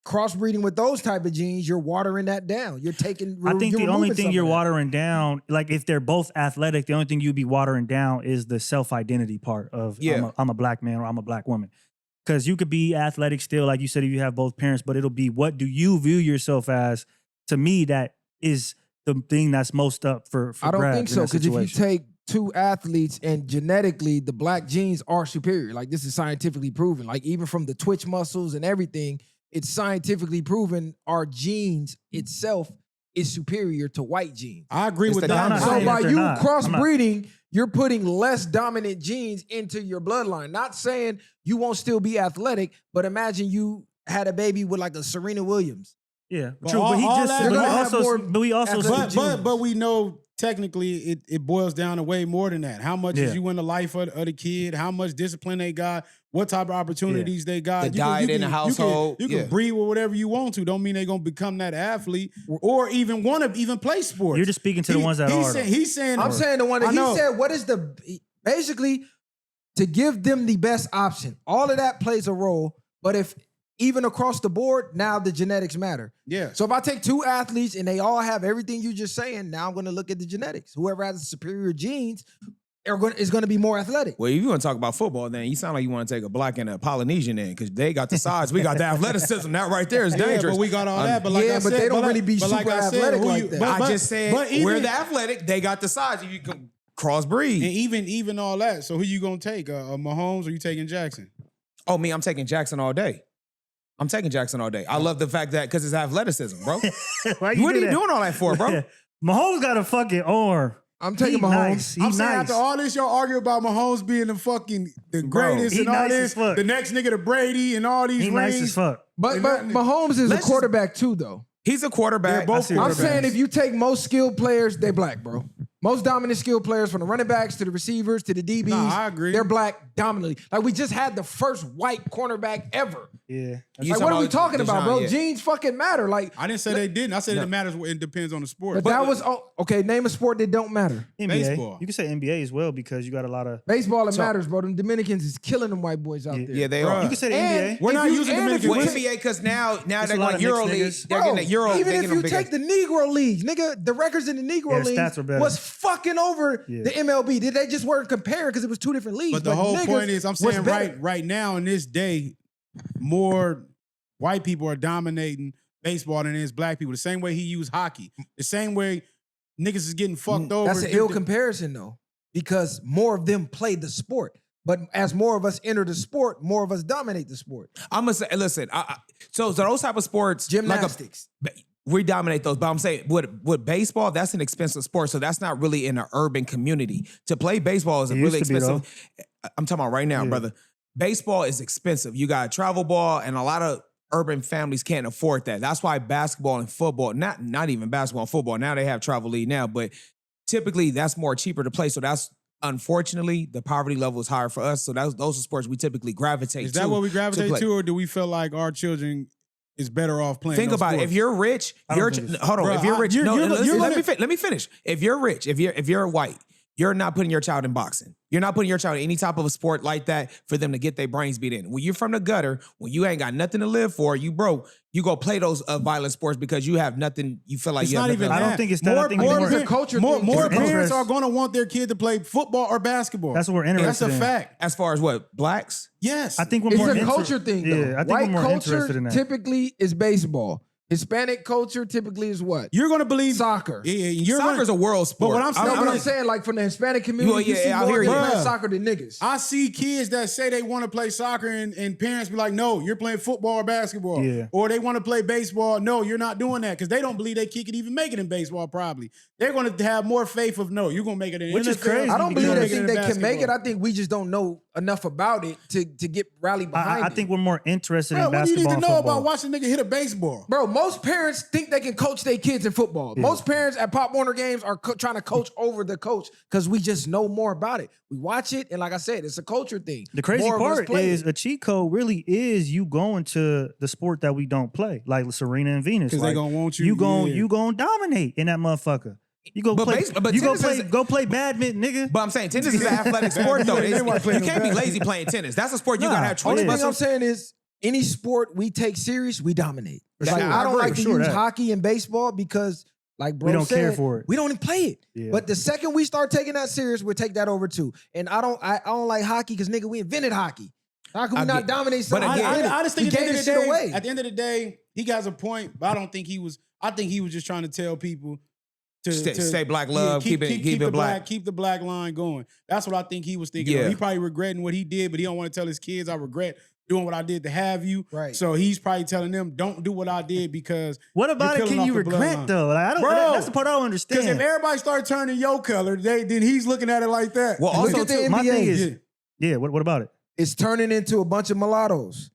crossbreeding with those type of genes, you're watering that down. You're taking. I think you're the only removing thing some you're of that. watering down, like if they're both athletic, the only thing you'd be watering down is the self-identity part of Yeah. I'm a black man or I'm a black woman. Because you could be athletic still, like you said, if you have both parents, but it'll be what do you view yourself as? To me, that is the thing that's most up for I don't grabs think in so, that because if you situation. take two athletes and genetically the black genes are superior, like this is scientifically proven, like even from the twitch muscles and everything, it's scientifically proven our genes itself is superior to white genes. I agree It's with the that. dominant. So saying by that they're you not. crossbreeding, you're putting less dominant genes into your bloodline. Not saying you won't still be athletic, but imagine you had a baby with like a Serena Williams. Yeah, But true. all- But he all just that- but They're we gonna have also more but we also athletic genes. But we know technically it boils down to way more than that. How much Yeah. is you in the life of the kid? How much discipline they got? What type of opportunities they got? The diet in the household, You can yeah. breed with whatever you want to. Don't mean they're gonna become that athlete or even want to even play sports. You're just speaking to the ones that he's are, saying, though. he's saying I'm saying the one that I he know. said, what is the basically to give them the best option. All of that plays a role, but if even across the board, now the genetics matter. Yeah. So if I take two athletes and they all have everything you just saying, now I'm going to look at the genetics. Whoever has the superior genes is going to be more athletic. Well, if you want to talk about football, then you sound like you want to take a black and a Polynesian in because they got the size, we got the athleticism. That right there is dangerous. Yeah, but we got all that. But like I said, they don't really be but super like I said, athletic like that. I just said even, we're the athletic. They got the size. You can crossbreed. And even all that. So who you gonna take? Mahomes or you taking Jackson? Oh, me, I'm taking Jackson all day. I'm taking Jackson all day. I love the fact that because it's athleticism, bro. Why What are you that? doing all that for, bro? Mahomes got a fucking arm. I'm taking He Mahomes. nice. He I'm saying nice. after all this, y'all argue about Mahomes being the greatest he and all nice this, as fuck. the next nigga to Brady and all these He rings. nice as fuck. But And Mahomes is a let's just- quarterback too, though. He's a quarterback. They're both I see what I'm quarterbacks. saying if you take most skilled players, they black, bro. Most dominant skilled players from the running backs to the receivers to the DBs. Nah, I agree. They're black dominantly. Like we just had the first white cornerback ever. Yeah. You Like what are we talking talking about, bro? yeah. Genes fucking matter. Like, I didn't say they didn't. I said it matters. It depends on the sport. but that was okay. Name a sport that don't matter. NBA. Baseball. You can say NBA as well because you got a lot of. Baseball, it matters, bro. Them Dominicans is killing them white boys out there. Yeah, they Bruh. are. You can say the And NBA. We're if not you- using and if Dominican you Well, women. take- NBA because now It's they're a lot going of Euro mixed League. niggas. They're getting the Euro. even they're if getting you them take bigger. the Negro leagues, nigga, the records in the Negro Yeah, leagues stats were better. was fucking over Yeah. the MLB. Did they just weren't comparing because it was two different leagues? But the whole niggas point is, I'm was saying better. right now in this day, more white people are dominating baseball than it is black people. The same way he used hockey. The same way niggas is getting fucked over. That's an ill comparison, though, because more of them play the sport. But as more of us enter the sport, more of us dominate the sport. I'm gonna say, listen. So those type of sports, Gymnastics. we dominate those. But I'm saying, with baseball, that's an expensive sport. So that's not really in an urban community. To play baseball is It really used to be, expensive. I'm talking about right now, Yeah. brother. Baseball is expensive. You got a travel ball, and a lot of urban families can't afford that. That's why basketball and football, not even basketball and football. Now they have travel league now, but typically that's more cheaper to play. So that's unfortunately the poverty level is higher for us. So those are sports we typically gravitate to. Is that what we gravitate play. to, or do we feel like our children is better off playing? Think those about it. sports? If you're rich, I don't think it's- hold on. Bruh, If you're rich, you're let looking- me finish. If you're rich, if you're white, you're not putting your child in boxing. You're not putting your child in any type of a sport like that for them to get their brains beat in. When you're from the gutter, when you ain't got nothing to live for, you broke, you go play those violent sports because you have nothing, you feel like It's you have not even nothing. I that. don't think it's that. I More, think more, it's a culture more, thing. more It's parents interest. are going to want their kid to play football or basketball. That's what we're That's interested a in. fact. As far as what, blacks? Yes. I think we're It's more a culture thing, though. Yeah, I think White we're more culture interested in that. typically is baseball. Hispanic culture typically is what? You're going to believe Soccer. Yeah, you're Soccer's a world sport. what I'm saying- No, I'm but not- I'm saying, like, from the Hispanic community, Well, you yeah, see I more hear you. people playing Bruh. soccer than niggas. I see kids that say they want to play soccer and parents be like, no, you're playing football or basketball. Yeah. Or they want to play baseball. No, you're not doing that because they don't believe their kid could even make it in baseball probably. They're going to have more faith of, no, you're going to make it in Which is NFL. crazy I don't because- believe they Make it think in they can make it. basketball. I think we just don't know enough about it to get rallied behind I it. think we're more interested Bro, in what do you basketball need to and know football. about watching a nigga hit a baseball? Bro, most parents think they can coach their kids in football. Most parents at Pop Warner games are trying to coach over the coach because we just know more about it. We watch it, and like I said, it's a culture thing. The crazy More of us part play is it. a cheat code really is you going to the sport that we don't play, like Serena and Venus. 'Cause they Like, gonna want you, You gon' yeah. you gon' dominate in that motherfucker. You go But play. but You go tennis play. is- Go play badminton, nigga. But I'm saying tennis is an athletic sport though. They wanna play You no can't be basketball. lazy playing tennis. That's a sport you Nah, gotta have Only choice. thing I'm muscles. saying is any sport we take serious, we dominate. It's For like sure. I I don't agree. like For to sure use that. hockey and baseball because, like bro We don't said, care for it. we don't even play it. Yeah. But the second we start taking that serious, we'll take that over too. And I don't like hockey because nigga, we invented hockey. How can we I not get- dominate something? but we again- invented? I just We think at the gave end of this the shit day, away. at the end of the day, he has a point, but I don't think he was. I think he was just trying to tell people to Stay black love, keep it the black. keep the black line going. That's what I think he was thinking. Yeah. He probably regretting what he did, but he don't want to tell his kids, I regret doing what I did to have you. Right. So he's probably telling them, don't do what I did because What about it? you're Can killing you off the regret bloodline. though? Like, I don't. Bro, that's the part I don't Because if understand. everybody started turning your color, then he's looking at it like that. Well, Look also at the too, My NBA. thing is, Yeah. yeah. What about it? It's turning into a bunch of mulattoes.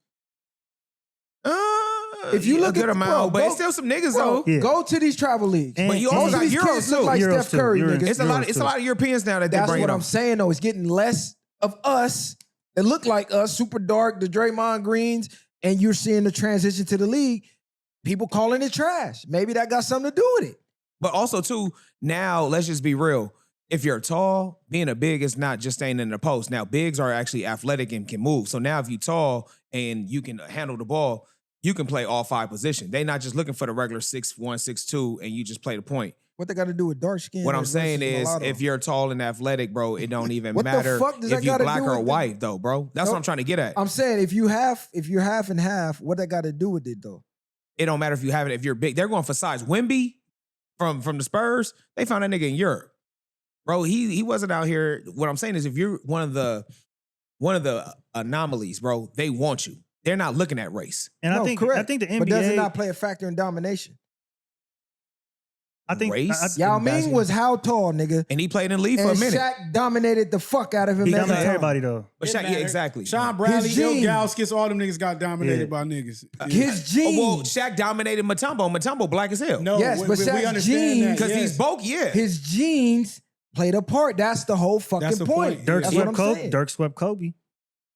If you a look good at amount, bro, but it's still some niggas Bro, though. Yeah. go to these travel leagues. And- But you also Most of got these Euros kids look too. like Euros Steph too. Curry, Euros niggas. too. It's a lot of Europeans now that they That's bring what it I'm on. saying, though. It's getting less of us that look like us, super dark, the Draymond Greens, and you're seeing the transition to the league. People calling it trash. Maybe that got something to do with it. But also too, now let's just be real. if you're tall, being a big is not just staying in the post. Now, bigs are actually athletic and can move. So now if you're tall and you can handle the ball, you can play all 5 positions. They're not just looking for the regular 6'1", 6'2", and you just play the point. What they got to do with dark skin? What I'm saying is, if you're tall and athletic, bro, it don't even What the matter fuck does if that you're gotta black do or with white, though, bro. That's what I'm trying to get at. I'm saying if you're half and half, what that got to do with it though? It don't matter if you have it, if you're big. They're going for size. Wemby from the Spurs, they found that nigga in Europe. Bro, he wasn't out here. What I'm saying is, if you're one of the anomalies, bro, they want you. They're not looking at race. And No, I think correct. the NBA But does it not play a factor in domination? I think Race? Yao Ming was how tall, nigga? And he played in the league for a And minute. Shaq dominated the fuck out of him. he every dominated time. everybody though. But Didn't Shaq, yeah, matter. exactly. Sean Bradley, His Yo gene. Galskis, all them niggas got dominated Yeah. by niggas. His genes. Well, Shaq dominated Mutombo. Mutombo black as hell. No, Yes, but we Shaq's understand genes- that. Because yes. he's bulky, yeah. His genes played a part. That's the whole fucking That's the point. point. Dirk That's what swept I'm Kobe. saying. Dirk swept Kobe.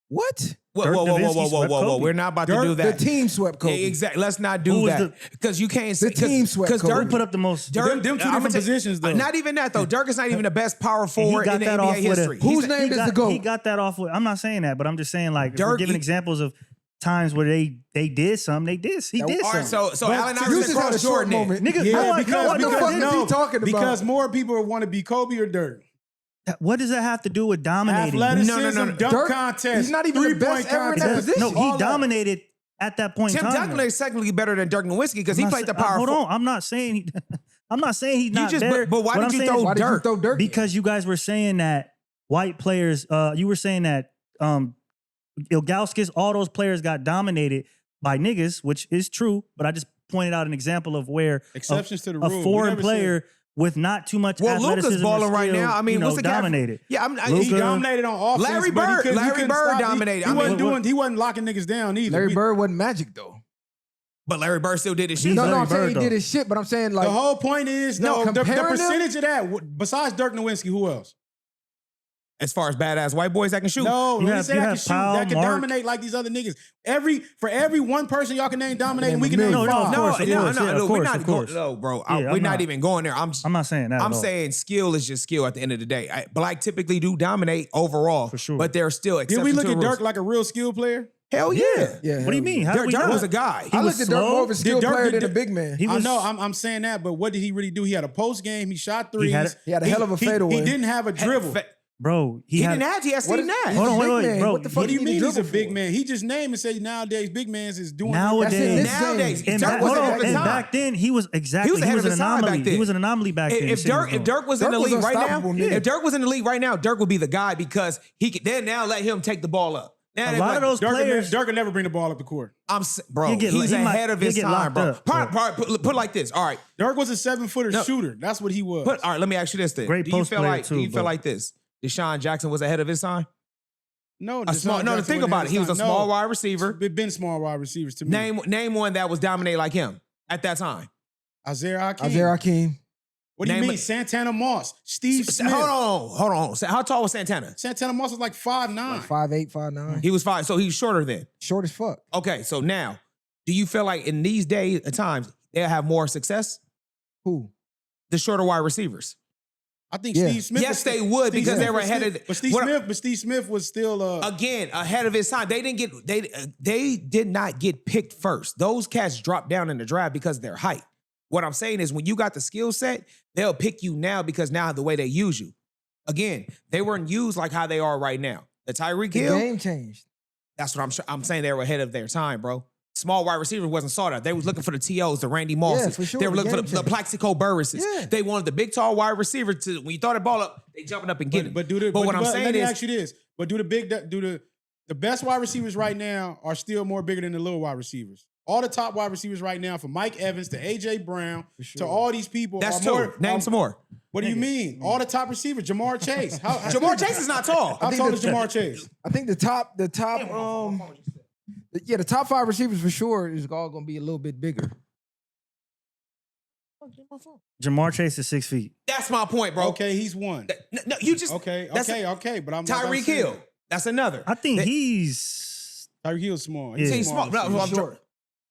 What? Whoa, Dirk whoa, whoa, whoa, Nowitzki whoa, whoa, swept whoa, whoa. Kobe. We're not about Dirk, to do that. The team swept Kobe. Yeah, exactly. Let's not Who do was that. Because you can't say... The team swept Because Kobe. Dirk Dirk put up the most. Dirk, Them two I'ma different positions, though. Not even that, though. Dirk is not even the best power forward got in the that NBA off with a- history. Whose He's- name he is got, the GOAT? He got that off with. I'm not saying that, but I'm just saying like if we're Dirk, giving he- examples of times where they did something. He did All right, something. so But Allen you You Iverson just had a crossed short Jordan in. moment. Nigga, Yeah, no, because, what the fuck is he talking about? Because more people want to be Kobe or Dirk. What does that have to do with dominating? Athleticism, No. dunk Dirk- contest. he's not even the three-point best ever in that contest. position. No, all he that. dominated at that point in Tim time. Duncan though. is technically better than Dirk Nowitzki because he I'm not played the sa- power Hold forward. on, I'm not saying he. I'm not saying he's not just- better. but why What did I'm you saying throw is Why did you Dirk? throw Dirk? in? Because you guys were saying that white players. You were saying that Ilgauskas, all those players got dominated by niggas, which is true. But I just pointed out an example of where Exceptions to the a rule. We foreign never player with not too much Well, athleticism Luka's balling and right skill, now. I mean, you know, what's the gap? dominated. Yeah, said he Luka- dominated on offense. Larry but he Bird- couldn't- he Larry couldn't Bird stop. dominated. He I mean, wasn't doing. He wasn't locking niggas down either. Larry We- Bird wasn't Magic though. But Larry Bird still did his shit. He's No, Larry I'm saying Bird, he though. did his shit, but I'm saying like The whole point is No, no. The comparing them- percentage of that, besides Dirk Nowitzki, who else? As far as badass white boys that can shoot. No, You when have- say you that have can shoot, Powell, that can Mark. dominate like these other niggas. For every one person y'all can name dominating, we can No, name no, five. of course, of course, yeah, of we're course, not of going. course. No, bro, Yeah, we're I'm not not- even going there. I'm not saying that. I'm at all. saying skill is just skill at the end of the day. Black typically do dominate overall, For sure. but there are still Did exceptions we look to at the rules. Dirk like a real skill player? Hell yeah. yeah. What do you mean? How do Dirk, we Dirk know? was a guy. I He looked was at Dirk slow. more of a skill Did Dirk- player did than a Dirk- big man. He I was- know. I'm saying that, but what did he really do? He had a post game. He shot threes. He had a hell of a fadeaway. He didn't have a dribble. Bro, He had, didn't have to. He had What Steve is- Nash. Hold on, Big wait, man. bro. What the fuck What do you he mean need he's a dribble big for? man? He just named and said nowadays big mans is doing Nowadays- That's in this Nowadays, game. and Dirk back, was hold ahead on, of his and time. back then he was exactly He was ahead an of his time back anomaly. then. He was an anomaly back then. If Dirk was in the Dirk was league right now, unstoppable, nigga. if Dirk was in the league right now, Dirk would be the guy because he could then now let him take the ball up. Now A they lot like, of those players, Dirk will never bring the ball up the court. bro, He'll get- he's he might- ahead of he'll his get time, locked bro. up, bro. Put it like this. All right, Dirk was a 7-footer No. shooter. That's what he was. all right. Let me ask you this then. Great Do you post feel player like? too, Do you feel but- like this? Deshaun Jackson was ahead of his time. no, A small. No, think about it. He was a small wide receiver. Been small wide receivers to me. Name one that was dominating like him at that time. Isaiah Hakeem. Isaiah Hakeem. What do you Name mean? it. Santana Moss, Steve Smith. Hold on. So how tall was Santana? Santana Moss was like 5'9". Like 5'8", 5'9". He was 5, so he's shorter then. Short as fuck. Okay, so now, do you feel like in these days and times they'll have more success? Who? The shorter wide receivers. I think Yeah. Steve Smith. Yes, they would, because they were ahead of the- But Steve what- Smith. But Steve Smith was still. Again, ahead of his time. They did not get picked first. Those cats dropped down in the draft because of their height. What I'm saying is when you got the skill set, they'll pick you now because now the way they use you. Again, they weren't used like how they are right now. The Tyreek The Hill, game changed. that's what I'm saying. They were ahead of their time, bro. Small wide receivers wasn't sought out. They was looking for the TOs, the Randy Mosses. for sure. They were looking for Game the changer. Plaxico Burresses. Yeah. They wanted the big, tall wide receiver to, when you throw the ball up, they jumping up and getting But it. What I'm saying let me is, ask you this. But the best wide receivers right now are still more bigger than the little wide receivers. All the top wide receivers right now, from Mike Evans to AJ Brown to all these people, that's are two. more. Name some more. What do you mean? All the top receivers, Jamar Chase. Jamar Chase is not tall. How tall is Jamar Chase? I think the top the top 5 receivers for sure is all gonna be a little bit bigger. Jamar Chase is 6 feet. That's my point, bro. Okay, he's one. No, you just Okay. But I'm Tyreek Hill. That's another. I think They- he's Tyreek Hill's small. Yeah. He's small. No, I'm short.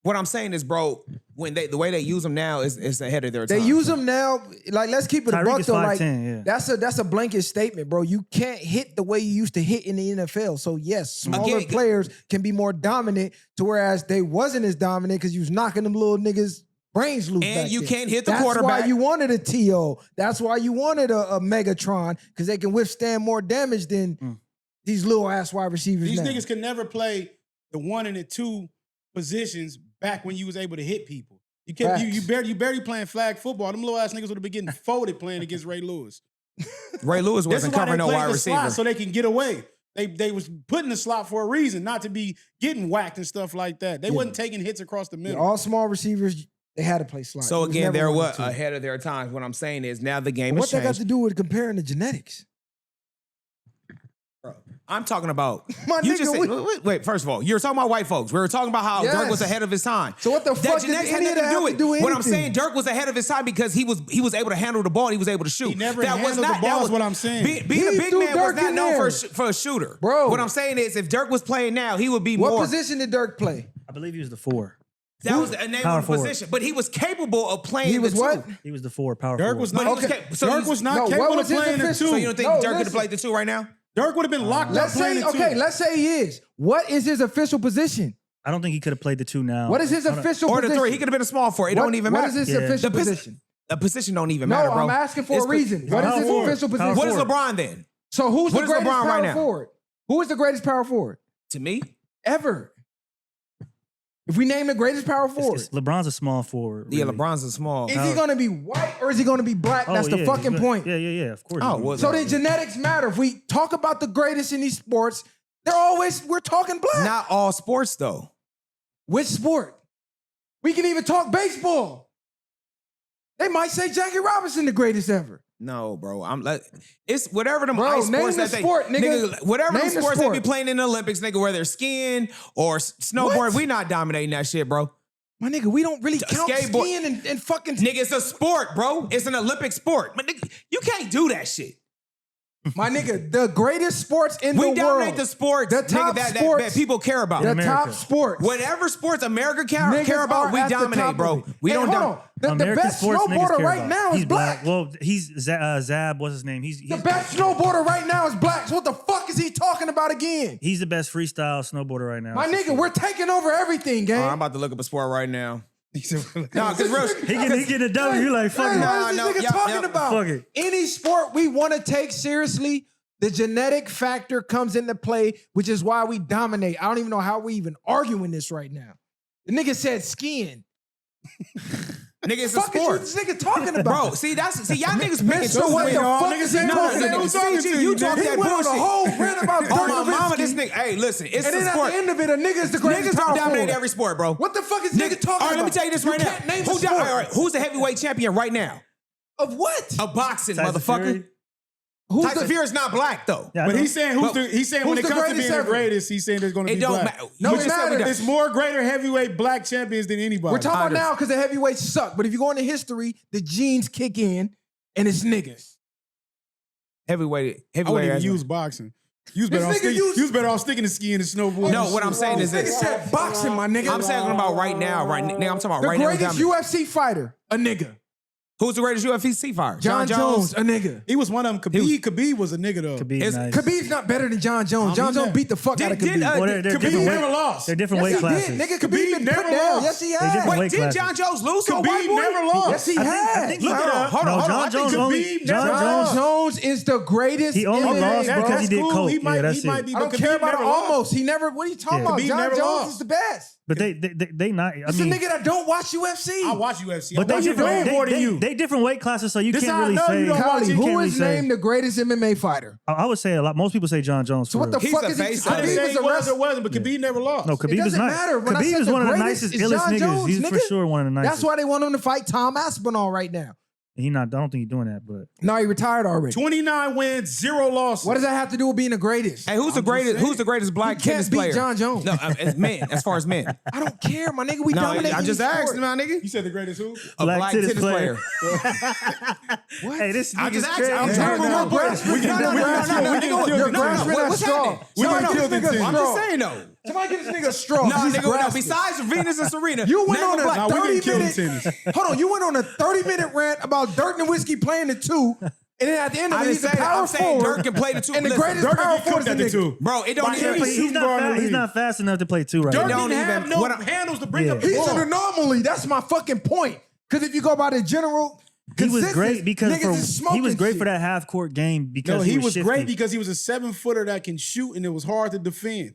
What I'm saying is, bro, when the way they use them now is ahead of their They time. use them now. Like, let's keep it a Tyreek buck is though. Like, 5'10", yeah. that's a blanket statement, bro. You can't hit the way you used to hit in the NFL. So yes, smaller Again, players can be more dominant. To whereas they wasn't as dominant because you was knocking them little niggas brains loose. And back you then. can't hit the That's quarterback. why you wanted a TO. That's why you wanted a Megatron because they can withstand more damage than these little ass wide receivers. These now. niggas could never play the 1 and the 2 positions back when you was able to hit people. You barely playing flag football. Them little ass niggas would have been getting folded playing against Ray Lewis. Ray Lewis This is wasn't why covering they no played wide the slot receiver. so they can get away. They was putting the slot for a reason, not to be getting whacked and stuff like that. They wasn't taking hits across the middle. all small receivers, they had to play slot. So It was again, never they're one or what two. ahead of their times. What I'm saying is now the game What has that got changed. to do with comparing the genetics? I'm talking about. My you nigga, just said, wait. First of all, you're talking about white folks. We were talking about how Dirk was Yes. ahead of his time. So what the fuck did genetics had any of nothing that have to do with What I'm anything? saying, Dirk was ahead of his time because he was able to handle the ball. And he was able to shoot. He never that was handled not the ball that is was what I'm saying. Being He a big threw man was Dirk not in known there. for a shooter. Bro. What I'm saying is, if Dirk was playing now, he would be What more. position did Dirk play? I believe he was the 4. That was a name Power of the forward. position, but he was capable of playing. He was the what? two. He was the 4 power Dirk forward. was But not. he was so Dirk he's- was not No, what capable was of his playing the official- two. So you don't think No, Dirk could have listen. played the two right now? Dirk would have been locked up Let's playing say, the two. okay, let's say he is. What is his official position? I don't think he could have played the 2 now. What is his Hold on. official Or the position? three. He could have been a small four. It What- don't even matter. What is his Yeah. official The position? The position don't even No, matter, bro. I'm asking for It's a reason. What is power his forward. official Power position? What is forward. LeBron then? So who's What the is greatest LeBron power right now? forward? Who is the greatest power forward To me, ever? If we name the greatest power forward, It's- LeBron's a small forward. yeah, really. LeBron's a small. is he going to be white or is he going to be black? That's the yeah, fucking he's point. Yeah, of course. Oh, he's well, So then genetics matter. If we talk about the greatest in these sports, we're talking black. Not all sports though. Which sport? We can even talk baseball. They might say Jackie Robinson the greatest ever. No, bro. I'm like, it's whatever them Bro, ice name sports the that they, sport, nigga. whatever Name them the sports they be sport. playing in the Olympics, nigga, whether skiing or snowboard, What? we not dominating that shit, bro. My nigga, we don't really count skateboard. skiing and fucking. Nigga, it's a sport, bro. It's an Olympic sport. But nigga, you can't do that shit. My nigga, the greatest sports in We the dominate world. the sports, The nigga, top that sports. people care about. The America. top sports. Whatever sports America care Niggas about, are we at the top dominate, of bro. it. We Hey, don't hold dominate. on. The American best sports niggas snowboarder care right about. now is He's black. Well, he's Zab. What's his name? He's The best snowboarder right now is black. So what the fuck is he talking about again? he's the best freestyle snowboarder right now. My nigga, we're taking over everything, gang. I'm about to look up a sport right now. No, because real. He get a W. You like fuck Hey, it. what is no, this nigga yep, talking yep. about? Fuck it. Any sport we want to take seriously, the genetic factor comes into play, which is why we dominate. I don't even know how we even arguing this right now. The nigga said skiing. Nigga, it's a Fuck is sport. this nigga talking about? Bro, see, y'all niggas picking So what the fuck is he talking no, about? CG, you talk He that went on bullshit. a whole rant about Dirk Oh, my mama, Nowitzki, this nigga. Hey, listen, it's and a then at sport. the end of it, a nigga is the greatest Niggas power don't dominate forward. every sport, bro. What the fuck is nigga talking about? All right, let me tell you this right now. Can't name Who the sport. all right, who's the heavyweight champion right now? Of what? Of boxing, Tyson motherfucker. Fury? Who's Tyson the, Fury's not black though. Yeah, I But know. he's saying when who's it comes the to greatest being ever? the greatest, he's saying there's going to It be don't black. matter. No, You it just said we matters. got- It's more greater heavyweight black champions than anybody. We're talking about now because the heavyweights suck. But if you go into history, the genes kick in and it's niggas. heavyweight. I wouldn't even has- use boxing. You was This better off nigga sticking. used- You was better off sticking to skiing and snowboarding. No, what I'm saying is Nigga this. said boxing, my nigga. I'm saying about right now, right now. I'm talking about the right now. greatest UFC fighter, a nigga. Who's the greatest UFC fighter? John Jones, a nigga. He was one of them. Khabib was a nigga though. Could be Is- nice. Khabib's not better than John Jones. John mean Jones that. beat the fuck out of Did- Khabib. Well, they're Khabib different never weight. lost. They're different Yes, weight he classes. did. Nigga, Khabib Khabib been never put down. lost. Yes, he They has. different Wait, weight did classes. John Jones lose to a Khabib white boy? never lost. Yes, he I has. think Look he- it up. Hold no, on, hold on. John I think Jones only. Khabib John never Jones. lost. Jones is the greatest. He only MMA, lost bro. because he did coke. He might, Yeah, that's he might it. be. I don't but care Khabib about never it lost. almost. He never. What are you talking Yeah. about? Khabib John never Jones lost. is the best. But they not. I It's mean, a nigga that don't watch UFC. I watch UFC. but I watch it way more than you. They different weight classes, so you This can't how I really know say. you don't watch Kylie, it. you who can't really is say- named the greatest MMA fighter? I would say a lot. Most people say John Jones. So for what the real. He's fuck a is he? face I didn't Khabib say is he a was or wrestler. wasn't, but Khabib never lost. No, Khabib It is doesn't not. matter. When I Khabib said is the one of the greatest, nicest, it's illest John niggas. Jones, He's for nigga. sure one of the nicest. That's why they want him to fight Tom Aspinall right now. He not. I don't think he's doing that, but No, he retired already. 29 wins, 0 losses. What does that have to do with being the greatest? Hey, who's the greatest? Who's the greatest black You can't tennis beat player? John Jones. No, as men. As far as men. I don't care, my nigga. We No, dominate. I just any asked, sport. my nigga. You said the greatest who? A black tennis player. What? hey, this I just nigga's asked. crazy. I'm Hey, talking no, about no, greatest. we can- No, we can- no, we can nigga, kill no, the no, team. no, Your what's grasping happening? at We straw. might kill the team. I'm just saying though. Somebody get this nigga a straw. No, He's nigga, no. grasping. Besides Venus and Serena, You went name on a a black. Nah, we 30 didn't minute. kill tennis. Hold on, you went on a 30-minute rant about Dirk and Whiskey playing the two, and then at the end of I it, didn't he's say a that. power I'm saying forward. Dirk can play the two. And the Listen, greatest Dirk power get forward cooked is at the the nigga. two. bro, it don't By even. any He's superstar in the he's league. not fast enough to play two right Dirk now. don't didn't have even- no what I- handles to bring Yeah. up the He's ball. an anomaly. That's my fucking point. Because if you go by the general, He was consensus, great because niggas is he smoking was great shit. for that half court game because No, he was shifty. great because he was a 7-footer that can shoot and it was hard to defend.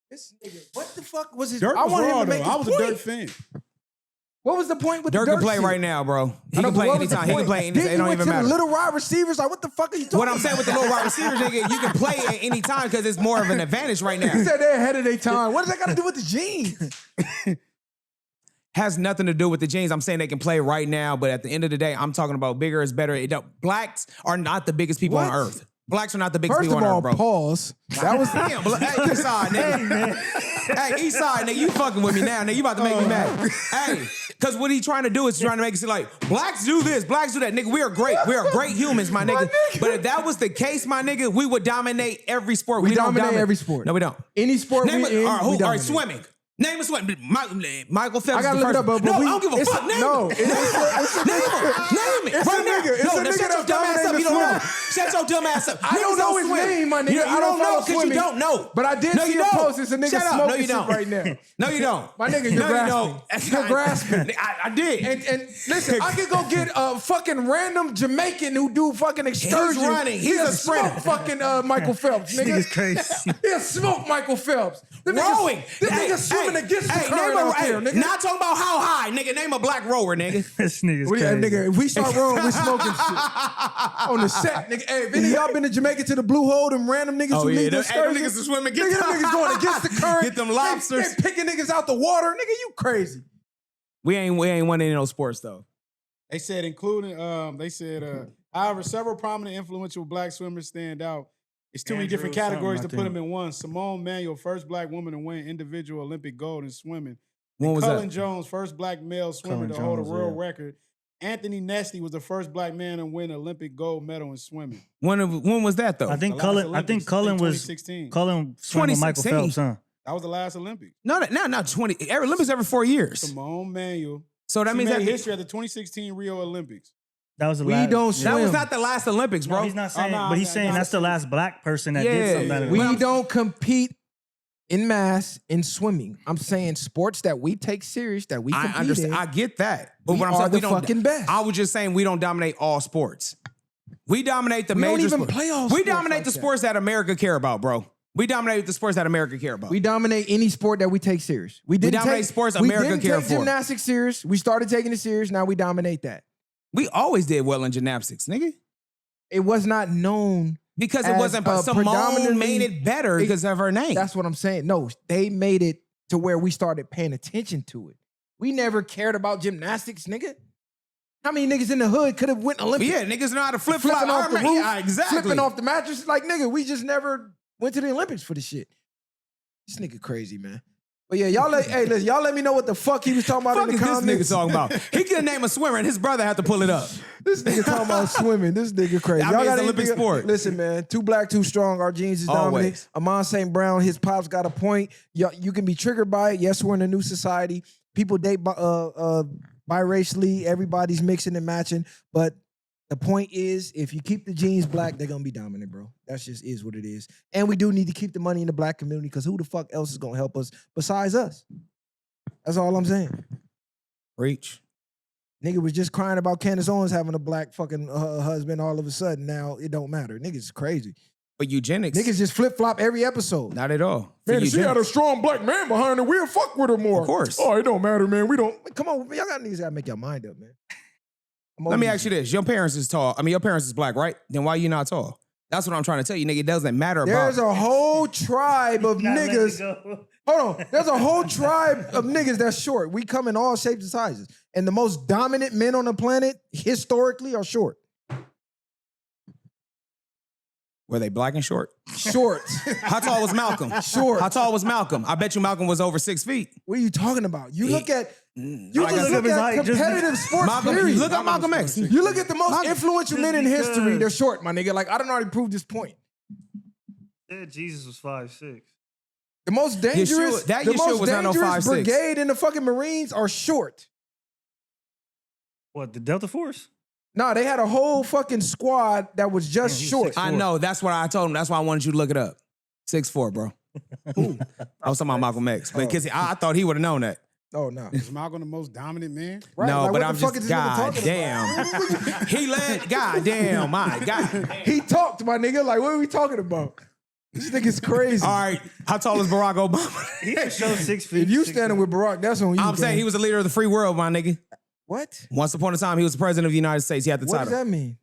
This nigga, what the fuck was his? Dirk I was want him raw to make though. I was his a point. Dirk fan. What was the point with Dirk the can play shit? right now, bro. He I know, can but play what was the anytime. He can point? play anytime. Then It you don't went even to the matter. little wide receivers. Like, what the fuck are you talking What I'm saying with the little wide receivers, nigga, you can play at any time because it's more of an advantage right He now. said they're ahead of their time. What does that got to do with the jeans? Has nothing to do with the genes. I'm saying they can play right now, but at the end of the day, I'm talking about bigger is better. Blacks are not the biggest people on What? earth. Blacks are not the biggest First people of on all, earth, bro. pause. That was Damn, hey, east side, nigga. Hey, east side, nigga, you fucking with me now, nigga. You about to make me mad. Hey, because what he trying to do is trying to make it seem like blacks do this, blacks do that. Nigga, we are great. We are great humans, my nigga. But if that was the case, my nigga, we would dominate every sport. We don't dominate every sport. No, we don't. any sport Name we it, in. all right, we all right, dominate. swimming. Name a swim. Michael Phelps. I gotta is the look it first up, but no, we, I don't give a it's fuck. Name no, it. it's a Name it. Name it. It's a right now. nigga. It's No, a now nigga shut your that dumb ass up. dominated You don't know. swim. Shut your dumb ass up. I don't Niggas know his swim. name, my nigga. You I don't know follow because you swimming. don't know. But I did No, see you a don't. post. It's a nigga Shut up. smoking No, you shit don't. right now. No, you don't. My nigga, you're no, grasping. You don't. You're grasping. I did. And listen, I could go get a fucking random Jamaican who do fucking excursions. running. He's a sprinter. Smoke fucking Michael Phelps, nigga. Nigga's crazy. He'll smoke Michael Phelps. The Rowing. This nigga swimming against the current out there, nigga. Not talking about how high, nigga. Name a black rower, nigga. This nigga's What do you- crazy. nigga, if we start rolling, we smoking shit on the set, nigga. Hey, if any of y'all been to Jamaica to the Blue Hole, them random niggas who lead the Them excursions, niggas is swimming. nigga, them niggas going against the current. Get them lobsters. They picking niggas out the water, nigga. You crazy? We ain't won any of those sports though. They said, however, several prominent, influential black swimmers stand out. It's too many Andrew different categories to something, I put them think. in one. Simone Manuel, first black woman to win individual Olympic gold in swimming. When was Cullen that? Jones, first black male swimmer Cullen to hold a Jones, world yeah. record. Anthony Nesty was the first black man to win an Olympic gold medal in swimming. When was that though? I think The last Cullen. I Olympics think in Cullen was 2016. Cullen swam with Michael 2016. Phelps, huh? That was the last Olympics. No, not 20. Olympics every 4 years. Simone Manuel. So that She means made that history at the 2016 Rio Olympics. That was the We last. don't that swim. was not the last Olympics, bro. No, he's not saying, no, but he's no, saying no, that's the last black person that Yeah, did something. yeah. Like We that. don't compete in mass in swimming. I'm saying sports that we take serious, that we I compete understand. in. I get that. But We what I'm are saying, the we don't. fucking best. I was just saying we don't dominate all sports. We dominate the We don't major even sports. play all We sports dominate like the that. sports that America care about, bro. We dominate the sports that America care about. We dominate any sport that we take serious. We didn't dominate take sports we America didn't care take for. gymnastics serious. We started taking it serious. Now we dominate that. We always did well in gymnastics, nigga. It was not known. Because it As wasn't. a Simone predominantly- made it better because of her name. That's what I'm saying. No, they made it to where we started paying attention to it. We never cared about gymnastics, nigga. How many niggas in the hood could have went But Olympic? yeah, niggas know how to flip flop. Flipping off the roof, Yeah, exactly. flipping off the mattress. Like, nigga, we just never went to the Olympics for the shit. This nigga crazy, man. But yeah, listen, y'all let me know what the fuck he was talking about Fuck in is the this comments. nigga talking about? He couldn't name a swimmer, and his brother had to pull it up. This nigga talking about swimming. This nigga crazy. I mean, Y'all it's got Olympic anything- sport. Listen, man. Too black, too strong. Our genes is dominant. Always. Amon St. Brown, his pops got a point. You can be triggered by it. Yes, we're in a new society. People date biracially. Everybody's mixing and matching. But the point is, if you keep the genes black, they're gonna be dominant, bro. That just is what it is. And we do need to keep the money in the black community because who the fuck else is gonna help us besides us? That's all I'm saying. Reach. Nigga was just crying about Candace Owens having a black fucking husband all of a sudden. Now it don't matter. Niggas is crazy. But eugenics. Niggas just flip-flop every episode. Not at all. For Man, if she had a eugenics. strong black man behind her, we'll fuck with her more. Of course. Oh, it don't matter, man. We don't. Come on, y'all got niggas gotta make your mind up, man. Let me ask you this. Your parents is tall. I mean, your parents is black, right? Then why you not tall? That's what I'm trying to tell you, nigga. It doesn't matter There's about. a whole tribe of Not letting niggas. it go. Hold on. There's a whole tribe of niggas that's short. We come in all shapes and sizes. And the most dominant men on the planet, historically, are short. Were they black and short? Short. How tall was Malcolm? Short. How tall was Malcolm? I bet you Malcolm was over 6 feet. What are you talking about? You look at you Like I just said, look his at height, just- competitive sports. Malcolm, period. look up Malcolm X. You look at the most Malcolm- influential men in Just history, because. they're short, my nigga. Like, I don't already proved this point. Said Jesus was 5'6". The most dangerous, That the Yeshua most was not no dangerous 5'6". brigade in the fucking Marines are short. What, the Delta Force? Nah, they had a whole fucking squad that was just he's short. 6'4". I know. That's what I told him. That's why I wanted you to look it up. 6'4", bro. I was talking about Malcolm X, but because I thought he would have known that. Oh no, Is Malcolm the most dominant man? right? No, like, but what I'm the fuck just is this nigga God talking damn. He led. God damn, my God. about? He talked, my nigga. Like, what are we talking about? This nigga's crazy. All right, how tall is Barack Obama? He for sure 6 feet. If you 6 standing with Barack, that's on you. I'm saying he was the leader of the free world, my nigga. What? Once upon a time, he was the president of the United States. He had the What title. does that mean?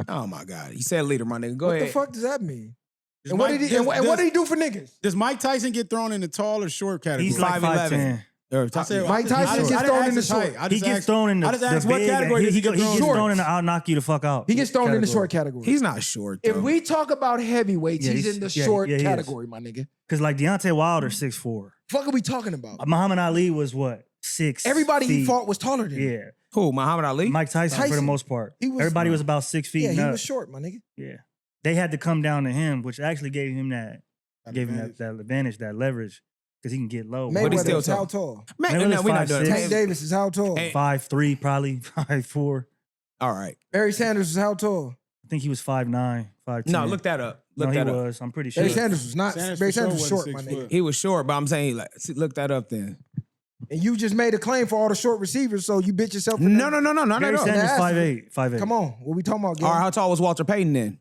Oh my God, he said leader, my nigga. Go What ahead. the fuck does that mean? Does And what Mike- did he? And does- what did he do for niggas? Does Mike Tyson get thrown in the tall or short category? He's like 5'11". 5'10". I said, Mike Tyson gets thrown in the short. He gets thrown in the, I just the asked what big, category does he get he thrown gets in? thrown in the I'll knock you the fuck out. He gets thrown in the category. short category. He's not short. Though. If we talk about heavyweights, Yeah, he's he's- in the yeah, short yeah, he is. category, my nigga. Because like Deontay Wilder 6'4". Fuck are we talking about? Muhammad Ali was what? 6 Everybody he feet. fought was taller than him. Yeah. Who? Muhammad Ali? Mike Tyson, for the Tyson. most part. He was- Everybody was about 6 feet Yeah, and he up. was short, my nigga. Yeah. They had to come down to him, which actually gave him that advantage, that leverage, because he can get low. But he's Mayweather still is how tall. tall? Man, Mayweather's no, we're not doing 5'6". Tank it. Davis is how tall? Hey. 5'3", probably 5'4". All right. Barry Sanders is how tall? I think he was 5'9", 5'10". No, look that up. No, Look he that up. was. I'm pretty sure. Barry Sanders was not. Sanders Barry for sure Sanders was short, wasn't my 6 nigga. foot. He was short, but I'm saying, like, look that up then. And you just made a claim for all the short receivers, so you bitch yourself. No, not Barry at all. Sanders Nah, 5'8", 5'8". Come on, what we talking about? Gil? All right, how tall was Walter Payton then?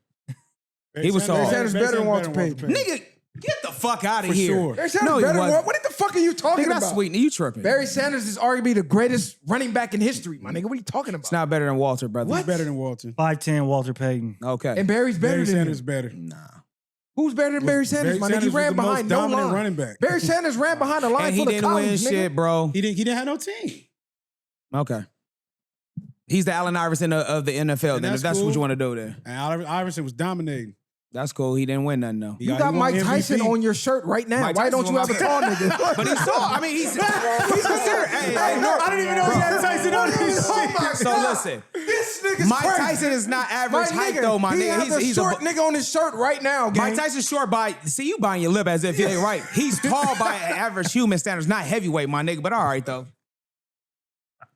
Barry was Sanders- tall. Barry Sanders better than Walter Payton. Nigga, get the fuck out of For here. sure. Barry Sanders No, he better than wasn't. what? What the fuck are you talking Nigga, that's about? sweet. You tripping. Barry Sanders is arguably the greatest running back in history, my nigga. What are you talking about? It's not better than Walter, brother. He's better than Walter. 5'10", Walter Payton. Okay. And Barry's better Barry than Sanders him. better. Nah. Who's better than Barry Sanders, my nigga? He Sanders was ran the most behind no dominant line. running back. Barry Sanders ran behind a line And he full of didn't win college, nigga. shit, bro. He didn't have no team. Okay. He's the Allen Iverson of the NFL. And Then if that's that's cool. what you want to do, then And Iverson was dominating. that's cool. He didn't win nothing though. You got Mike MVP. Tyson on your shirt right now. Mike Why Tyson don't you on have a my- tall nigga? But he's tall. I mean, he's considered. Hey, no, I didn't even know he had Tyson on his Oh my So God. listen, This nigga's Mike crazy. Tyson is not My average height nigga, though, my he nigga. has a He's short nigga on his shirt right now, gang. Mike Tyson's short by. See, you buying your lip as if it ain't right. He's tall by average human standards, not heavyweight, my nigga. But all right though.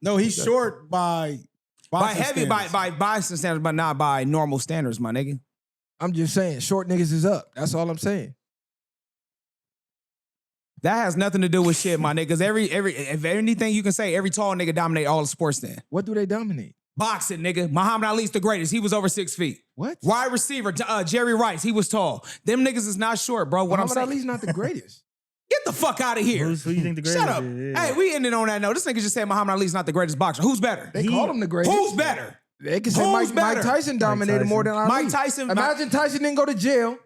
No, he's short by By boxing boxing standards, but not by normal standards, my nigga. I'm just saying, short niggas is up. That's all I'm saying. That has nothing to do with shit, my niggas. If anything you can say, every tall nigga dominate all the sports then. What do they dominate? Boxing, nigga. Muhammad Ali's the greatest. He was over 6 feet. What? Wide receiver, Jerry Rice, he was tall. Them niggas is not short, bro. What Muhammad I'm saying. Ali's not the greatest. Get the fuck out of here. Who you think the greatest Shut up. is? Hey, we ended on that note. This nigga just said Muhammad Ali's not the greatest boxer. Who's better? They call him the greatest. Who's better? They can say Who's Mike better? Tyson dominated Tyson. more than Ali. Mike Tyson- Imagine Tyson didn't go to jail.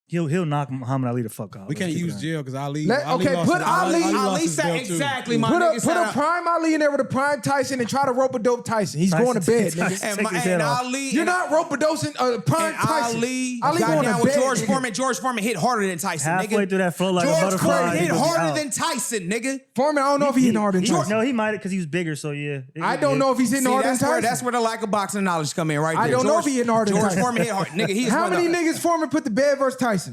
He'll knock Muhammad Ali the fuck out. We can't Let's keep use it jail because Ali. Let- Ali okay, lost put his- Ali- lost Ali his said belt, too. exactly, my Put nigga. a said, prime Ali in there with a prime Tyson and try to rope a dope Tyson. He's Tyson- going to bed, Tyson- nigga. And, Take his head and off. Ali, You're and- not rope a dosing prime and Tyson. Ali Ali got going down to with bed, George nigga. Foreman. George Foreman hit harder than Tyson, halfway nigga. through that flow like a George butterfly. Foreman hit he was harder out. than Tyson, nigga. Foreman, I don't know if he hitting harder than Tyson. No, he might because he was bigger. So yeah, I don't know if he's hitting See, harder than that's where, Tyson. that's where the lack of boxing knowledge come in right I there. don't know if he hitting harder than George Tyson. Foreman hit hard. Nigga, he is How one many of- niggas Foreman put to bed versus Tyson?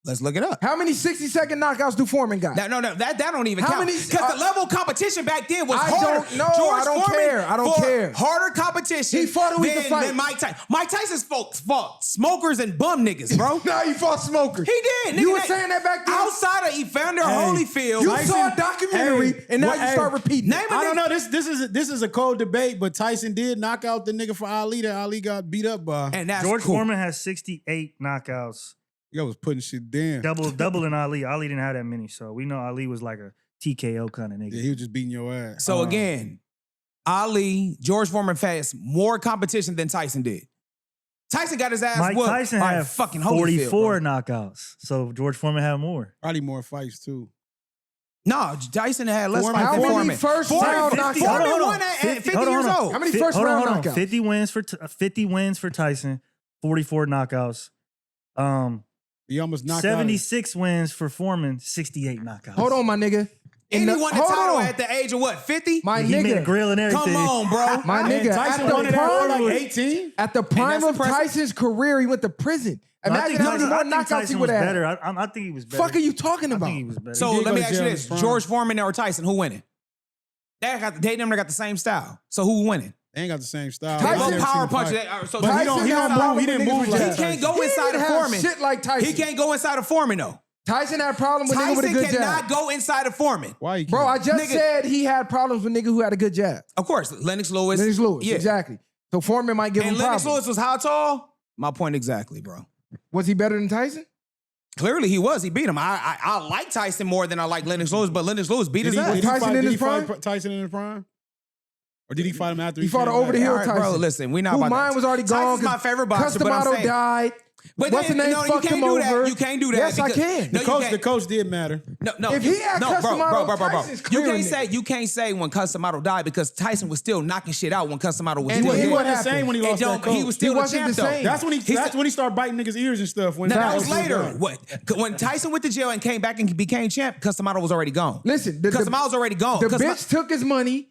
Let's look it up. How many 60-second knockouts do Foreman got? No, that don't even How count. many- Because the level of competition back then was I harder. don't know. I don't care. I don't fought care. Harder competition. He fought who he than, could fight. than Mike Tyson. Mike Tyson's fought smokers and bum niggas, bro. No, he fought smokers. He did. You nigga. were saying that back then? Outside of Evander Holyfield. You Tyson- saw a documentary Hey, and now what- you start hey, repeating. name it. a I don't nigga- know. This is a cold debate, but Tyson did knock out the nigga for Ali that Ali got beat up by. And that's George cool. Foreman has 68 knockouts. Yo was putting shit down. Double than Ali. Ali didn't have that many, so we know Ali was like a TKO kind of nigga. Yeah, he was just beating your ass. So again, Ali, George Foreman faced more competition than Tyson did. Tyson got his ass Mike whooped Tyson by had fucking Holyfield, 44 bro. knockouts, so George Foreman had more. Probably more fights too. No, Tyson had less Foreman- fights than How many Foreman. first round knockouts? Foreman won at 50 years old. How many first round knockouts? 50 wins for 50 wins for Tyson, 44 knockouts. He almost knocked 76 wins for Foreman, 68 knockouts. Hold on, my nigga. And he won the hold title on. at the age of what, 50? My He made a nigga. grill and everything. Come on, bro. My nigga. Tyson at won the it at prime, like 18. at the prime that's of impressive. Tyson's career, he went to prison. I Imagine think how many Tyson, more I think knockouts he Tyson would was have. better. I think he was better. Fuck are you talking I about? think he was better. So did let go me to ask you jail in this: his prime. George Foreman or Tyson, who winning? They them got the same style. So who winning? They ain't got the same style. Tyson- I've Both never power seen him punches. fight. So But he Tyson don't had move. problems He didn't with move niggas like with he that. can't go He inside didn't of have Foreman. shit like Tyson. He can't go inside of Foreman though. Tyson had problems with niggas with a Tyson good cannot jab. go inside of Foreman. Why you Bro, I just Nigga- said he had problems with niggas who had a good jab. Of course, Lennox Lewis. Lennox Lewis, Yeah. exactly. So Foreman might give And him Lennox problems. Lewis was how tall? My point exactly, bro. Was he better than Tyson? Clearly he was. He beat him. I like Tyson more than I like Lennox Lewis, but Lennox Lewis beat Did his he, ass. did he Tyson fight, in did his he fight prime? Tyson in his prime? Or did he fight him after He fought came over the back? hill All right, bro, Tyson. listen, we not Who about mine that. was already gone. Tyson's my favorite boxer, but I'm Customato saying. died. But What's then, the name? no, you Fucked can't him do that. over. You can't do that. Yes, I because- can. No, you The can't. coach did matter. No, If he had bro, Customato, bro. Tyson's You clearing can't it. you can't say when Customato died because Tyson was still knocking shit out when Customato was And still then He here. what wasn't the happened? same when he And lost that he was coach. still He the wasn't champ the though. same. That's when he started biting niggas' ears and stuff. When That Tyson was later. done. When Tyson went to jail and came back and became champ, Customato was already gone. Listen, Customato was already gone. The bitch took his money.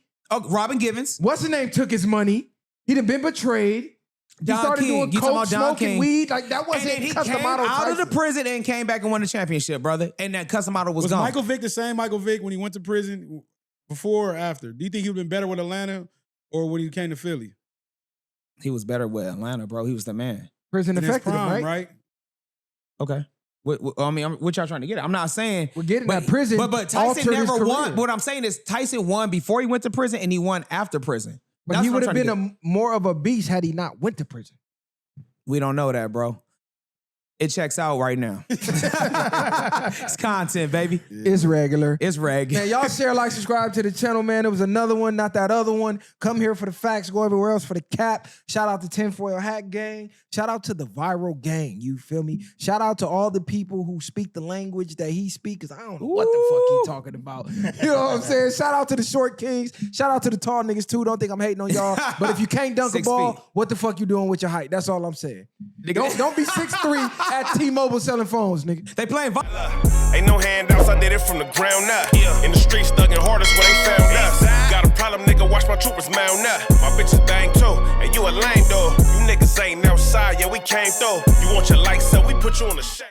Robin Givens. What's the name? Took his money. He done been betrayed. He Don started King. doing You talking coke, about Don smoking King. weed. Like that And wasn't then he came Customato out of the Tyson. prison and came back and won the championship, brother. And that Customato was Was gone. Michael Vick the same Michael Vick when he went to prison before or after? Do you think he would have been better with Atlanta or when he came to Philly? He was better with Atlanta, bro. He was the man. Prison In his affected him, prime, right? Okay. What y'all trying to get at? I'm not saying We're getting but, that prison. But Tyson altered his never won. career. What I'm saying is Tyson won before he went to prison and he won after prison. But That's he what would I'm have trying been to more of a beast had he not went to prison. We don't know that, bro. It checks out right now. It's content, baby. It's regular. It's reg. Man, y'all share, like, subscribe to the channel, man. There was another one, not that other one. Come here for the facts, go everywhere else for the cap. Shout out to Tinfoil Hat Gang. Shout out to the Viral Gang, you feel me? Shout out to all the people who speak the language that he speaks, because I don't know what the fuck he talking about. You know what I'm saying? Shout out to the Short Kings. Shout out to the tall niggas, too. Don't think I'm hating on y'all. But if you can't dunk a 6 ball, feet. what the fuck you doing with your height? That's all I'm saying. Don't be 6'3" at T-Mobile selling phones, nigga. They playing. Ain't no handouts, I did it from the ground up. In the streets, thugging hardest where they found us. Got a problem, nigga, watch my troopers mount up. My bitches bang too, and you a lame though. You niggas ain't outside, yeah, we came through. You want your lights up, we put you on the shade.